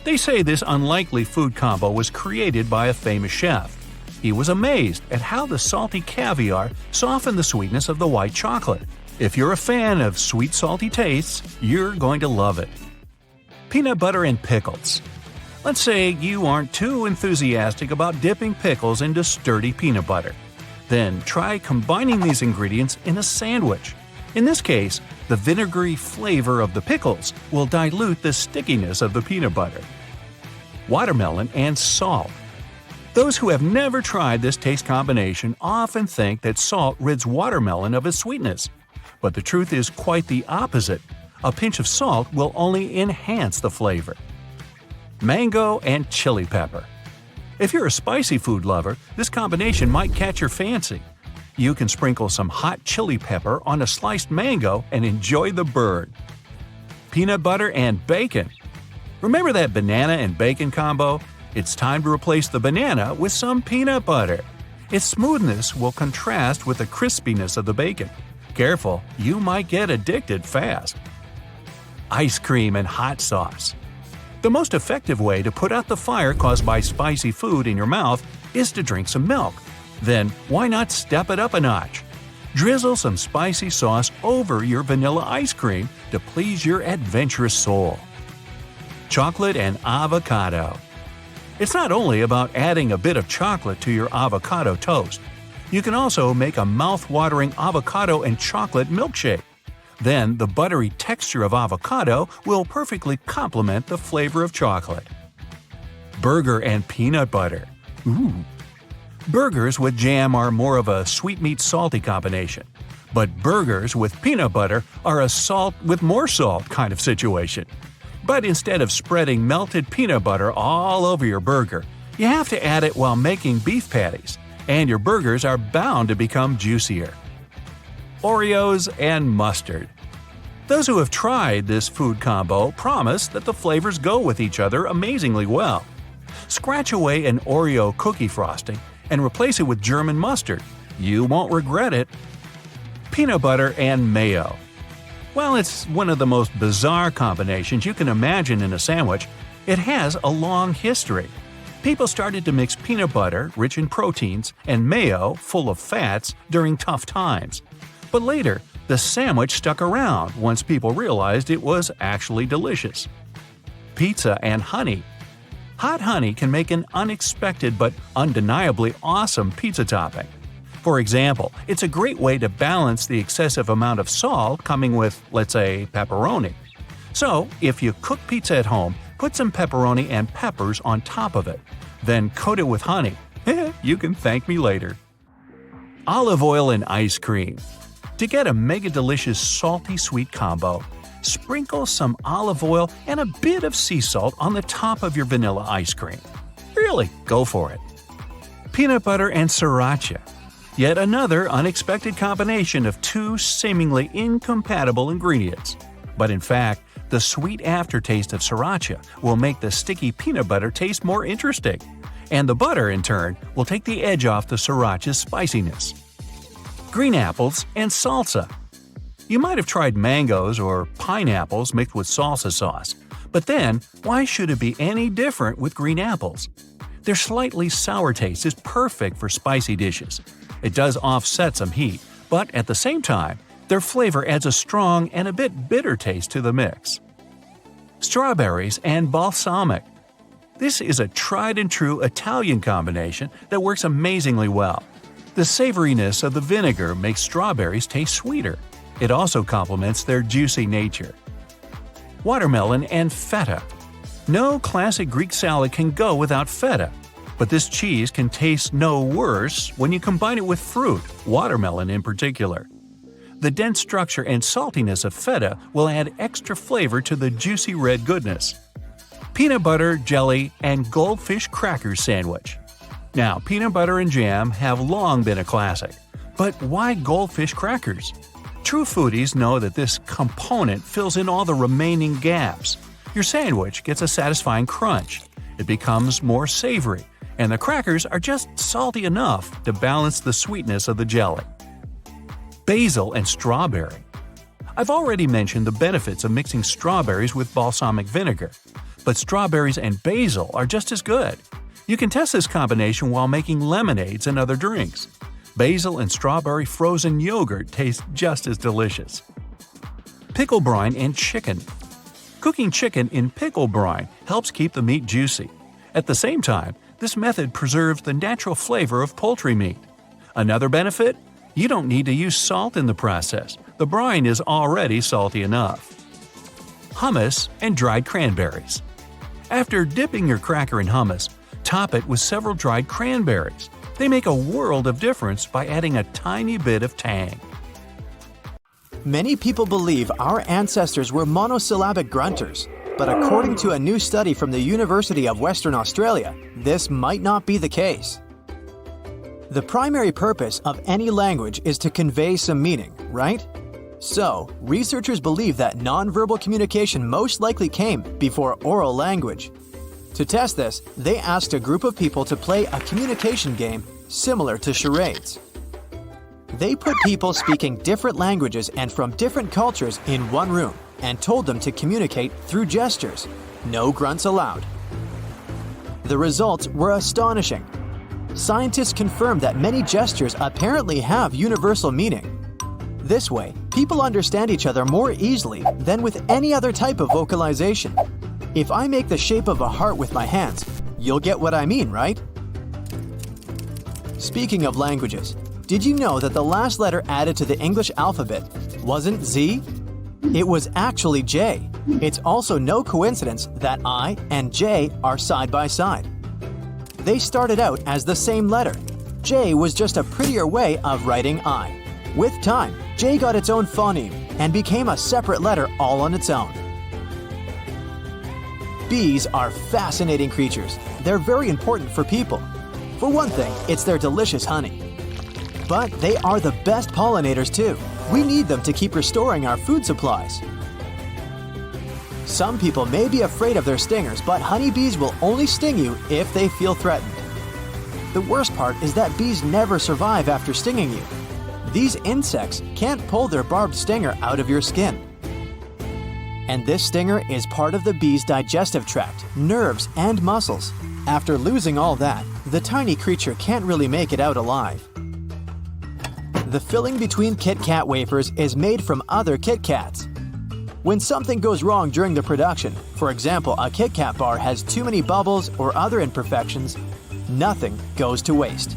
They say this unlikely food combo was created by a famous chef. He was amazed at how the salty caviar softened the sweetness of the white chocolate. If you're a fan of sweet salty tastes, you're going to love it. Peanut butter and pickles. Let's say you aren't too enthusiastic about dipping pickles into sturdy peanut butter. Then try combining these ingredients in a sandwich. In this case, the vinegary flavor of the pickles will dilute the stickiness of the peanut butter. Watermelon and salt. Those who have never tried this taste combination often think that salt rids watermelon of its sweetness. But the truth is quite the opposite. A pinch of salt will only enhance the flavor. Mango and chili pepper. If you're a spicy food lover, this combination might catch your fancy. You can sprinkle some hot chili pepper on a sliced mango and enjoy the burn. Peanut butter and bacon. Remember that banana and bacon combo? It's time to replace the banana with some peanut butter. Its smoothness will contrast with the crispiness of the bacon. Careful, you might get addicted fast. Ice cream and hot sauce. The most effective way to put out the fire caused by spicy food in your mouth is to drink some milk. Then why not step it up a notch? Drizzle some spicy sauce over your vanilla ice cream to please your adventurous soul. Chocolate and avocado. It's not only about adding a bit of chocolate to your avocado toast. You can also make a mouth-watering avocado and chocolate milkshake. Then the buttery texture of avocado will perfectly complement the flavor of chocolate. Burger and peanut butter. Ooh. Burgers with jam are more of a sweetmeat salty combination. But burgers with peanut butter are a salt with more salt kind of situation. But instead of spreading melted peanut butter all over your burger, you have to add it while making beef patties, and your burgers are bound to become juicier. Oreos and mustard. Those who have tried this food combo promise that the flavors go with each other amazingly well. Scratch away an Oreo cookie frosting and replace it with German mustard. You won't regret it. Peanut butter and mayo. While it's one of the most bizarre combinations you can imagine in a sandwich, it has a long history. People started to mix peanut butter, rich in proteins, and mayo, full of fats, during tough times. But later, the sandwich stuck around once people realized it was actually delicious. Pizza and honey. Hot honey can make an unexpected but undeniably awesome pizza topping. For example, it's a great way to balance the excessive amount of salt coming with, let's say, pepperoni. So, if you cook pizza at home, put some pepperoni and peppers on top of it. Then coat it with honey. You can thank me later. Olive oil and ice cream. To get a mega delicious salty sweet combo, sprinkle some olive oil and a bit of sea salt on the top of your vanilla ice cream. Really, go for it. Peanut butter and sriracha. Yet another unexpected combination of two seemingly incompatible ingredients. But in fact, the sweet aftertaste of sriracha will make the sticky peanut butter taste more interesting. And the butter, in turn, will take the edge off the sriracha's spiciness. Green apples and salsa. You might have tried mangoes or pineapples mixed with salsa sauce. But then, why should it be any different with green apples? Their slightly sour taste is perfect for spicy dishes. It does offset some heat, but at the same time, their flavor adds a strong and a bit bitter taste to the mix. Strawberries and balsamic. This is a tried-and-true Italian combination that works amazingly well. The savoriness of the vinegar makes strawberries taste sweeter. It also complements their juicy nature. Watermelon and feta. No classic Greek salad can go without feta, but this cheese can taste no worse when you combine it with fruit, watermelon in particular. The dense structure and saltiness of feta will add extra flavor to the juicy red goodness. Peanut butter, jelly, and goldfish crackers sandwich. Now, peanut butter and jam have long been a classic, but why goldfish crackers? True foodies know that this component fills in all the remaining gaps. Your sandwich gets a satisfying crunch. It becomes more savory, and the crackers are just salty enough to balance the sweetness of the jelly. Basil and strawberry. I've already mentioned the benefits of mixing strawberries with balsamic vinegar, but strawberries and basil are just as good. You can test this combination while making lemonades and other drinks. Basil and strawberry frozen yogurt taste just as delicious. Pickle brine and chicken. Cooking chicken in pickle brine helps keep the meat juicy. At the same time, this method preserves the natural flavor of poultry meat. Another benefit? You don't need to use salt in the process. The brine is already salty enough. Hummus and dried cranberries. After dipping your cracker in hummus, top it with several dried cranberries. They make a world of difference by adding a tiny bit of tang. Many people believe our ancestors were monosyllabic grunters, but according to a new study from the University of Western Australia, this might not be the case. The primary purpose of any language is to convey some meaning, right? So, researchers believe that nonverbal communication most likely came before oral language. To test this, they asked a group of people to play a communication game similar to charades. They put people speaking different languages and from different cultures in one room and told them to communicate through gestures. No grunts allowed. The results were astonishing. Scientists confirm that many gestures apparently have universal meaning. This way, people understand each other more easily than with any other type of vocalization. If I make the shape of a heart with my hands, you'll get what I mean, right? Speaking of languages, did you know that the last letter added to the English alphabet wasn't Z? It was actually J. It's also no coincidence that I and J are side by side. They started out as the same letter. J was just a prettier way of writing I. With time, J got its own phoneme and became a separate letter all on its own. Bees are fascinating creatures. They're very important for people. For one thing, it's their delicious honey. But they are the best pollinators too. We need them to keep restoring our food supplies. Some people may be afraid of their stingers, but honeybees will only sting you if they feel threatened. The worst part is that bees never survive after stinging you. These insects can't pull their barbed stinger out of your skin. And this stinger is part of the bee's digestive tract, nerves, and muscles. After losing all that, the tiny creature can't really make it out alive. The filling between Kit Kat wafers is made from other Kit Kats. When something goes wrong during the production, for example, a Kit Kat bar has too many bubbles or other imperfections, nothing goes to waste.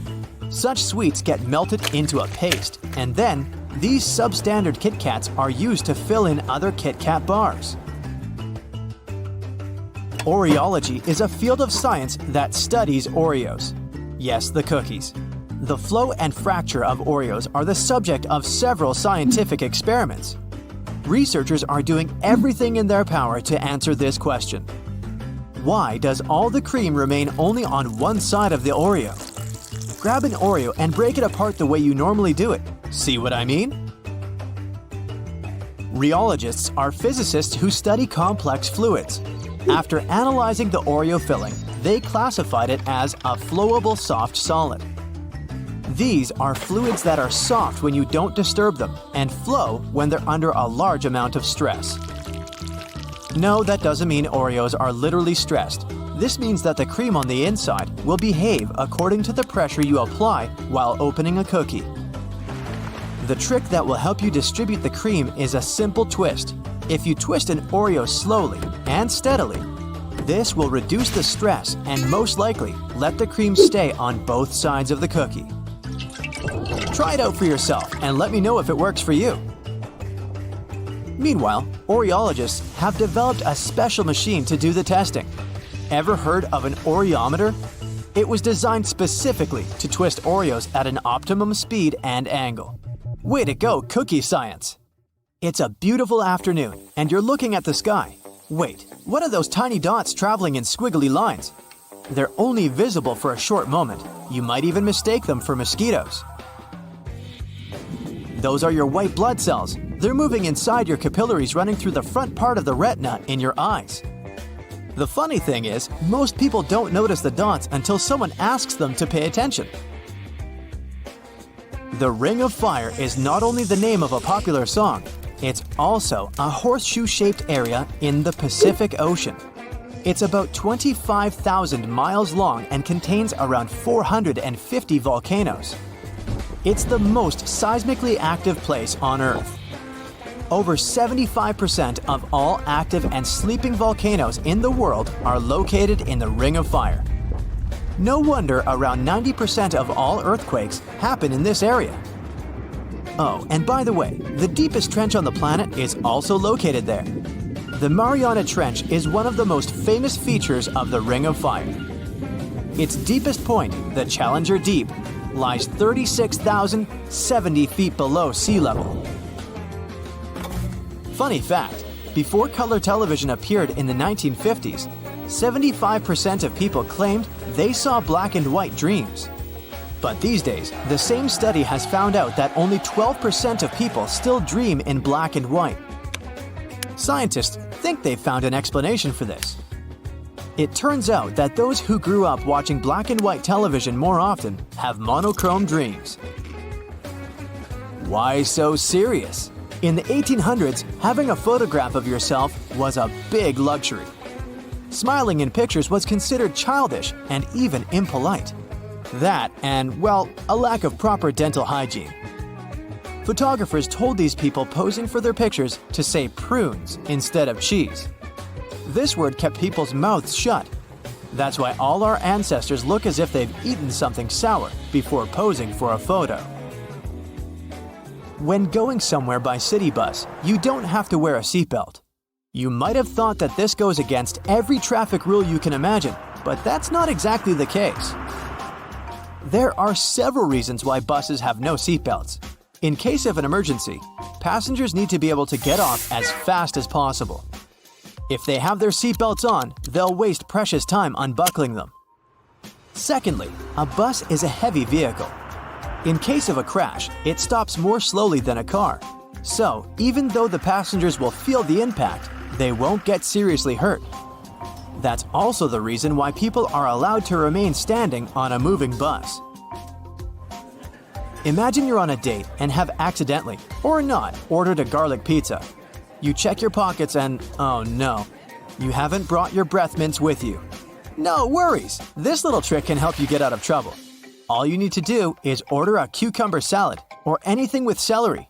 Such sweets get melted into a paste, and then these substandard Kit Kats are used to fill in other Kit Kat bars. Oreology is a field of science that studies Oreos. Yes, the cookies. The flow and fracture of Oreos are the subject of several scientific experiments. Researchers are doing everything in their power to answer this question. Why does all the cream remain only on one side of the Oreo? Grab an Oreo and break it apart the way you normally do it. See what I mean? Rheologists are physicists who study complex fluids. After analyzing the Oreo filling, they classified it as a flowable soft solid. These are fluids that are soft when you don't disturb them and flow when they're under a large amount of stress. No, that doesn't mean Oreos are literally stressed. This means that the cream on the inside will behave according to the pressure you apply while opening a cookie. The trick that will help you distribute the cream is a simple twist. If you twist an Oreo slowly and steadily, this will reduce the stress and most likely let the cream stay on both sides of the cookie. Try it out for yourself and let me know if it works for you. Meanwhile, Oreologists have developed a special machine to do the testing. Ever heard of an Oreometer? It was designed specifically to twist Oreos at an optimum speed and angle. Way to go, cookie science! It's a beautiful afternoon, and you're looking at the sky. Wait, what are those tiny dots traveling in squiggly lines? They're only visible for a short moment. You might even mistake them for mosquitoes. Those are your white blood cells. They're moving inside your capillaries running through the front part of the retina in your eyes. The funny thing is, most people don't notice the dots until someone asks them to pay attention. The Ring of Fire is not only the name of a popular song, it's also a horseshoe-shaped area in the Pacific Ocean. It's about 25,000 miles long and contains around 450 volcanoes. It's the most seismically active place on Earth. Over 75% of all active and sleeping volcanoes in the world are located in the Ring of Fire. No wonder around 90% of all earthquakes happen in this area. Oh, and by the way, the deepest trench on the planet is also located there. The Mariana Trench is one of the most famous features of the Ring of Fire. Its deepest point, the Challenger Deep, lies 36,070 feet below sea level. Funny fact, before color television appeared in the 1950s, 75% of people claimed they saw black and white dreams. But these days, the same study has found out that only 12% of people still dream in black and white. Scientists think they've found an explanation for this. It turns out that those who grew up watching black and white television more often have monochrome dreams. Why so serious? In the 1800s, having a photograph of yourself was a big luxury. Smiling in pictures was considered childish and even impolite. That and, well, a lack of proper dental hygiene. Photographers told these people posing for their pictures to say prunes instead of cheese. This word kept people's mouths shut. That's why all our ancestors look as if they've eaten something sour before posing for a photo. When going somewhere by city bus, you don't have to wear a seatbelt. You might have thought that this goes against every traffic rule you can imagine, but that's not exactly the case. There are several reasons why buses have no seatbelts. In case of an emergency, passengers need to be able to get off as fast as possible. If they have their seatbelts on, they'll waste precious time unbuckling them. Secondly, a bus is a heavy vehicle. In case of a crash, it stops more slowly than a car. So, even though the passengers will feel the impact, they won't get seriously hurt. That's also the reason why people are allowed to remain standing on a moving bus. Imagine you're on a date and have accidentally, or not, ordered a garlic pizza. You check your pockets and, oh no, you haven't brought your breath mints with you. No worries, this little trick can help you get out of trouble. All you need to do is order a cucumber salad or anything with celery.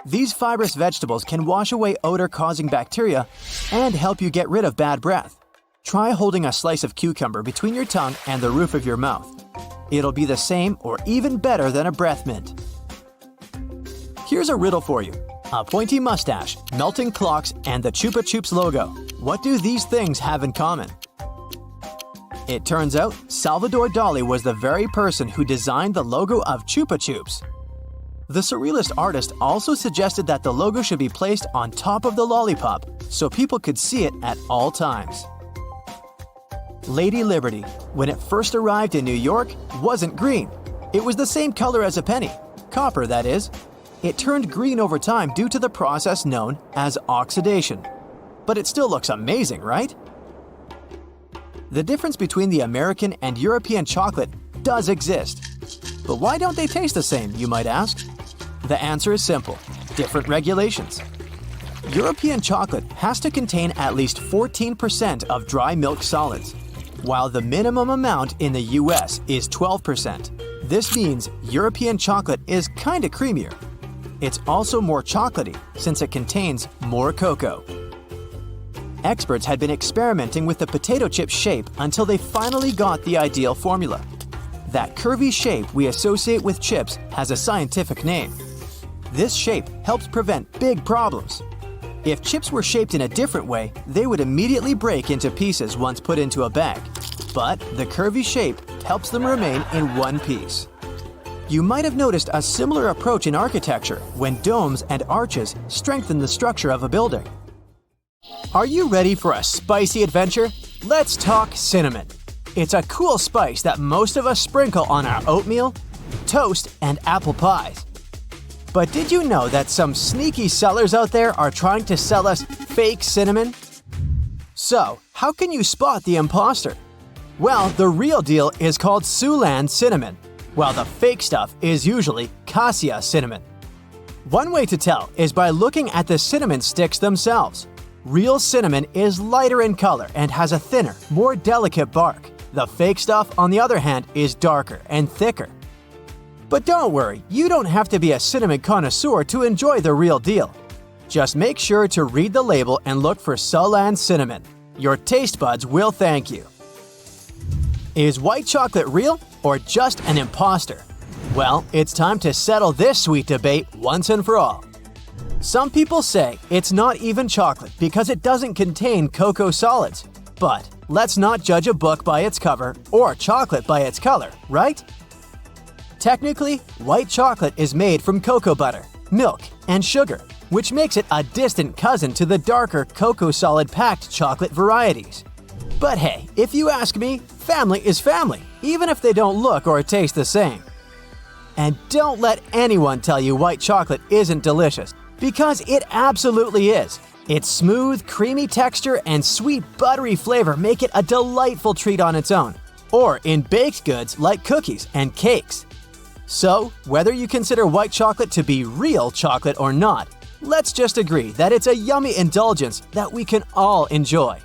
These fibrous vegetables can wash away odor-causing bacteria and help you get rid of bad breath. Try holding a slice of cucumber between your tongue and the roof of your mouth. It'll be the same or even better than a breath mint. Here's a riddle for you. A pointy mustache, melting clocks, and the Chupa Chups logo. What do these things have in common? It turns out Salvador Dali was the very person who designed the logo of Chupa Chups. The surrealist artist also suggested that the logo should be placed on top of the lollipop so people could see it at all times. Lady Liberty, when it first arrived in New York, wasn't green. It was the same color as a penny, copper that is. It turned green over time due to the process known as oxidation. But it still looks amazing, right? The difference between the American and European chocolate does exist. But why don't they taste the same, you might ask? The answer is simple: different regulations. European chocolate has to contain at least 14% of dry milk solids, while the minimum amount in the US is 12%. This means European chocolate is kinda creamier. It's also more chocolatey since it contains more cocoa. Experts had been experimenting with the potato chip shape until they finally got the ideal formula. That curvy shape we associate with chips has a scientific name. This shape helps prevent big problems. If chips were shaped in a different way, they would immediately break into pieces once put into a bag. But the curvy shape helps them remain in one piece. You might have noticed a similar approach in architecture when domes and arches strengthen the structure of a building. Are you ready for a spicy adventure? Let's talk cinnamon. It's a cool spice that most of us sprinkle on our oatmeal, toast, and apple pies. But did you know that some sneaky sellers out there are trying to sell us fake cinnamon? So, how can you spot the imposter? Well, the real deal is called Siouxland cinnamon, while the fake stuff is usually cassia cinnamon. One way to tell is by looking at the cinnamon sticks themselves. Real cinnamon is lighter in color and has a thinner, more delicate bark. The fake stuff, on the other hand, is darker and thicker. But don't worry, you don't have to be a cinnamon connoisseur to enjoy the real deal. Just make sure to read the label and look for Siouxland cinnamon. Your taste buds will thank you. Is white chocolate real or just an imposter? Well, it's time to settle this sweet debate once and for all. Some people say it's not even chocolate because it doesn't contain cocoa solids. But let's not judge a book by its cover or chocolate by its color, right? Technically, white chocolate is made from cocoa butter, milk, and sugar, which makes it a distant cousin to the darker cocoa solid packed chocolate varieties. But hey, if you ask me, family is family, even if they don't look or taste the same. And don't let anyone tell you white chocolate isn't delicious, because it absolutely is. Its smooth, creamy texture and sweet, buttery flavor make it a delightful treat on its own, or in baked goods like cookies and cakes. So, whether you consider white chocolate to be real chocolate or not, let's just agree that it's a yummy indulgence that we can all enjoy.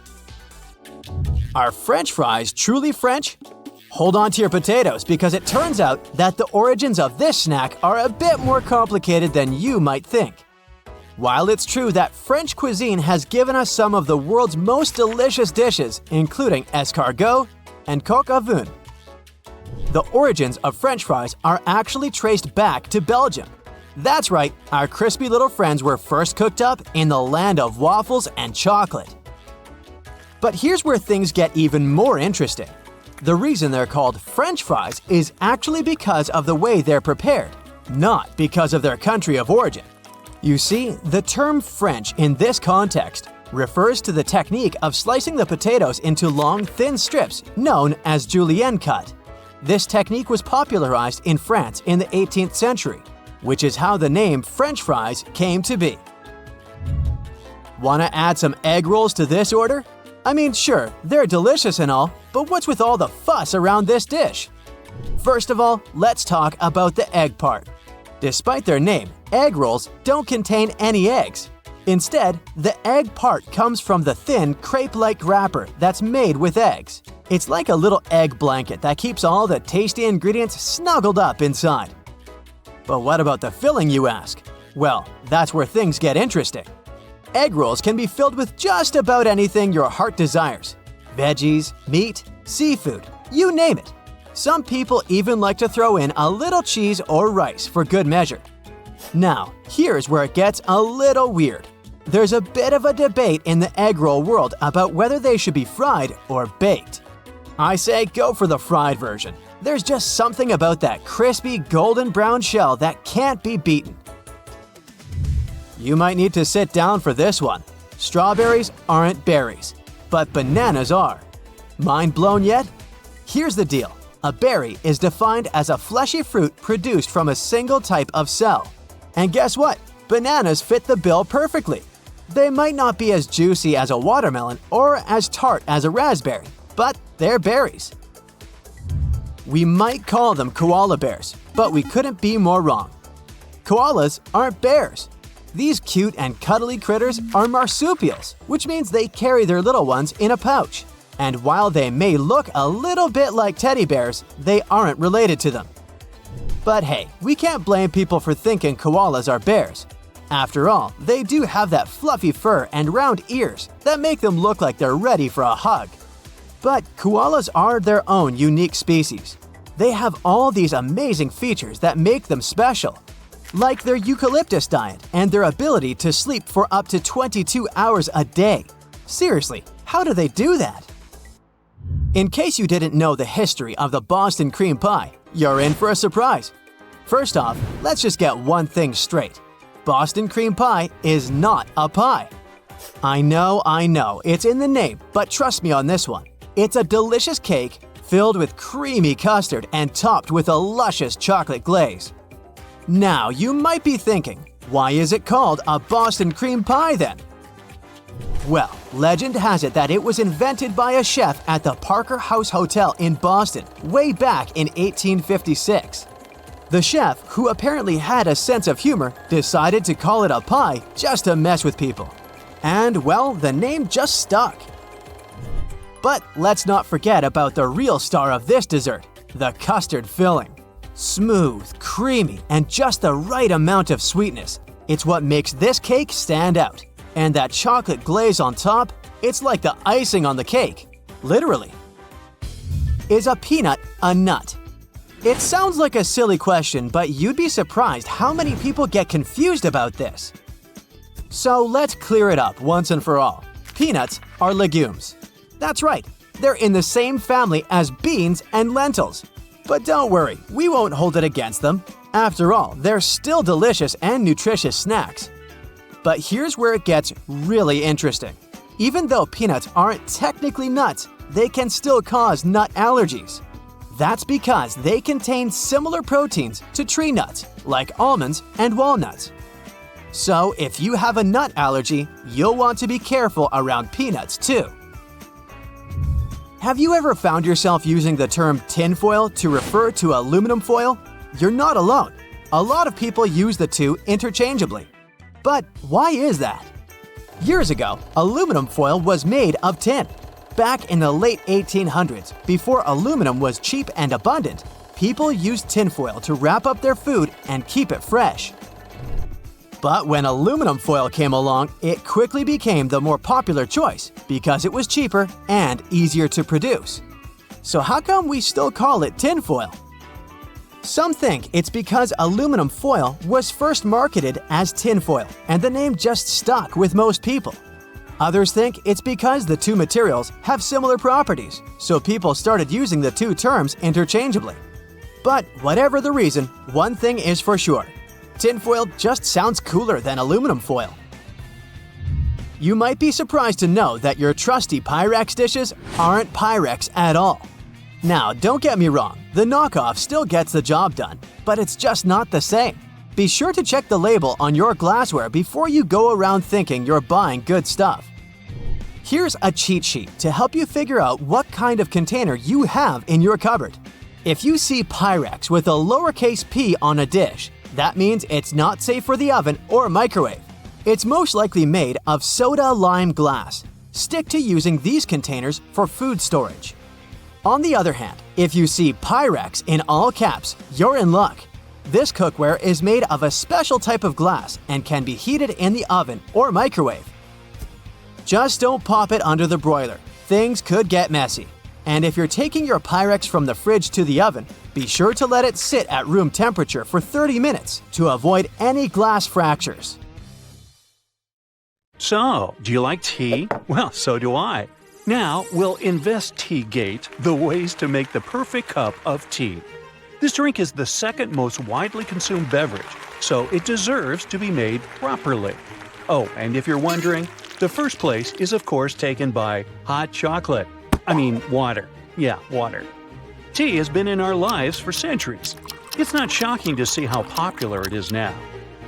Are French fries truly French? Hold on to your potatoes because it turns out that the origins of this snack are a bit more complicated than you might think. While it's true that French cuisine has given us some of the world's most delicious dishes, including escargot and coq au vin, the origins of French fries are actually traced back to Belgium. That's right, our crispy little friends were first cooked up in the land of waffles and chocolate. But here's where things get even more interesting. The reason they're called French fries is actually because of the way they're prepared, not because of their country of origin. You see, the term French in this context refers to the technique of slicing the potatoes into long, thin strips known as julienne cut. This technique was popularized in France in the 18th century, which is how the name French fries came to be. Want to add some egg rolls to this order? I mean, sure, they're delicious and all, but what's with all the fuss around this dish? First of all, let's talk about the egg part. Despite their name, egg rolls don't contain any eggs. Instead, the egg part comes from the thin, crepe-like wrapper that's made with eggs. It's like a little egg blanket that keeps all the tasty ingredients snuggled up inside. But what about the filling, you ask? Well, that's where things get interesting. Egg rolls can be filled with just about anything your heart desires. Veggies, meat, seafood, you name it. Some people even like to throw in a little cheese or rice for good measure. Now, here's where it gets a little weird. There's a bit of a debate in the egg roll world about whether they should be fried or baked. I say go for the fried version. There's just something about that crispy golden brown shell that can't be beaten. You might need to sit down for this one. Strawberries aren't berries, but bananas are. Mind blown yet? Here's the deal. A berry is defined as a fleshy fruit produced from a single type of cell. And guess what? Bananas fit the bill perfectly. They might not be as juicy as a watermelon or as tart as a raspberry, but they're berries. We might call them koala bears, but we couldn't be more wrong. Koalas aren't bears. These cute and cuddly critters are marsupials, which means they carry their little ones in a pouch. And while they may look a little bit like teddy bears, they aren't related to them. But hey, we can't blame people for thinking koalas are bears. After all, they do have that fluffy fur and round ears that make them look like they're ready for a hug. But koalas are their own unique species. They have all these amazing features that make them special, like their eucalyptus diet and their ability to sleep for up to 22 hours a day. Seriously, how do they do that? In case you didn't know the history of the Boston cream pie, you're in for a surprise. First off, let's just get one thing straight. Boston cream pie is not a pie. I know, it's in the name, but trust me on this one. It's a delicious cake filled with creamy custard and topped with a luscious chocolate glaze. Now, you might be thinking, why is it called a Boston cream pie then? Well, legend has it that it was invented by a chef at the Parker House Hotel in Boston way back in 1856. The chef, who apparently had a sense of humor, decided to call it a pie just to mess with people. And, well, the name just stuck. But let's not forget about the real star of this dessert, the custard filling. Smooth, creamy, and just the right amount of sweetness. It's what makes this cake stand out. And that chocolate glaze on top, it's like the icing on the cake. Literally. Is a peanut a nut? It sounds like a silly question, but you'd be surprised how many people get confused about this. So let's clear it up once and for all. Peanuts are legumes. That's right, they're in the same family as beans and lentils. But don't worry, we won't hold it against them. After all, they're still delicious and nutritious snacks. But here's where it gets really interesting. Even though peanuts aren't technically nuts, they can still cause nut allergies. That's because they contain similar proteins to tree nuts, like almonds and walnuts. So if you have a nut allergy, you'll want to be careful around peanuts too. Have you ever found yourself using the term tinfoil to refer to aluminum foil? You're not alone. A lot of people use the two interchangeably. But why is that? Years ago, aluminum foil was made of tin. back in the late 1800s, before aluminum was cheap and abundant, people used tinfoil to wrap up their food and keep it fresh. But when aluminum foil came along, it quickly became the more popular choice because it was cheaper and easier to produce. So how come we still call it tinfoil? Some think it's because aluminum foil was first marketed as tinfoil and the name just stuck with most people. Others think it's because the two materials have similar properties, so people started using the two terms interchangeably. But whatever the reason, one thing is for sure. Tinfoil just sounds cooler than aluminum foil. You might be surprised to know that your trusty Pyrex dishes aren't Pyrex at all. Now, don't get me wrong, the knockoff still gets the job done, but it's just not the same. Be sure to check the label on your glassware before you go around thinking you're buying good stuff. Here's a cheat sheet to help you figure out what kind of container you have in your cupboard. If you see Pyrex with a lowercase p on a dish, that means it's not safe for the oven or microwave. It's most likely made of soda lime glass. Stick to using these containers for food storage. On the other hand, if you see Pyrex in all caps, you're in luck. This cookware is made of a special type of glass and can be heated in the oven or microwave. Just don't pop it under the broiler. Things could get messy. And if you're taking your Pyrex from the fridge to the oven, be sure to let it sit at room temperature for 30 minutes to avoid any glass fractures. So, do you like tea? Well, so do I. Now, we'll investigate the ways to make the perfect cup of tea. This drink is the second most widely consumed beverage, so it deserves to be made properly. Oh, and if you're wondering, the first place is of course taken by hot chocolate. Water. Yeah, water. Tea has been in our lives for centuries. It's not shocking to see how popular it is now.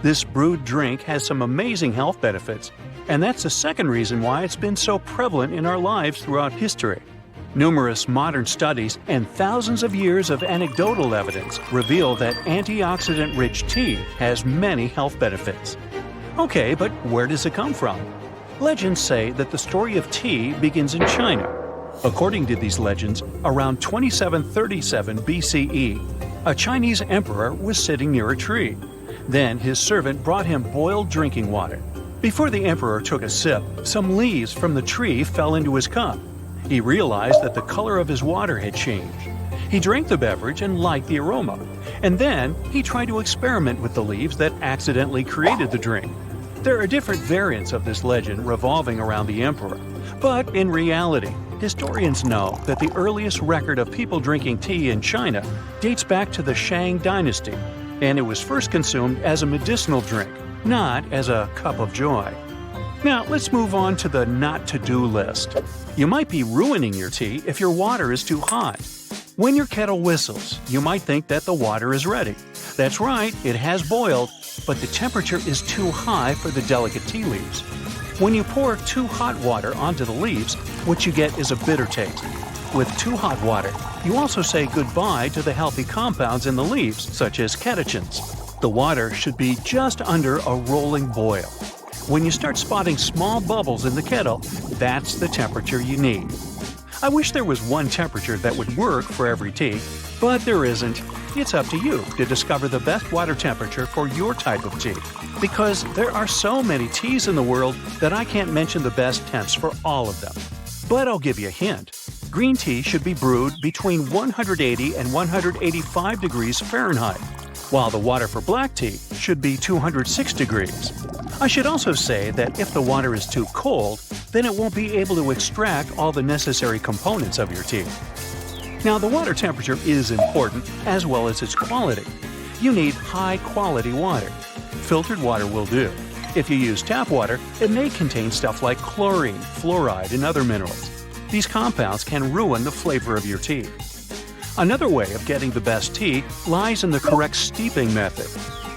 This brewed drink has some amazing health benefits, and that's the second reason why it's been so prevalent in our lives throughout history. Numerous modern studies and thousands of years of anecdotal evidence reveal that antioxidant-rich tea has many health benefits. Okay, but where does it come from? Legends say that the story of tea begins in China. According to these legends, around 2737 BCE, a Chinese emperor was sitting near a tree. Then his servant brought him boiled drinking water. Before the emperor took a sip, some leaves from the tree fell into his cup. He realized that the color of his water had changed. He drank the beverage and liked the aroma, and then he tried to experiment with the leaves that accidentally created the drink. There are different variants of this legend revolving around the emperor, but in reality, historians know that the earliest record of people drinking tea in China dates back to the Shang dynasty, and it was first consumed as a medicinal drink, not as a cup of joy. Now, let's move on to the not-to-do list. You might be ruining your tea if your water is too hot. When your kettle whistles, you might think that the water is ready. That's right, it has boiled, but the temperature is too high for the delicate tea leaves. When you pour too hot water onto the leaves, what you get is a bitter taste. With too hot water, you also say goodbye to the healthy compounds in the leaves, such as catechins. The water should be just under a rolling boil. When you start spotting small bubbles in the kettle, that's the temperature you need. I wish there was one temperature that would work for every tea, but there isn't. It's up to you to discover the best water temperature for your type of tea. Because there are so many teas in the world that I can't mention the best temps for all of them. But I'll give you a hint. Green tea should be brewed between 180 and 185 degrees Fahrenheit, while the water for black tea should be 206 degrees. I should also say that if the water is too cold, then it won't be able to extract all the necessary components of your tea. Now, the water temperature is important, as well as its quality. You need high-quality water. Filtered water will do. If you use tap water, it may contain stuff like chlorine, fluoride, and other minerals. These compounds can ruin the flavor of your tea. Another way of getting the best tea lies in the correct steeping method.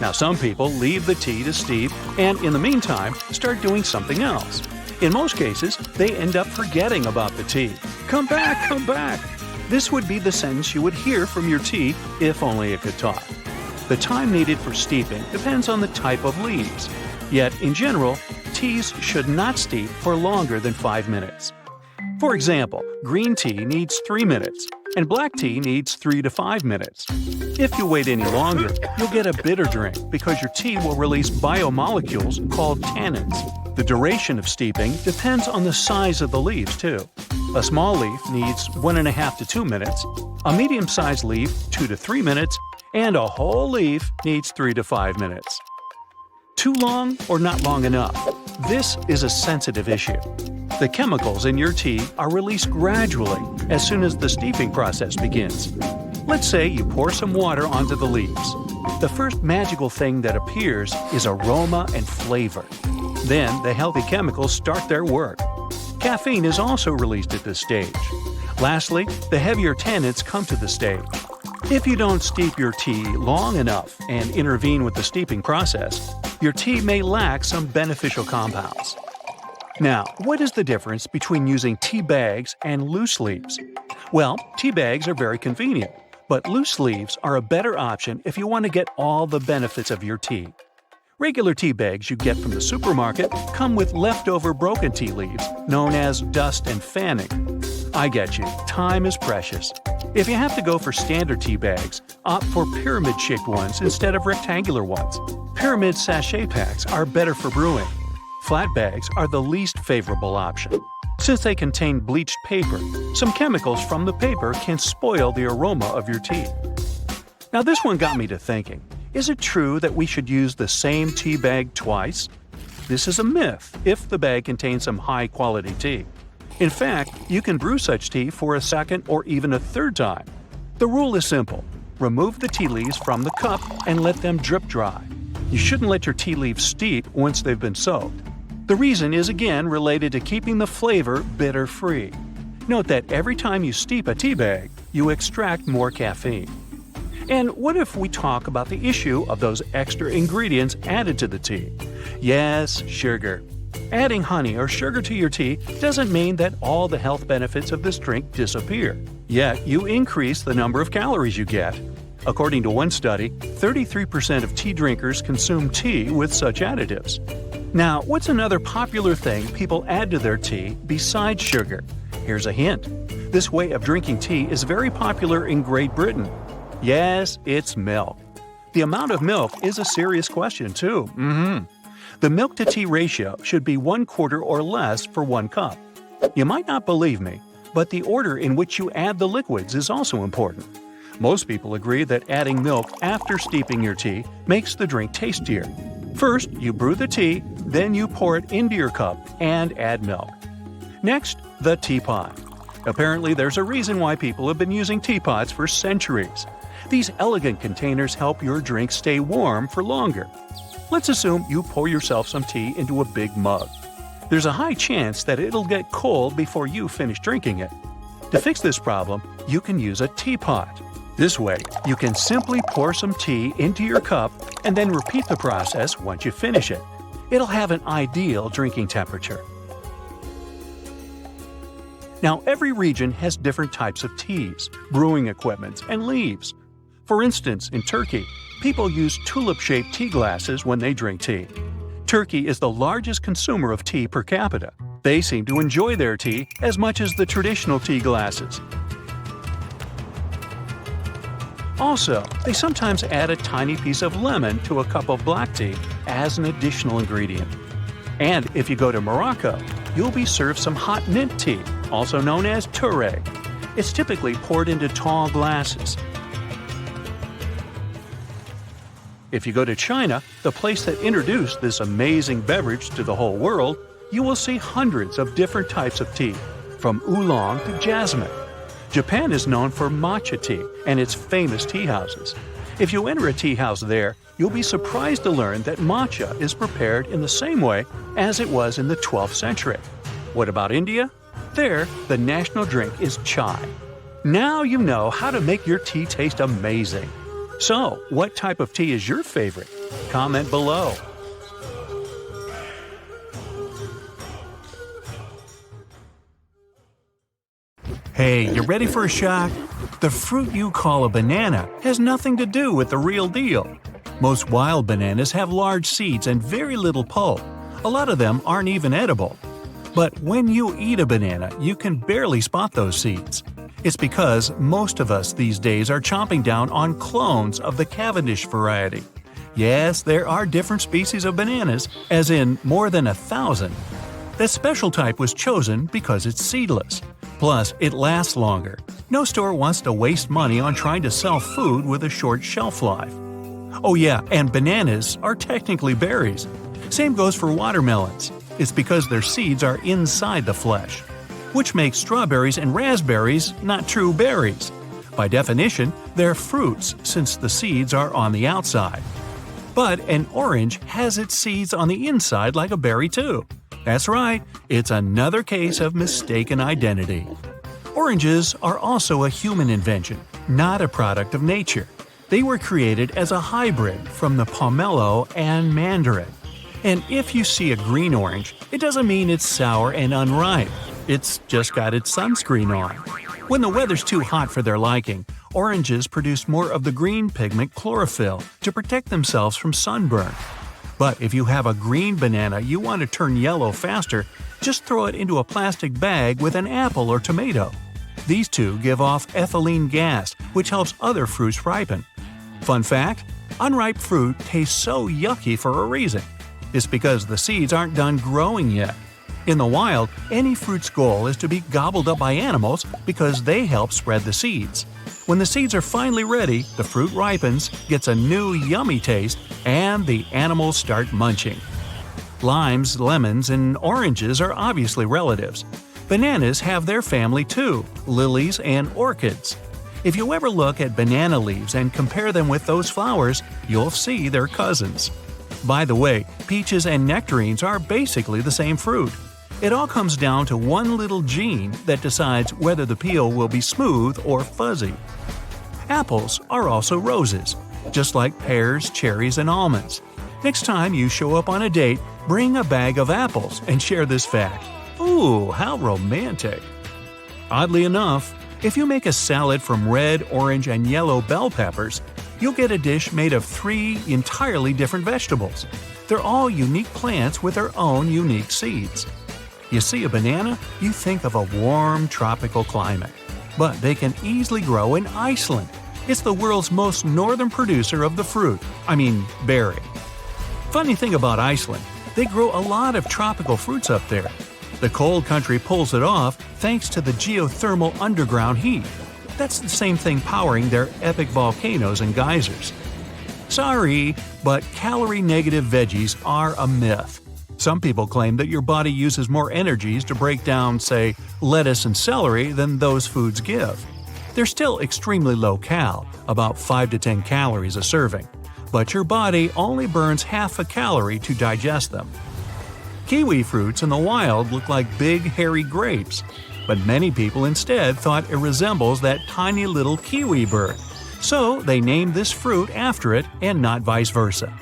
Now, some people leave the tea to steep and, in the meantime, start doing something else. In most cases, they end up forgetting about the tea. Come back, come back! This would be the sentence you would hear from your tea if only it could talk. The time needed for steeping depends on the type of leaves. Yet, in general, teas should not steep for longer than 5 minutes. For example, green tea needs 3 minutes, and black tea needs 3 to 5 minutes. If you wait any longer, you'll get a bitter drink because your tea will release biomolecules called tannins. The duration of steeping depends on the size of the leaves, too. A small leaf needs 1.5 to 2 minutes, a medium-sized leaf 2 to 3 minutes, and a whole leaf needs 3 to 5 minutes. Too long or not long enough? This is a sensitive issue. The chemicals in your tea are released gradually as soon as the steeping process begins. Let's say you pour some water onto the leaves. The first magical thing that appears is aroma and flavor. Then the healthy chemicals start their work. Caffeine is also released at this stage. Lastly, the heavier tannins come to the stage. If you don't steep your tea long enough and intervene with the steeping process, your tea may lack some beneficial compounds. Now, what is the difference between using tea bags and loose leaves? Well, tea bags are very convenient, but loose leaves are a better option if you want to get all the benefits of your tea. Regular tea bags you get from the supermarket come with leftover broken tea leaves, known as dust and fanning. I get you, time is precious. If you have to go for standard tea bags, opt for pyramid-shaped ones instead of rectangular ones. Pyramid sachet packs are better for brewing. Flat bags are the least favorable option. Since they contain bleached paper, some chemicals from the paper can spoil the aroma of your tea. Now this one got me to thinking. Is it true that we should use the same tea bag twice? This is a myth if the bag contains some high-quality tea. In fact, you can brew such tea for a second or even a third time. The rule is simple. Remove the tea leaves from the cup and let them drip dry. You shouldn't let your tea leaves steep once they've been soaked. The reason is again related to keeping the flavor bitter-free. Note that every time you steep a tea bag, you extract more caffeine. And what if we talk about the issue of those extra ingredients added to the tea? Yes, sugar. Adding honey or sugar to your tea doesn't mean that all the health benefits of this drink disappear. Yet, you increase the number of calories you get. According to one study, 33% of tea drinkers consume tea with such additives. Now, what's another popular thing people add to their tea besides sugar? Here's a hint. This way of drinking tea is very popular in Great Britain. Yes, it's milk. The amount of milk is a serious question, too. The milk-to-tea ratio should be 1/4 or less for 1 cup. You might not believe me, but the order in which you add the liquids is also important. Most people agree that adding milk after steeping your tea makes the drink tastier. First, you brew the tea, then you pour it into your cup and add milk. Next, the teapot. Apparently, there's a reason why people have been using teapots for centuries. These elegant containers help your drink stay warm for longer. Let's assume you pour yourself some tea into a big mug. There's a high chance that it'll get cold before you finish drinking it. To fix this problem, you can use a teapot. This way, you can simply pour some tea into your cup and then repeat the process once you finish it. It'll have an ideal drinking temperature. Now, every region has different types of teas, brewing equipment, and leaves. For instance, in Turkey, people use tulip-shaped tea glasses when they drink tea. Turkey is the largest consumer of tea per capita. They seem to enjoy their tea as much as the traditional tea glasses. Also, they sometimes add a tiny piece of lemon to a cup of black tea as an additional ingredient. And if you go to Morocco, you'll be served some hot mint tea, also known as touré. It's typically poured into tall glasses. If you go to China, the place that introduced this amazing beverage to the whole world, you will see hundreds of different types of tea, from oolong to jasmine. Japan is known for matcha tea and its famous tea houses. If you enter a tea house there, you'll be surprised to learn that matcha is prepared in the same way as it was in the 12th century. What about India? There, the national drink is chai. Now you know how to make your tea taste amazing. So, what type of tea is your favorite? Comment below. Hey, you ready for a shock? The fruit you call a banana has nothing to do with the real deal. Most wild bananas have large seeds and very little pulp. A lot of them aren't even edible. But when you eat a banana, you can barely spot those seeds. It's because most of us these days are chomping down on clones of the Cavendish variety. Yes, there are different species of bananas, as in more than 1,000. That special type was chosen because it's seedless. Plus, it lasts longer. No store wants to waste money on trying to sell food with a short shelf life. Oh yeah, and bananas are technically berries. Same goes for watermelons. It's because their seeds are inside the flesh, which makes strawberries and raspberries not true berries. By definition, they're fruits since the seeds are on the outside. But an orange has its seeds on the inside like a berry too. That's right, it's another case of mistaken identity. Oranges are also a human invention, not a product of nature. They were created as a hybrid from the pomelo and mandarin. And if you see a green orange, it doesn't mean it's sour and unripe. It's just got its sunscreen on. When the weather's too hot for their liking, oranges produce more of the green pigment chlorophyll to protect themselves from sunburn. But if you have a green banana you want to turn yellow faster, just throw it into a plastic bag with an apple or tomato. These two give off ethylene gas, which helps other fruits ripen. Fun fact: unripe fruit tastes so yucky for a reason. It's because the seeds aren't done growing yet. In the wild, any fruit's goal is to be gobbled up by animals because they help spread the seeds. When the seeds are finally ready, the fruit ripens, gets a new yummy taste, and the animals start munching. Limes, lemons, and oranges are obviously relatives. Bananas have their family too, lilies and orchids. If you ever look at banana leaves and compare them with those flowers, you'll see they're cousins. By the way, peaches and nectarines are basically the same fruit. It all comes down to one little gene that decides whether the peel will be smooth or fuzzy. Apples are also roses, just like pears, cherries, and almonds. Next time you show up on a date, bring a bag of apples and share this fact. Ooh, how romantic! Oddly enough, if you make a salad from red, orange, and yellow bell peppers, you'll get a dish made of 3 entirely different vegetables. They're all unique plants with their own unique seeds. You see a banana, you think of a warm tropical climate. But they can easily grow in Iceland. It's the world's most northern producer of the fruit, berry. Funny thing about Iceland, they grow a lot of tropical fruits up there. The cold country pulls it off thanks to the geothermal underground heat. That's the same thing powering their epic volcanoes and geysers. Sorry, but calorie-negative veggies are a myth. Some people claim that your body uses more energies to break down, say, lettuce and celery than those foods give. They're still extremely low-cal, about 5 to 10 calories a serving, but your body only burns half a calorie to digest them. Kiwi fruits in the wild look like big, hairy grapes, but many people instead thought it resembles that tiny little kiwi bird, so they named this fruit after it and not vice versa.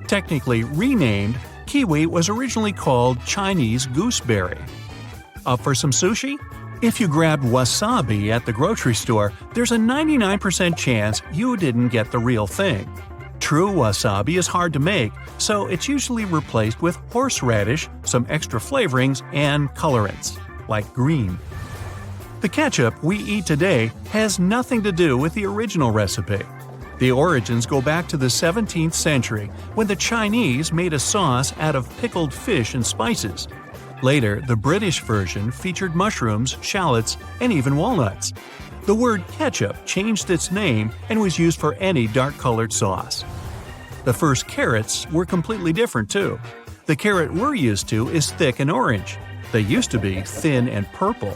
Technically renamed, kiwi was originally called Chinese gooseberry. Up for some sushi? If you grabbed wasabi at the grocery store, there's a 99% chance you didn't get the real thing. True wasabi is hard to make, so it's usually replaced with horseradish, some extra flavorings, and colorants, like green. The ketchup we eat today has nothing to do with the original recipe. The origins go back to the 17th century when the Chinese made a sauce out of pickled fish and spices. Later, the British version featured mushrooms, shallots, and even walnuts. The word ketchup changed its name and was used for any dark-colored sauce. The first carrots were completely different too. The carrot we're used to is thick and orange. They used to be thin and purple.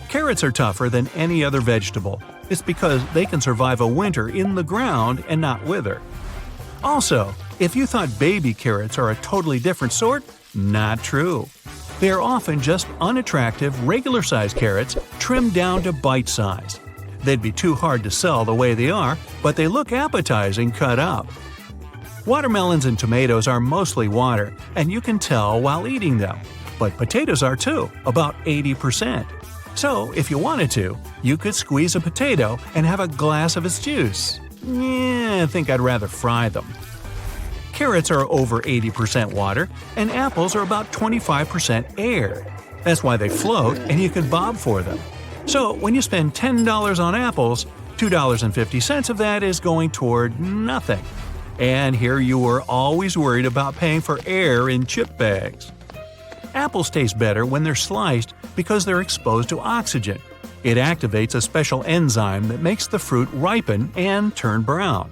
Carrots are tougher than any other vegetable. It's because they can survive a winter in the ground and not wither. Also, if you thought baby carrots are a totally different sort, not true. They are often just unattractive, regular-sized carrots trimmed down to bite size. They'd be too hard to sell the way they are, but they look appetizing cut up. Watermelons and tomatoes are mostly water, and you can tell while eating them. But potatoes are too, about 80%. So, if you wanted to, you could squeeze a potato and have a glass of its juice. I think I'd rather fry them. Carrots are over 80% water, and apples are about 25% air. That's why they float and you can bob for them. So when you spend $10 on apples, $2.50 of that is going toward nothing. And here you were always worried about paying for air in chip bags. Apples taste better when they're sliced because they're exposed to oxygen. It activates a special enzyme that makes the fruit ripen and turn brown.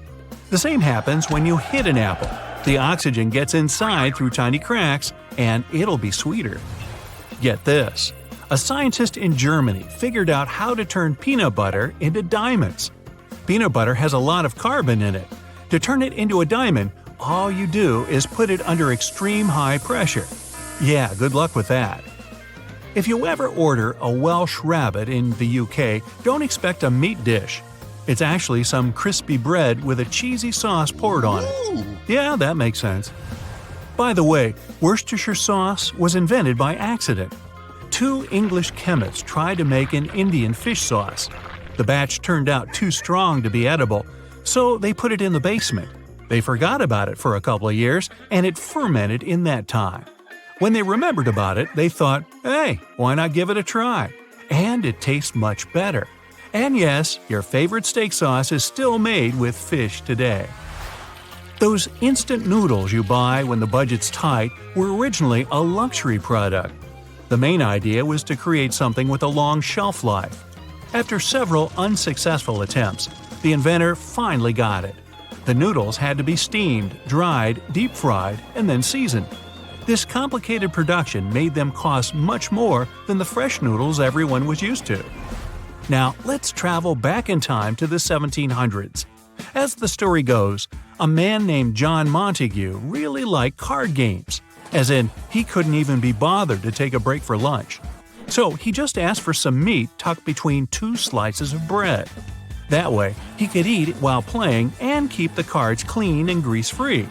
The same happens when you hit an apple. The oxygen gets inside through tiny cracks, and it'll be sweeter. Get this. A scientist in Germany figured out how to turn peanut butter into diamonds. Peanut butter has a lot of carbon in it. To turn it into a diamond, all you do is put it under extreme high pressure. Yeah, good luck with that. If you ever order a Welsh rabbit in the UK, don't expect a meat dish. It's actually some crispy bread with a cheesy sauce poured on it. Yeah, that makes sense. By the way, Worcestershire sauce was invented by accident. 2 English chemists tried to make an Indian fish sauce. The batch turned out too strong to be edible, so they put it in the basement. They forgot about it for a couple of years, and it fermented in that time. When they remembered about it, they thought, hey, why not give it a try? And it tastes much better. And yes, your favorite steak sauce is still made with fish today. Those instant noodles you buy when the budget's tight were originally a luxury product. The main idea was to create something with a long shelf life. After several unsuccessful attempts, the inventor finally got it. The noodles had to be steamed, dried, deep-fried, and then seasoned. This complicated production made them cost much more than the fresh noodles everyone was used to. Now, let's travel back in time to the 1700s. As the story goes, a man named John Montague really liked card games, as in, he couldn't even be bothered to take a break for lunch. So he just asked for some meat tucked between 2 slices of bread. That way, he could eat it while playing and keep the cards clean and grease-free.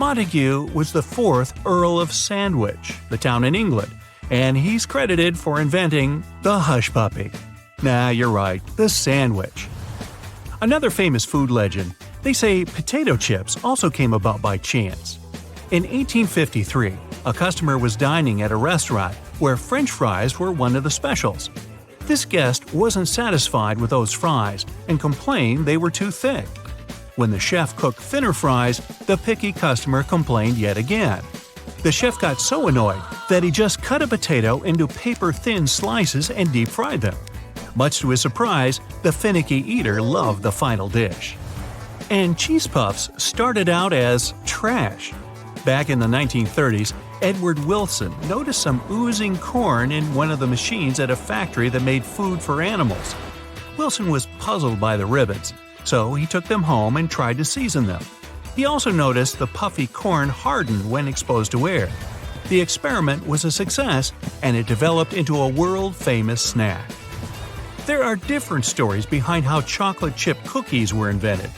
Montague was the 4th Earl of Sandwich, the town in England, and he's credited for inventing the hush puppy. Nah, you're right, the sandwich. Another famous food legend, they say potato chips also came about by chance. In 1853, a customer was dining at a restaurant where French fries were one of the specials. This guest wasn't satisfied with those fries and complained they were too thick. When the chef cooked thinner fries, the picky customer complained yet again. The chef got so annoyed that he just cut a potato into paper-thin slices and deep-fried them. Much to his surprise, the finicky eater loved the final dish. And cheese puffs started out as trash. Back in the 1930s, Edward Wilson noticed some oozing corn in one of the machines at a factory that made food for animals. Wilson was puzzled by the ribbons, so he took them home and tried to season them. He also noticed the puffy corn hardened when exposed to air. The experiment was a success, and it developed into a world-famous snack. There are different stories behind how chocolate chip cookies were invented.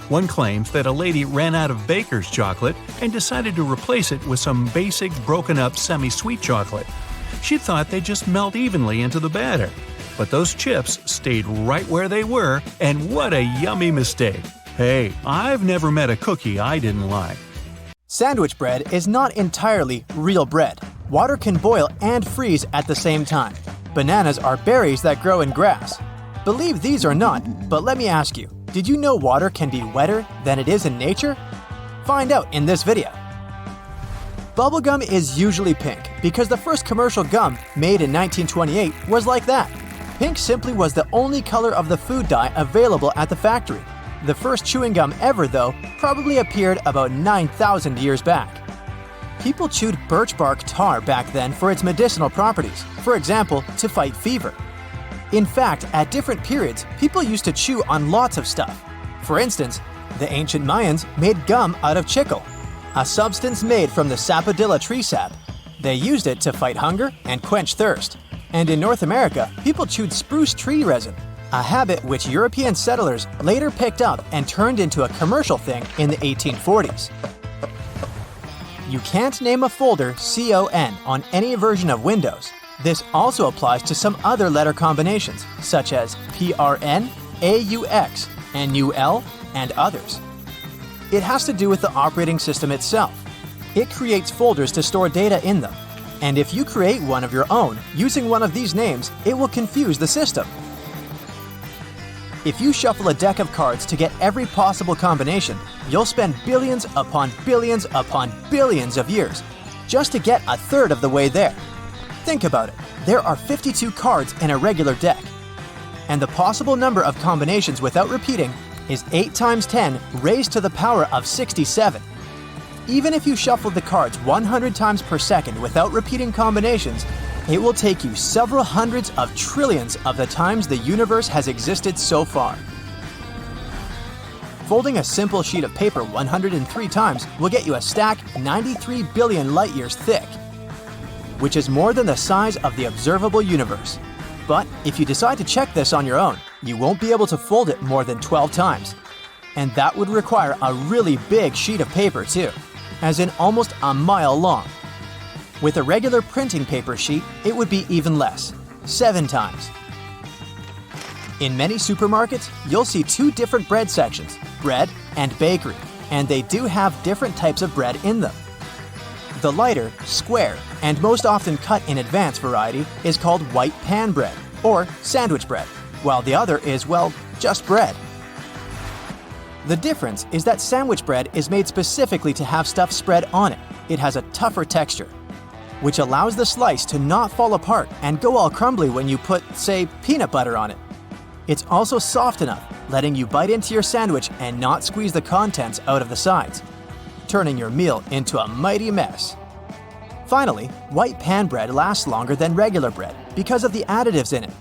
One claims that a lady ran out of baker's chocolate and decided to replace it with some basic broken-up semi-sweet chocolate. She thought they'd just melt evenly into the batter. But those chips stayed right where they were, and what a yummy mistake. Hey, I've never met a cookie I didn't like. Sandwich bread is not entirely real bread. Water can boil and freeze at the same time. Bananas are berries that grow in grass. Believe these or not, but let me ask you, did you know water can be wetter than it is in nature? Find out in this video. Bubblegum is usually pink because the first commercial gum, made in 1928, was like that. Pink simply was the only color of the food dye available at the factory. The first chewing gum ever, though, probably appeared about 9,000 years back. People chewed birch bark tar back then for its medicinal properties, for example, to fight fever. In fact, at different periods, people used to chew on lots of stuff. For instance, the ancient Mayans made gum out of chicle, a substance made from the sapodilla tree sap. They used it to fight hunger and quench thirst. And in North America, people chewed spruce tree resin, a habit which European settlers later picked up and turned into a commercial thing in the 1840s. You can't name a folder CON on any version of Windows. This also applies to some other letter combinations, such as PRN, AUX, NUL, and others. It has to do with the operating system itself. It creates folders to store data in them. And if you create one of your own using one of these names, it will confuse the system. If you shuffle a deck of cards to get every possible combination, you'll spend billions upon billions upon billions of years just to get a third of the way there. Think about it. There are 52 cards in a regular deck. And the possible number of combinations without repeating is 8 times 10 raised to the power of 67. Even if you shuffled the cards 100 times per second without repeating combinations, it will take you several hundreds of trillions of the times the universe has existed so far. Folding a simple sheet of paper 103 times will get you a stack 93 billion light years thick, which is more than the size of the observable universe. But if you decide to check this on your own, you won't be able to fold it more than 12 times. And that would require a really big sheet of paper too, as in almost a mile long. With a regular printing paper sheet, it would be even less, 7 times. In many supermarkets, you'll see 2 different bread sections, bread and bakery, and they do have different types of bread in them. The lighter, square, and most often cut in advance variety is called white pan bread, or sandwich bread, while the other is, well, just bread. The difference is that sandwich bread is made specifically to have stuff spread on it. It has a tougher texture, which allows the slice to not fall apart and go all crumbly when you put, say, peanut butter on it. It's also soft enough, letting you bite into your sandwich and not squeeze the contents out of the sides, turning your meal into a mighty mess. Finally, white pan bread lasts longer than regular bread because of the additives in it.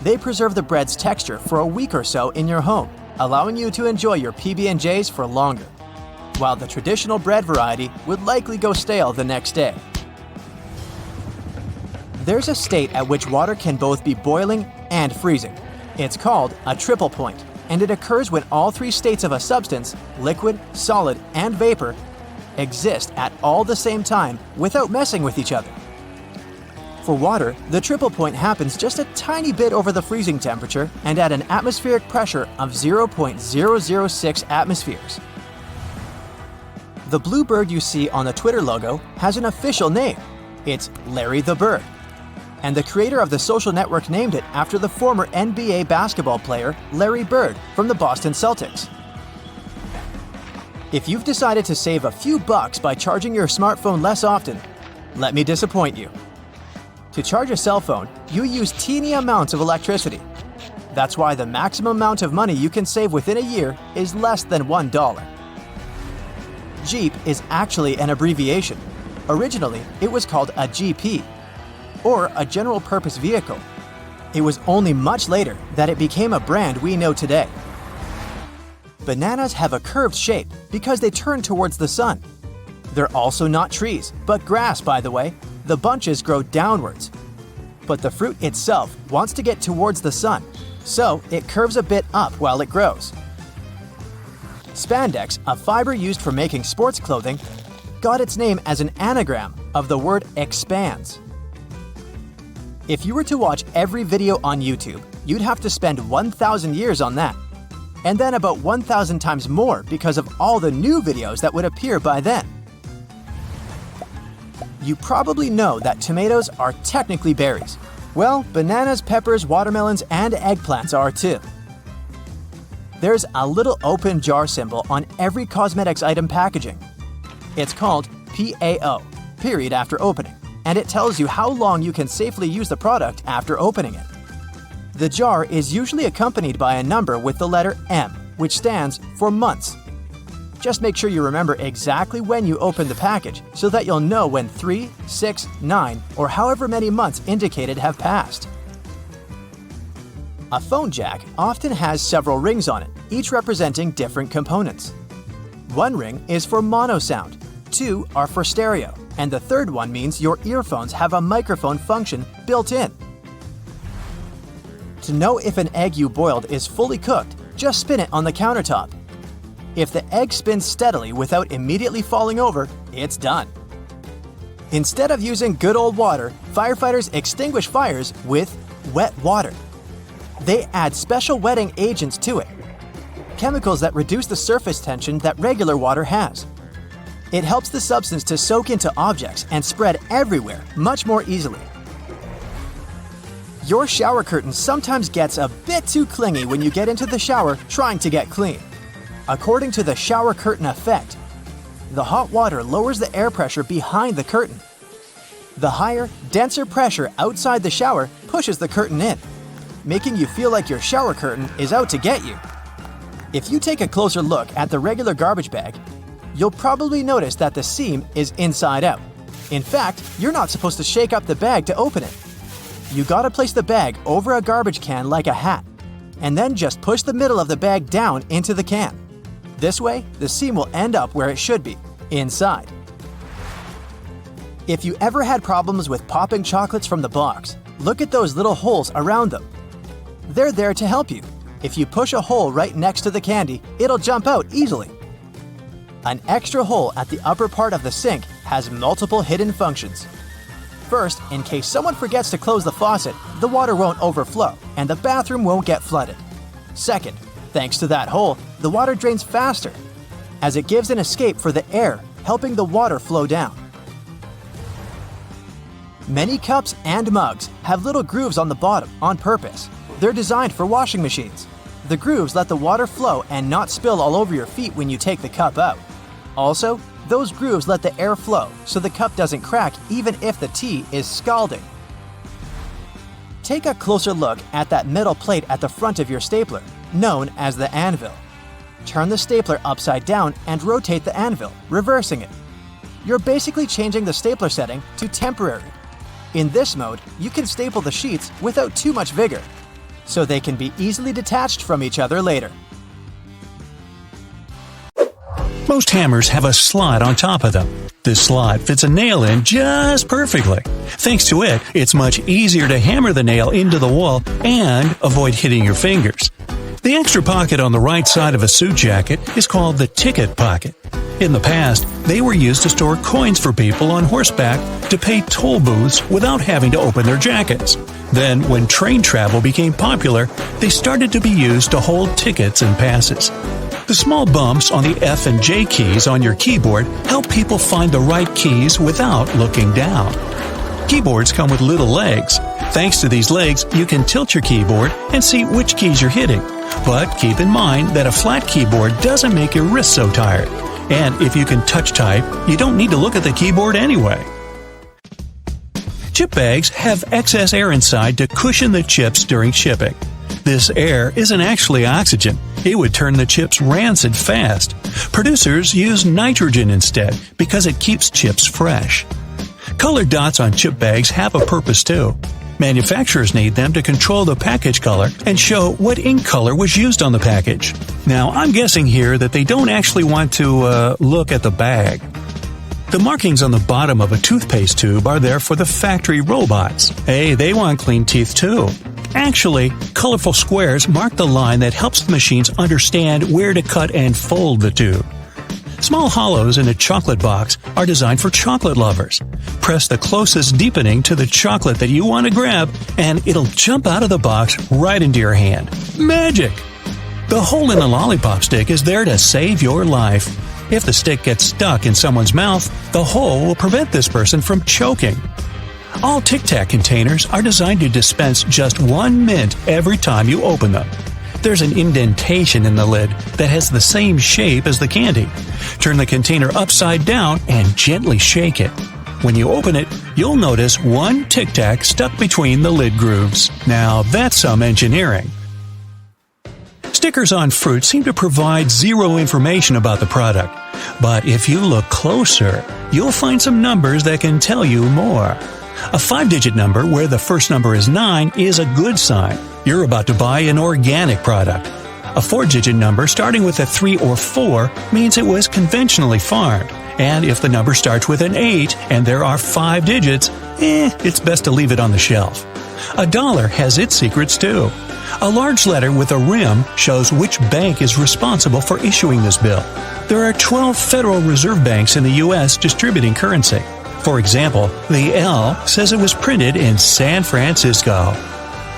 They preserve the bread's texture for a week or so in your home, allowing you to enjoy your PB&Js for longer, while the traditional bread variety would likely go stale the next day. There's a state at which water can both be boiling and freezing. It's called a triple point, and it occurs when all 3 states of a substance, liquid, solid, and vapor, exist at all the same time without messing with each other. For water, the triple point happens just a tiny bit over the freezing temperature and at an atmospheric pressure of 0.006 atmospheres. The blue bird you see on the Twitter logo has an official name. It's Larry the Bird. And the creator of the social network named it after the former NBA basketball player Larry Bird from the Boston Celtics. If you've decided to save a few bucks by charging your smartphone less often, let me disappoint you. To charge a cell phone, you use teeny amounts of electricity. That's why the maximum amount of money you can save within a year is less than $1. Jeep is actually an abbreviation. Originally, it was called a GP, or a general purpose vehicle. It was only much later that it became a brand we know today. Bananas have a curved shape because they turn towards the sun. They're also not trees, but grass, by the way. The bunches grow downwards. But the fruit itself wants to get towards the sun, so it curves a bit up while it grows. Spandex, a fiber used for making sports clothing, got its name as an anagram of the word expands. If you were to watch every video on YouTube, you'd have to spend 1,000 years on that, and then about 1,000 times more because of all the new videos that would appear by then. You probably know that tomatoes are technically berries. Well, bananas, peppers, watermelons, and eggplants are too. There's a little open jar symbol on every cosmetics item packaging. It's called PAO, period after opening, and it tells you how long you can safely use the product after opening it. The jar is usually accompanied by a number with the letter M, which stands for months. Just make sure you remember exactly when you open the package so that you'll know when 3, 6, 9, or however many months indicated have passed. A phone jack often has several rings on it, each representing different components. One ring is for mono sound, 2 are for stereo, and the third one means your earphones have a microphone function built in. To know if an egg you boiled is fully cooked, just spin it on the countertop. If the egg spins steadily without immediately falling over, it's done. Instead of using good old water, firefighters extinguish fires with wet water. They add special wetting agents to it, chemicals that reduce the surface tension that regular water has. It helps the substance to soak into objects and spread everywhere much more easily. Your shower curtain sometimes gets a bit too clingy when you get into the shower trying to get clean. According to the shower curtain effect, the hot water lowers the air pressure behind the curtain. The higher, denser pressure outside the shower pushes the curtain in, making you feel like your shower curtain is out to get you. If you take a closer look at the regular garbage bag, you'll probably notice that the seam is inside out. In fact, you're not supposed to shake up the bag to open it. You gotta place the bag over a garbage can like a hat, and then just push the middle of the bag down into the can. This way, the seam will end up where it should be, inside. If you ever had problems with popping chocolates from the box, look at those little holes around them. They're there to help you. If you push a hole right next to the candy, it'll jump out easily. An extra hole at the upper part of the sink has multiple hidden functions. First, in case someone forgets to close the faucet, the water won't overflow and the bathroom won't get flooded. Second, thanks to that hole, the water drains faster, as it gives an escape for the air, helping the water flow down. Many cups and mugs have little grooves on the bottom on purpose. They're designed for washing machines. The grooves let the water flow and not spill all over your feet when you take the cup out. Also, those grooves let the air flow so the cup doesn't crack even if the tea is scalding. Take a closer look at that metal plate at the front of your stapler, known as the anvil. Turn the stapler upside down and rotate the anvil, reversing it. You're basically changing the stapler setting to temporary. In this mode, you can staple the sheets without too much vigor, so they can be easily detached from each other later. Most hammers have a slot on top of them. This slot fits a nail in just perfectly. Thanks to it, it's much easier to hammer the nail into the wall and avoid hitting your fingers. The extra pocket on the right side of a suit jacket is called the ticket pocket. In the past, they were used to store coins for people on horseback to pay toll booths without having to open their jackets. Then, when train travel became popular, they started to be used to hold tickets and passes. The small bumps on the F and J keys on your keyboard help people find the right keys without looking down. Keyboards come with little legs. Thanks to these legs, you can tilt your keyboard and see which keys you're hitting. But keep in mind that a flat keyboard doesn't make your wrists so tired. And if you can touch type, you don't need to look at the keyboard anyway. Chip bags have excess air inside to cushion the chips during shipping. This air isn't actually oxygen. It would turn the chips rancid fast. Producers use nitrogen instead because it keeps chips fresh. Colored dots on chip bags have a purpose too. Manufacturers need them to control the package color and show what ink color was used on the package. Now, I'm guessing here that they don't actually want to look at the bag. The markings on the bottom of a toothpaste tube are there for the factory robots. Hey, they want clean teeth too. Actually, colorful squares mark the line that helps the machines understand where to cut and fold the tube. Small hollows in a chocolate box are designed for chocolate lovers. Press the closest deepening to the chocolate that you want to grab, and it'll jump out of the box right into your hand. Magic! The hole in a lollipop stick is there to save your life. If the stick gets stuck in someone's mouth, the hole will prevent this person from choking. All Tic Tac containers are designed to dispense just 1 mint every time you open them. There's an indentation in the lid that has the same shape as the candy. Turn the container upside down and gently shake it. When you open it, you'll notice 1 Tic Tac stuck between the lid grooves. Now that's some engineering. Stickers on fruit seem to provide zero information about the product. But if you look closer, you'll find some numbers that can tell you more. A 5-digit number where the first number is 9 is a good sign. You're about to buy an organic product. A 4-digit number starting with a 3 or 4 means it was conventionally farmed. And if the number starts with an 8 and there are 5 digits, it's best to leave it on the shelf. A dollar has its secrets too. A large letter with a rim shows which bank is responsible for issuing this bill. There are 12 Federal Reserve banks in the U.S. distributing currency. For example, the L says it was printed in San Francisco.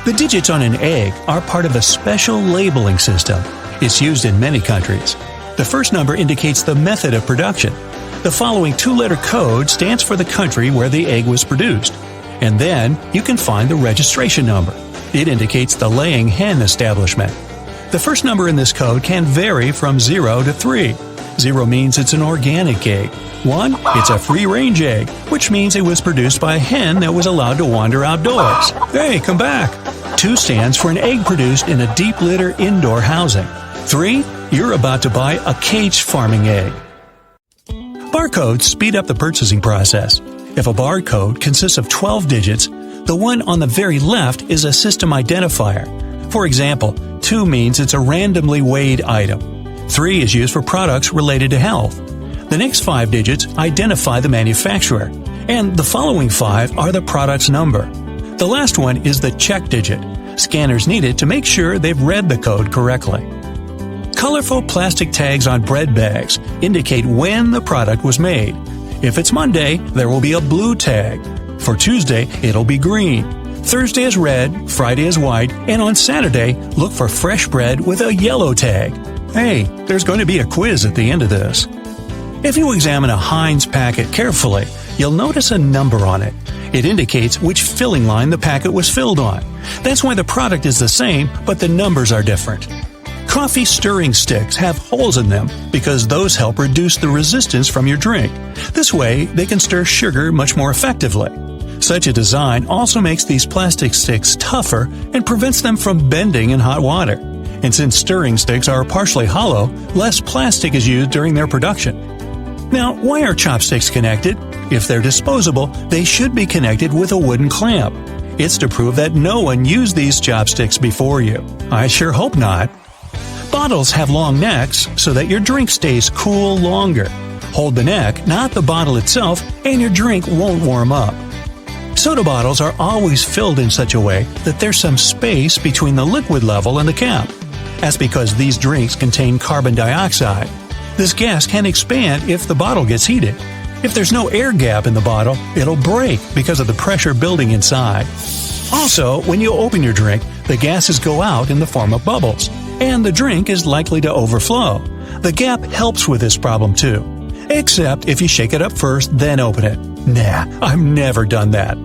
The digits on an egg are part of a special labeling system. It's used in many countries. The first number indicates the method of production. The following 2-letter code stands for the country where the egg was produced. And then you can find the registration number. It indicates the laying hen establishment. The first number in this code can vary from 0 to 3. 0 means it's an organic egg. 1, it's a free-range egg, which means it was produced by a hen that was allowed to wander outdoors. Hey, come back! 2 stands for an egg produced in a deep litter indoor housing. 3, you're about to buy a cage farming egg. Barcodes speed up the purchasing process. If a barcode consists of 12 digits, the one on the very left is a system identifier. For example, 2 means it's a randomly weighed item. 3 is used for products related to health. The next 5 digits identify the manufacturer, and the following 5 are the product's number. The last one is the check digit. Scanners need it to make sure they've read the code correctly. Colorful plastic tags on bread bags indicate when the product was made. If it's Monday, there will be a blue tag. For Tuesday, it'll be green. Thursday is red, Friday is white, and on Saturday, look for fresh bread with a yellow tag. Hey, there's going to be a quiz at the end of this. If you examine a Heinz packet carefully, you'll notice a number on it. It indicates which filling line the packet was filled on. That's why the product is the same, but the numbers are different. Coffee stirring sticks have holes in them because those help reduce the resistance from your drink. This way, they can stir sugar much more effectively. Such a design also makes these plastic sticks tougher and prevents them from bending in hot water. And since stirring sticks are partially hollow, less plastic is used during their production. Now, why are chopsticks connected? If they're disposable, they should be connected with a wooden clamp. It's to prove that no one used these chopsticks before you. I sure hope not. Bottles have long necks so that your drink stays cool longer. Hold the neck, not the bottle itself, and your drink won't warm up. Soda bottles are always filled in such a way that there's some space between the liquid level and the cap. That's because these drinks contain carbon dioxide. This gas can expand if the bottle gets heated. If there's no air gap in the bottle, it'll break because of the pressure building inside. Also, when you open your drink, the gases go out in the form of bubbles, and the drink is likely to overflow. The gap helps with this problem too. Except if you shake it up first, then open it. Nah, I've never done that.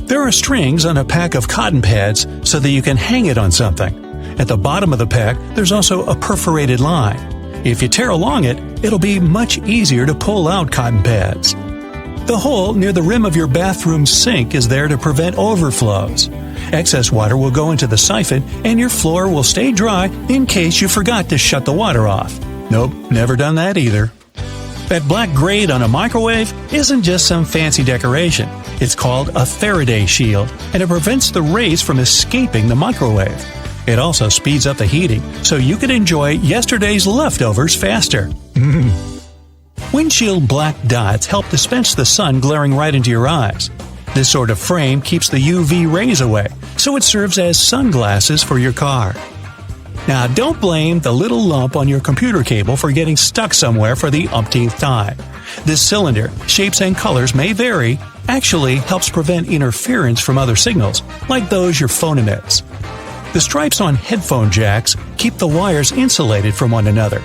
There are strings on a pack of cotton pads so that you can hang it on something. At the bottom of the pack, there's also a perforated line. If you tear along it, it'll be much easier to pull out cotton pads. The hole near the rim of your bathroom sink is there to prevent overflows. Excess water will go into the siphon and your floor will stay dry in case you forgot to shut the water off. Nope, never done that either. That black grate on a microwave isn't just some fancy decoration. It's called a Faraday shield, and it prevents the rays from escaping the microwave. It also speeds up the heating, so you can enjoy yesterday's leftovers faster. Windshield black dots help dispense the sun glaring right into your eyes. This sort of frame keeps the UV rays away, so it serves as sunglasses for your car. Now, don't blame the little lump on your computer cable for getting stuck somewhere for the umpteenth time. This cylinder, shapes and colors may vary, actually helps prevent interference from other signals, like those your phone emits. The stripes on headphone jacks keep the wires insulated from one another.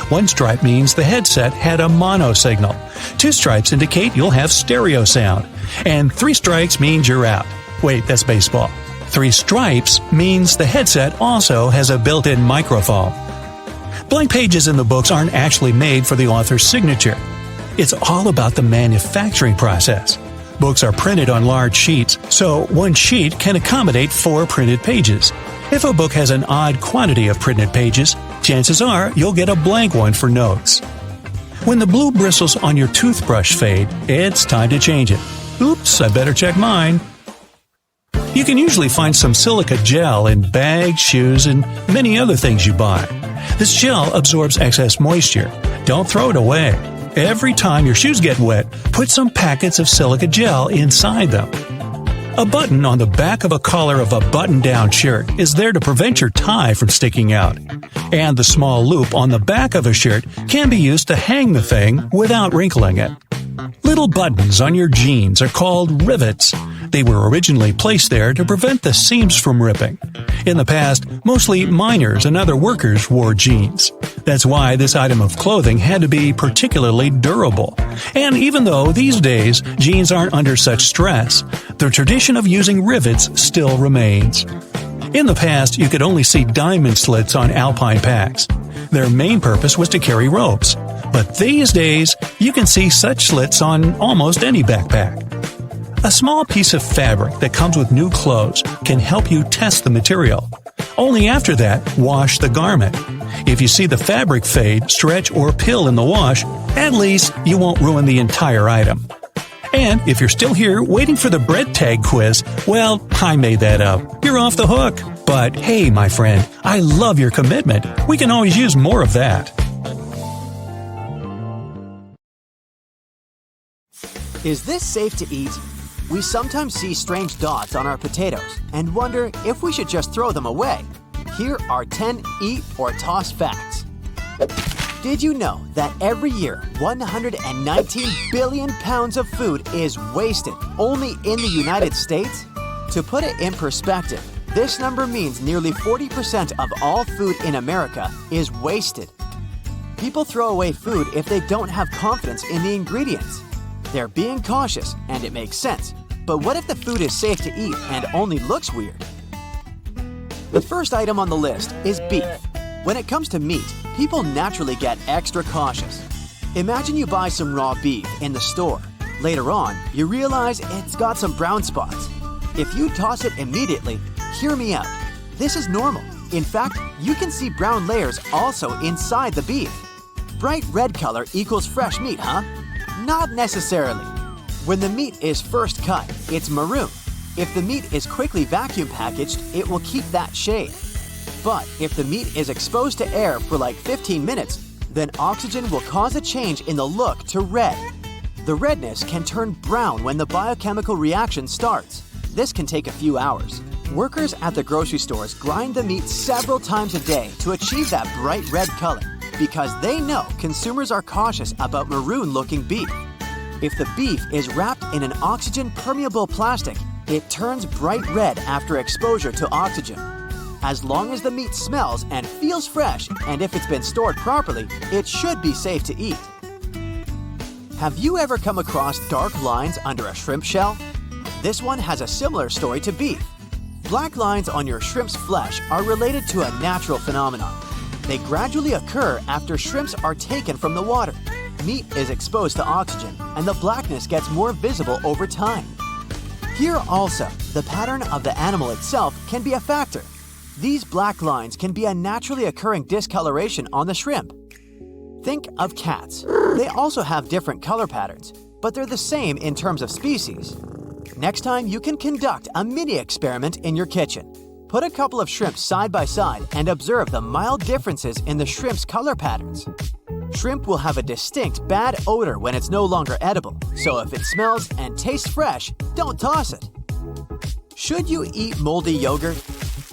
One stripe means the headset had a mono signal. 2 stripes indicate you'll have stereo sound. And 3 strikes means you're out. Wait, that's baseball. 3 stripes means the headset also has a built-in microphone. Blank pages in the books aren't actually made for the author's signature. It's all about the manufacturing process. Books are printed on large sheets, so one sheet can accommodate 4 printed pages. If a book has an odd quantity of printed pages, chances are you'll get a blank one for notes. When the blue bristles on your toothbrush fade, it's time to change it. Oops, I better check mine. You can usually find some silica gel in bags, shoes, and many other things you buy. This gel absorbs excess moisture. Don't throw it away. Every time your shoes get wet, put some packets of silica gel inside them. A button on the back of a collar of a button-down shirt is there to prevent your tie from sticking out. And the small loop on the back of a shirt can be used to hang the thing without wrinkling it. Little buttons on your jeans are called rivets. They were originally placed there to prevent the seams from ripping. In the past, mostly miners and other workers wore jeans. That's why this item of clothing had to be particularly durable. And even though these days jeans aren't under such stress, the tradition of using rivets still remains. In the past, you could only see diamond slits on alpine packs. Their main purpose was to carry ropes. But these days, you can see such slits on almost any backpack. A small piece of fabric that comes with new clothes can help you test the material. Only after that, wash the garment. If you see the fabric fade, stretch, or pill in the wash, at least you won't ruin the entire item. And if you're still here waiting for the bread tag quiz, well, I made that up. You're off the hook. But hey, my friend, I love your commitment. We can always use more of that. Is this safe to eat? We sometimes see strange dots on our potatoes and wonder if we should just throw them away. Here are 10 eat or toss facts. Did you know that every year 119 billion pounds of food is wasted only in the United States? To put it in perspective, this number means nearly 40% of all food in America is wasted. People throw away food if they don't have confidence in the ingredients. They're being cautious, and it makes sense. But what if the food is safe to eat and only looks weird? The first item on the list is beef. When it comes to meat, people naturally get extra cautious. Imagine you buy some raw beef in the store. Later on, you realize it's got some brown spots. If you toss it immediately, hear me out. This is normal. In fact, you can see brown layers also inside the beef. Bright red color equals fresh meat, huh? Not necessarily. When the meat is first cut, it's maroon. If the meat is quickly vacuum packaged, it will keep that shade. But if the meat is exposed to air for like 15 minutes, then oxygen will cause a change in the look to red. The redness can turn brown when the biochemical reaction starts. This can take a few hours. Workers at the grocery stores grind the meat several times a day to achieve that bright red color because they know consumers are cautious about maroon-looking beef. If the beef is wrapped in an oxygen-permeable plastic, it turns bright red after exposure to oxygen. As long as the meat smells and feels fresh, and if it's been stored properly, it should be safe to eat. Have you ever come across dark lines under a shrimp shell? This one has a similar story to beef. Black lines on your shrimp's flesh are related to a natural phenomenon. They gradually occur after shrimps are taken from the water. Meat is exposed to oxygen, and the blackness gets more visible over time. Here also, the pattern of the animal itself can be a factor. These black lines can be a naturally occurring discoloration on the shrimp. Think of cats. They also have different color patterns, but they're the same in terms of species. Next time, you can conduct a mini experiment in your kitchen. Put a couple of shrimps side by side and observe the mild differences in the shrimp's color patterns. Shrimp will have a distinct bad odor when it's no longer edible, so if it smells and tastes fresh, don't toss it. Should you eat moldy yogurt?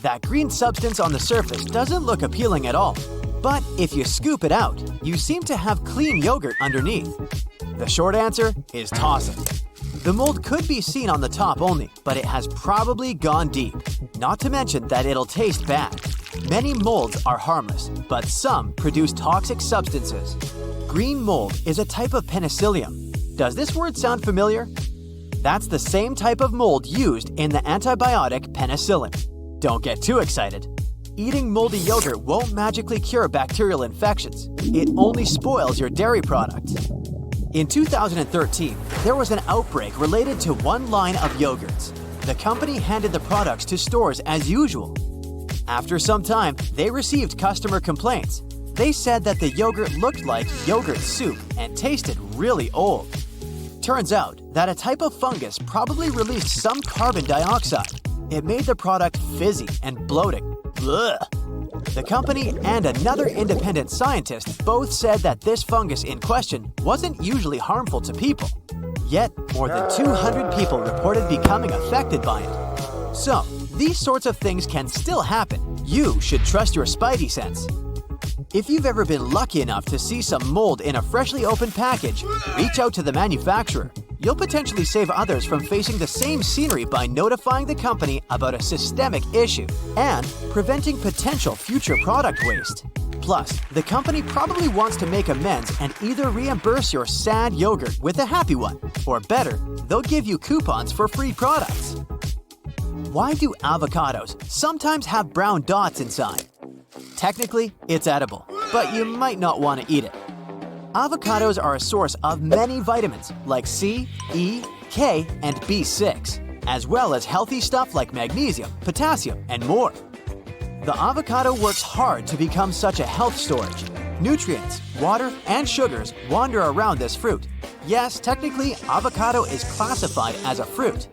That green substance on the surface doesn't look appealing at all. But if you scoop it out, you seem to have clean yogurt underneath. The short answer is toss it. The mold could be seen on the top only, but it has probably gone deep. Not to mention that it'll taste bad. Many molds are harmless, but some produce toxic substances. Green mold is a type of penicillium. Does this word sound familiar? That's the same type of mold used in the antibiotic penicillin. Don't get too excited. Eating moldy yogurt won't magically cure bacterial infections. It only spoils your dairy product. In 2013, there was an outbreak related to one line of yogurts. The company handed the products to stores as usual. After some time, they received customer complaints. They said that the yogurt looked like yogurt soup and tasted really old. Turns out that a type of fungus probably released some carbon dioxide. It made the product fizzy and bloating. Ugh. The company and another independent scientist both said that this fungus in question wasn't usually harmful to people. Yet, more than 200 people reported becoming affected by it. So, these sorts of things can still happen. You should trust your spidey sense. If you've ever been lucky enough to see some mold in a freshly opened package, reach out to the manufacturer. You'll potentially save others from facing the same scenery by notifying the company about a systemic issue and preventing potential future product waste. Plus, the company probably wants to make amends and either reimburse your sad yogurt with a happy one, or better, they'll give you coupons for free products. Why do avocados sometimes have brown dots inside? Technically, it's edible, but you might not want to eat it. Avocados are a source of many vitamins like C, E, K, and B6, as well as healthy stuff like magnesium, potassium, and more. The avocado works hard to become such a health storage. Nutrients, water, and sugars wander around this fruit. Yes, technically, avocado is classified as a fruit.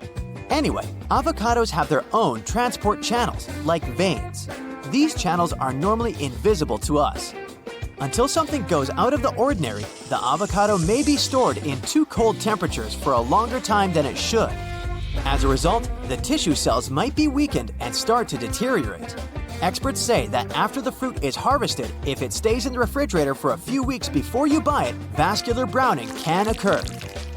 Anyway, avocados have their own transport channels, like veins. These channels are normally invisible to us. Until something goes out of the ordinary, the avocado may be stored in too cold temperatures for a longer time than it should. As a result, the tissue cells might be weakened and start to deteriorate. Experts say that after the fruit is harvested, if it stays in the refrigerator for a few weeks before you buy it, vascular browning can occur.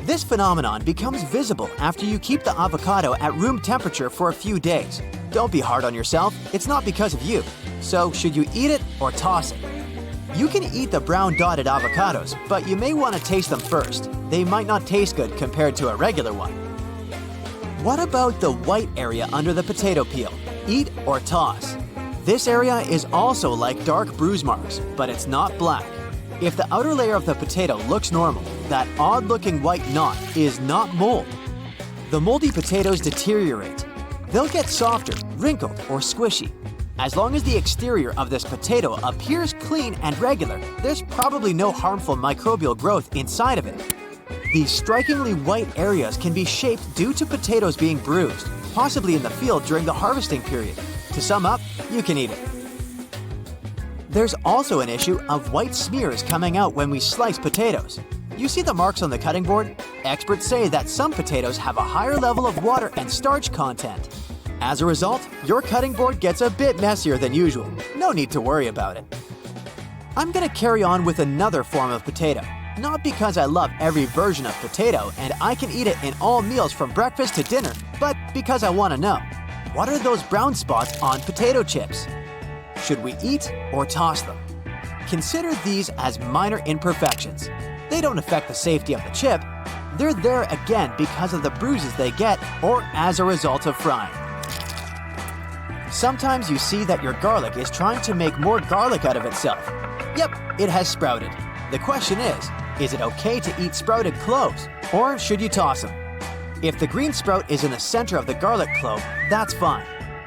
This phenomenon becomes visible after you keep the avocado at room temperature for a few days. Don't be hard on yourself, it's not because of you. So, should you eat it or toss it? You can eat the brown dotted avocados, but you may want to taste them first. They might not taste good compared to a regular one. What about the white area under the potato peel? Eat or toss? This area is also like dark bruise marks, but it's not black. If the outer layer of the potato looks normal, that odd-looking white knot is not mold. The moldy potatoes deteriorate. They'll get softer, wrinkled, or squishy. As long as the exterior of this potato appears clean and regular, there's probably no harmful microbial growth inside of it. These strikingly white areas can be shaped due to potatoes being bruised, possibly in the field during the harvesting period. To sum up, you can eat it. There's also an issue of white smears coming out when we slice potatoes. You see the marks on the cutting board? Experts say that some potatoes have a higher level of water and starch content. As a result, your cutting board gets a bit messier than usual. No need to worry about it. I'm gonna carry on with another form of potato. Not because I love every version of potato and I can eat it in all meals from breakfast to dinner, but because I want to know, what are those brown spots on potato chips? Should we eat or toss them? Consider these as minor imperfections. They don't affect the safety of the chip. They're there again because of the bruises they get or as a result of frying. Sometimes you see that your garlic is trying to make more garlic out of itself. Yep, it has sprouted. The question is it okay to eat sprouted cloves, or should you toss them? If the green sprout is in the center of the garlic clove, that's fine.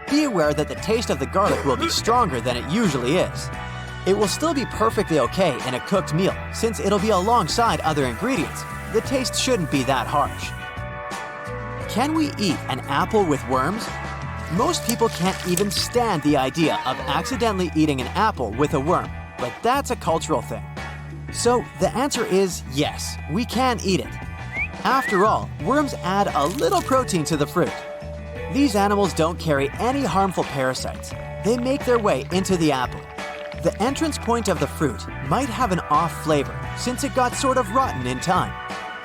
Be aware that the taste of the garlic will be stronger than it usually is. It will still be perfectly okay in a cooked meal, since it'll be alongside other ingredients. The taste shouldn't be that harsh. Can we eat an apple with worms? Most people can't even stand the idea of accidentally eating an apple with a worm, but that's a cultural thing. So the answer is yes, we can eat it. After all, worms add a little protein to the fruit. These animals don't carry any harmful parasites. They make their way into the apple. The entrance point of the fruit might have an off flavor since it got sort of rotten in time.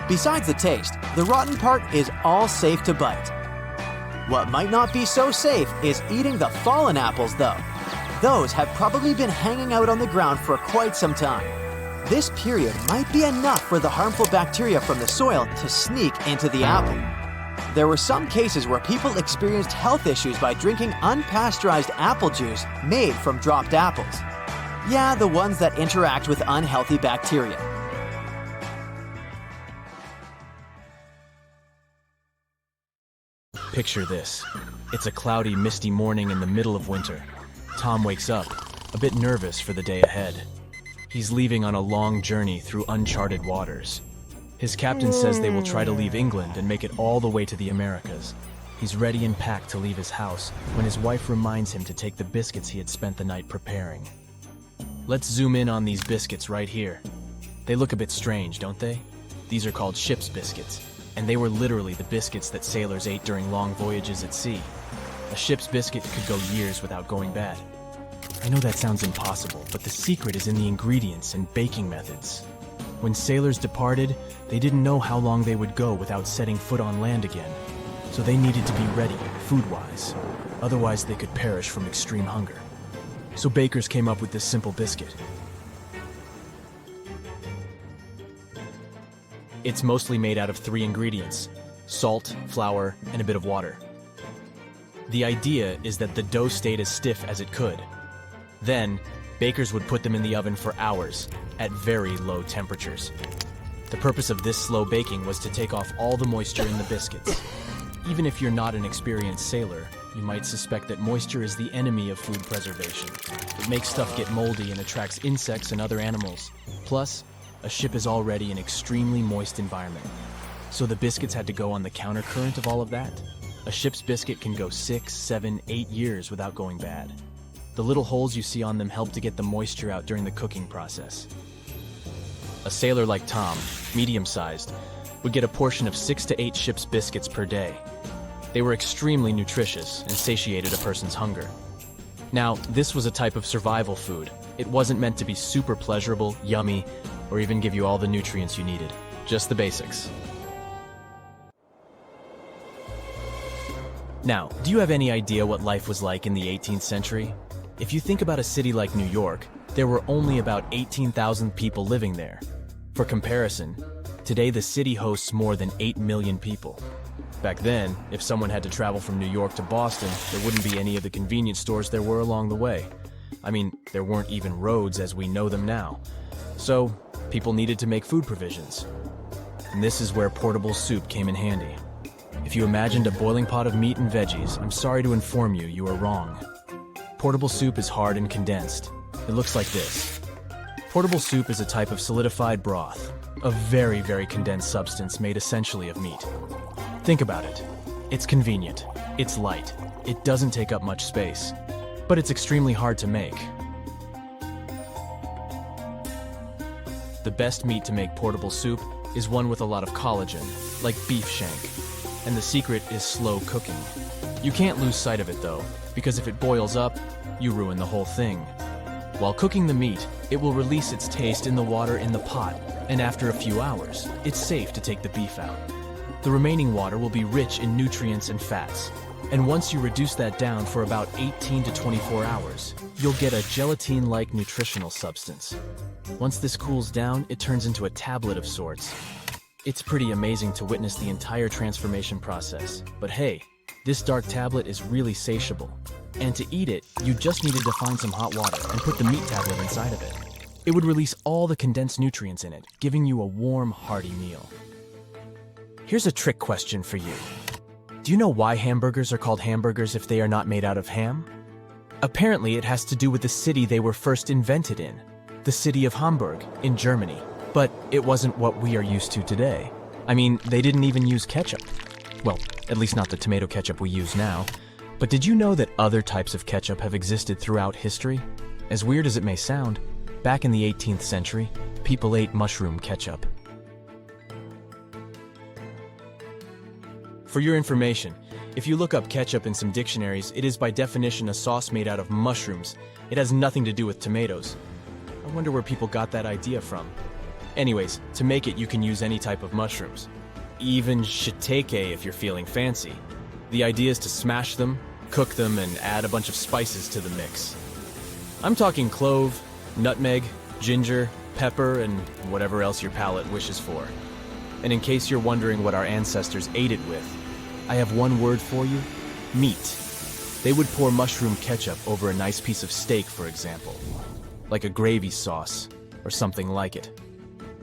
Besides the taste, the rotten part is all safe to bite. What might not be so safe is eating the fallen apples though. Those have probably been hanging out on the ground for quite some time. This period might be enough for the harmful bacteria from the soil to sneak into the apple. There were some cases where people experienced health issues by drinking unpasteurized apple juice made from dropped apples. Yeah, the ones that interact with unhealthy bacteria. Picture this. It's a cloudy, misty morning in the middle of winter. Tom wakes up, a bit nervous for the day ahead. He's leaving on a long journey through uncharted waters. His captain says they will try to leave England and make it all the way to the Americas. He's ready and packed to leave his house when his wife reminds him to take the biscuits he had spent the night preparing. Let's zoom in on these biscuits right here. They look a bit strange, don't they? These are called ship's biscuits, and they were literally the biscuits that sailors ate during long voyages at sea. A ship's biscuit could go years without going bad. I know that sounds impossible, but the secret is in the ingredients and baking methods. When sailors departed, they didn't know how long they would go without setting foot on land again, so they needed to be ready, food-wise. Otherwise, they could perish from extreme hunger. So bakers came up with this simple biscuit. It's mostly made out of 3 ingredients: salt, flour, and a bit of water. The idea is that the dough stayed as stiff as it could. Then, bakers would put them in the oven for hours at very low temperatures. The purpose of this slow baking was to take off all the moisture in the biscuits. Even if you're not an experienced sailor, you might suspect that moisture is the enemy of food preservation. It makes stuff get moldy and attracts insects and other animals. Plus, a ship is already an extremely moist environment. So the biscuits had to go on the countercurrent of all of that. A ship's biscuit can go 6, 7, 8 years without going bad. The little holes you see on them help to get the moisture out during the cooking process. A sailor like Tom, medium-sized, would get a portion of 6 to 8 ship's biscuits per day. They were extremely nutritious and satiated a person's hunger. Now, this was a type of survival food. It wasn't meant to be super pleasurable, yummy, or even give you all the nutrients you needed. Just the basics. Now, do you have any idea what life was like in the 18th century? If you think about a city like New York, there were only about 18,000 people living there. For comparison, today the city hosts more than 8 million people. Back then, if someone had to travel from New York to Boston, there wouldn't be any of the convenience stores there were along the way. I mean, there weren't even roads as we know them now. So, people needed to make food provisions. And this is where portable soup came in handy. If you imagined a boiling pot of meat and veggies, I'm sorry to inform you, you are wrong. Portable soup is hard and condensed. It looks like this. Portable soup is a type of solidified broth, a very, very condensed substance made essentially of meat. Think about it. It's convenient, it's light, it doesn't take up much space, but it's extremely hard to make. The best meat to make portable soup is one with a lot of collagen, like beef shank. And the secret is slow cooking. You can't lose sight of it though, because if it boils up, you ruin the whole thing. While cooking the meat, it will release its taste in the water in the pot, and after a few hours, it's safe to take the beef out. The remaining water will be rich in nutrients and fats, and once you reduce that down for about 18 to 24 hours, you'll get a gelatine-like nutritional substance. Once this cools down, it turns into a tablet of sorts. It's pretty amazing to witness the entire transformation process, but hey, this dark tablet is really satiable. And to eat it, you just needed to find some hot water and put the meat tablet inside of it. It would release all the condensed nutrients in it, giving you a warm, hearty meal. Here's a trick question for you. Do you know why hamburgers are called hamburgers if they are not made out of ham? Apparently, it has to do with the city they were first invented in, the city of Hamburg in Germany. But it wasn't what we are used to today. I mean, they didn't even use ketchup. Well, at least not the tomato ketchup we use now. But did you know that other types of ketchup have existed throughout history? As weird as it may sound, back in the 18th century, people ate mushroom ketchup. For your information, if you look up ketchup in some dictionaries, it is by definition a sauce made out of mushrooms. It has nothing to do with tomatoes. I wonder where people got that idea from. Anyways, to make it you can use any type of mushrooms. Even shiitake if you're feeling fancy. The idea is to smash them, cook them, and add a bunch of spices to the mix. I'm talking clove, nutmeg, ginger, pepper, and whatever else your palate wishes for. And in case you're wondering what our ancestors ate it with, I have one word for you: meat. They would pour mushroom ketchup over a nice piece of steak, for example. Like a gravy sauce, or something like it.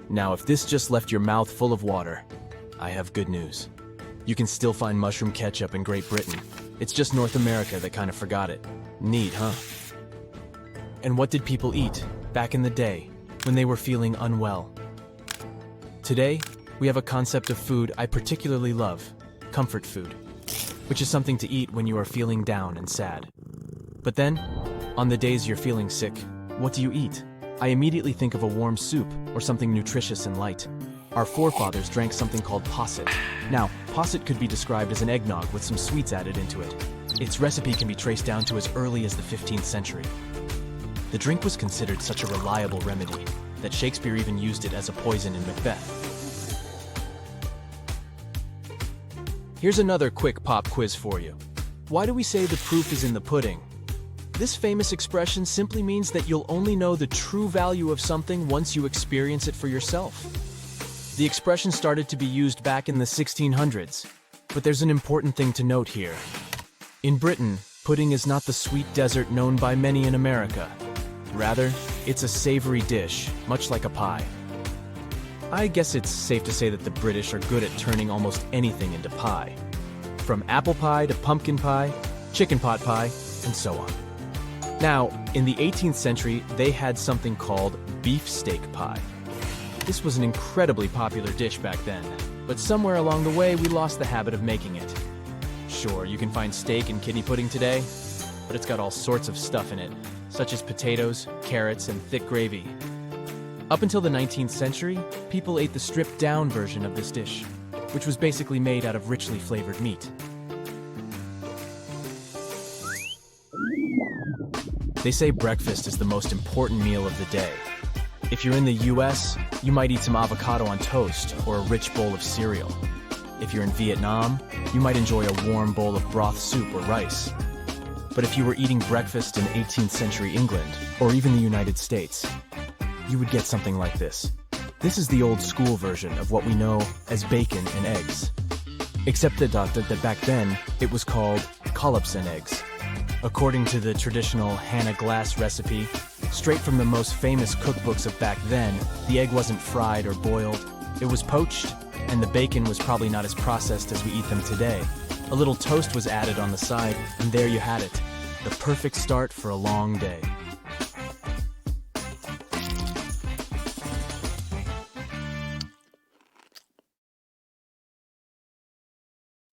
Now, if this just left your mouth full of water, I have good news. You can still find mushroom ketchup in Great Britain. It's just North America that kind of forgot it. Neat, huh? And what did people eat back in the day when they were feeling unwell? Today, we have a concept of food I particularly love: comfort food, which is something to eat when you are feeling down and sad. But then, on the days you're feeling sick, what do you eat? I immediately think of a warm soup or something nutritious and light. Our forefathers drank something called posset. Now, posset could be described as an eggnog with some sweets added into it. Its recipe can be traced down to as early as the 15th century. The drink was considered such a reliable remedy that Shakespeare even used it as a poison in Macbeth. Here's another quick pop quiz for you. Why do we say the proof is in the pudding? This famous expression simply means that you'll only know the true value of something once you experience it for yourself. The expression started to be used back in the 1600s, but there's an important thing to note here. In Britain, pudding is not the sweet dessert known by many in America. Rather, it's a savory dish, much like a pie. I guess it's safe to say that the British are good at turning almost anything into pie. From apple pie to pumpkin pie, chicken pot pie, and so on. Now, in the 18th century, they had something called beefsteak pie. This was an incredibly popular dish back then, but somewhere along the way we lost the habit of making it. Sure, you can find steak and kidney pudding today, but it's got all sorts of stuff in it, such as potatoes, carrots, and thick gravy. Up until the 19th century, people ate the stripped-down version of this dish, which was basically made out of richly flavored meat. They say breakfast is the most important meal of the day. If you're in the US, you might eat some avocado on toast or a rich bowl of cereal. If you're in Vietnam, you might enjoy a warm bowl of broth soup or rice. But if you were eating breakfast in 18th century England, or even the United States, you would get something like this. This is the old school version of what we know as bacon and eggs. Except that back then, it was called collops and eggs. According to the traditional Hannah Glass recipe, straight from the most famous cookbooks of back then, the egg wasn't fried or boiled, it was poached, and the bacon was probably not as processed as we eat them today. A little toast was added on the side, and there you had it. The perfect start for a long day.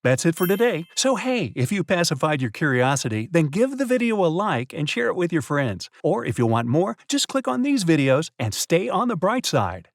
That's it for today. So hey, if you pacified your curiosity, then give the video a like and share it with your friends. Or if you want more, just click on these videos and stay on the bright side.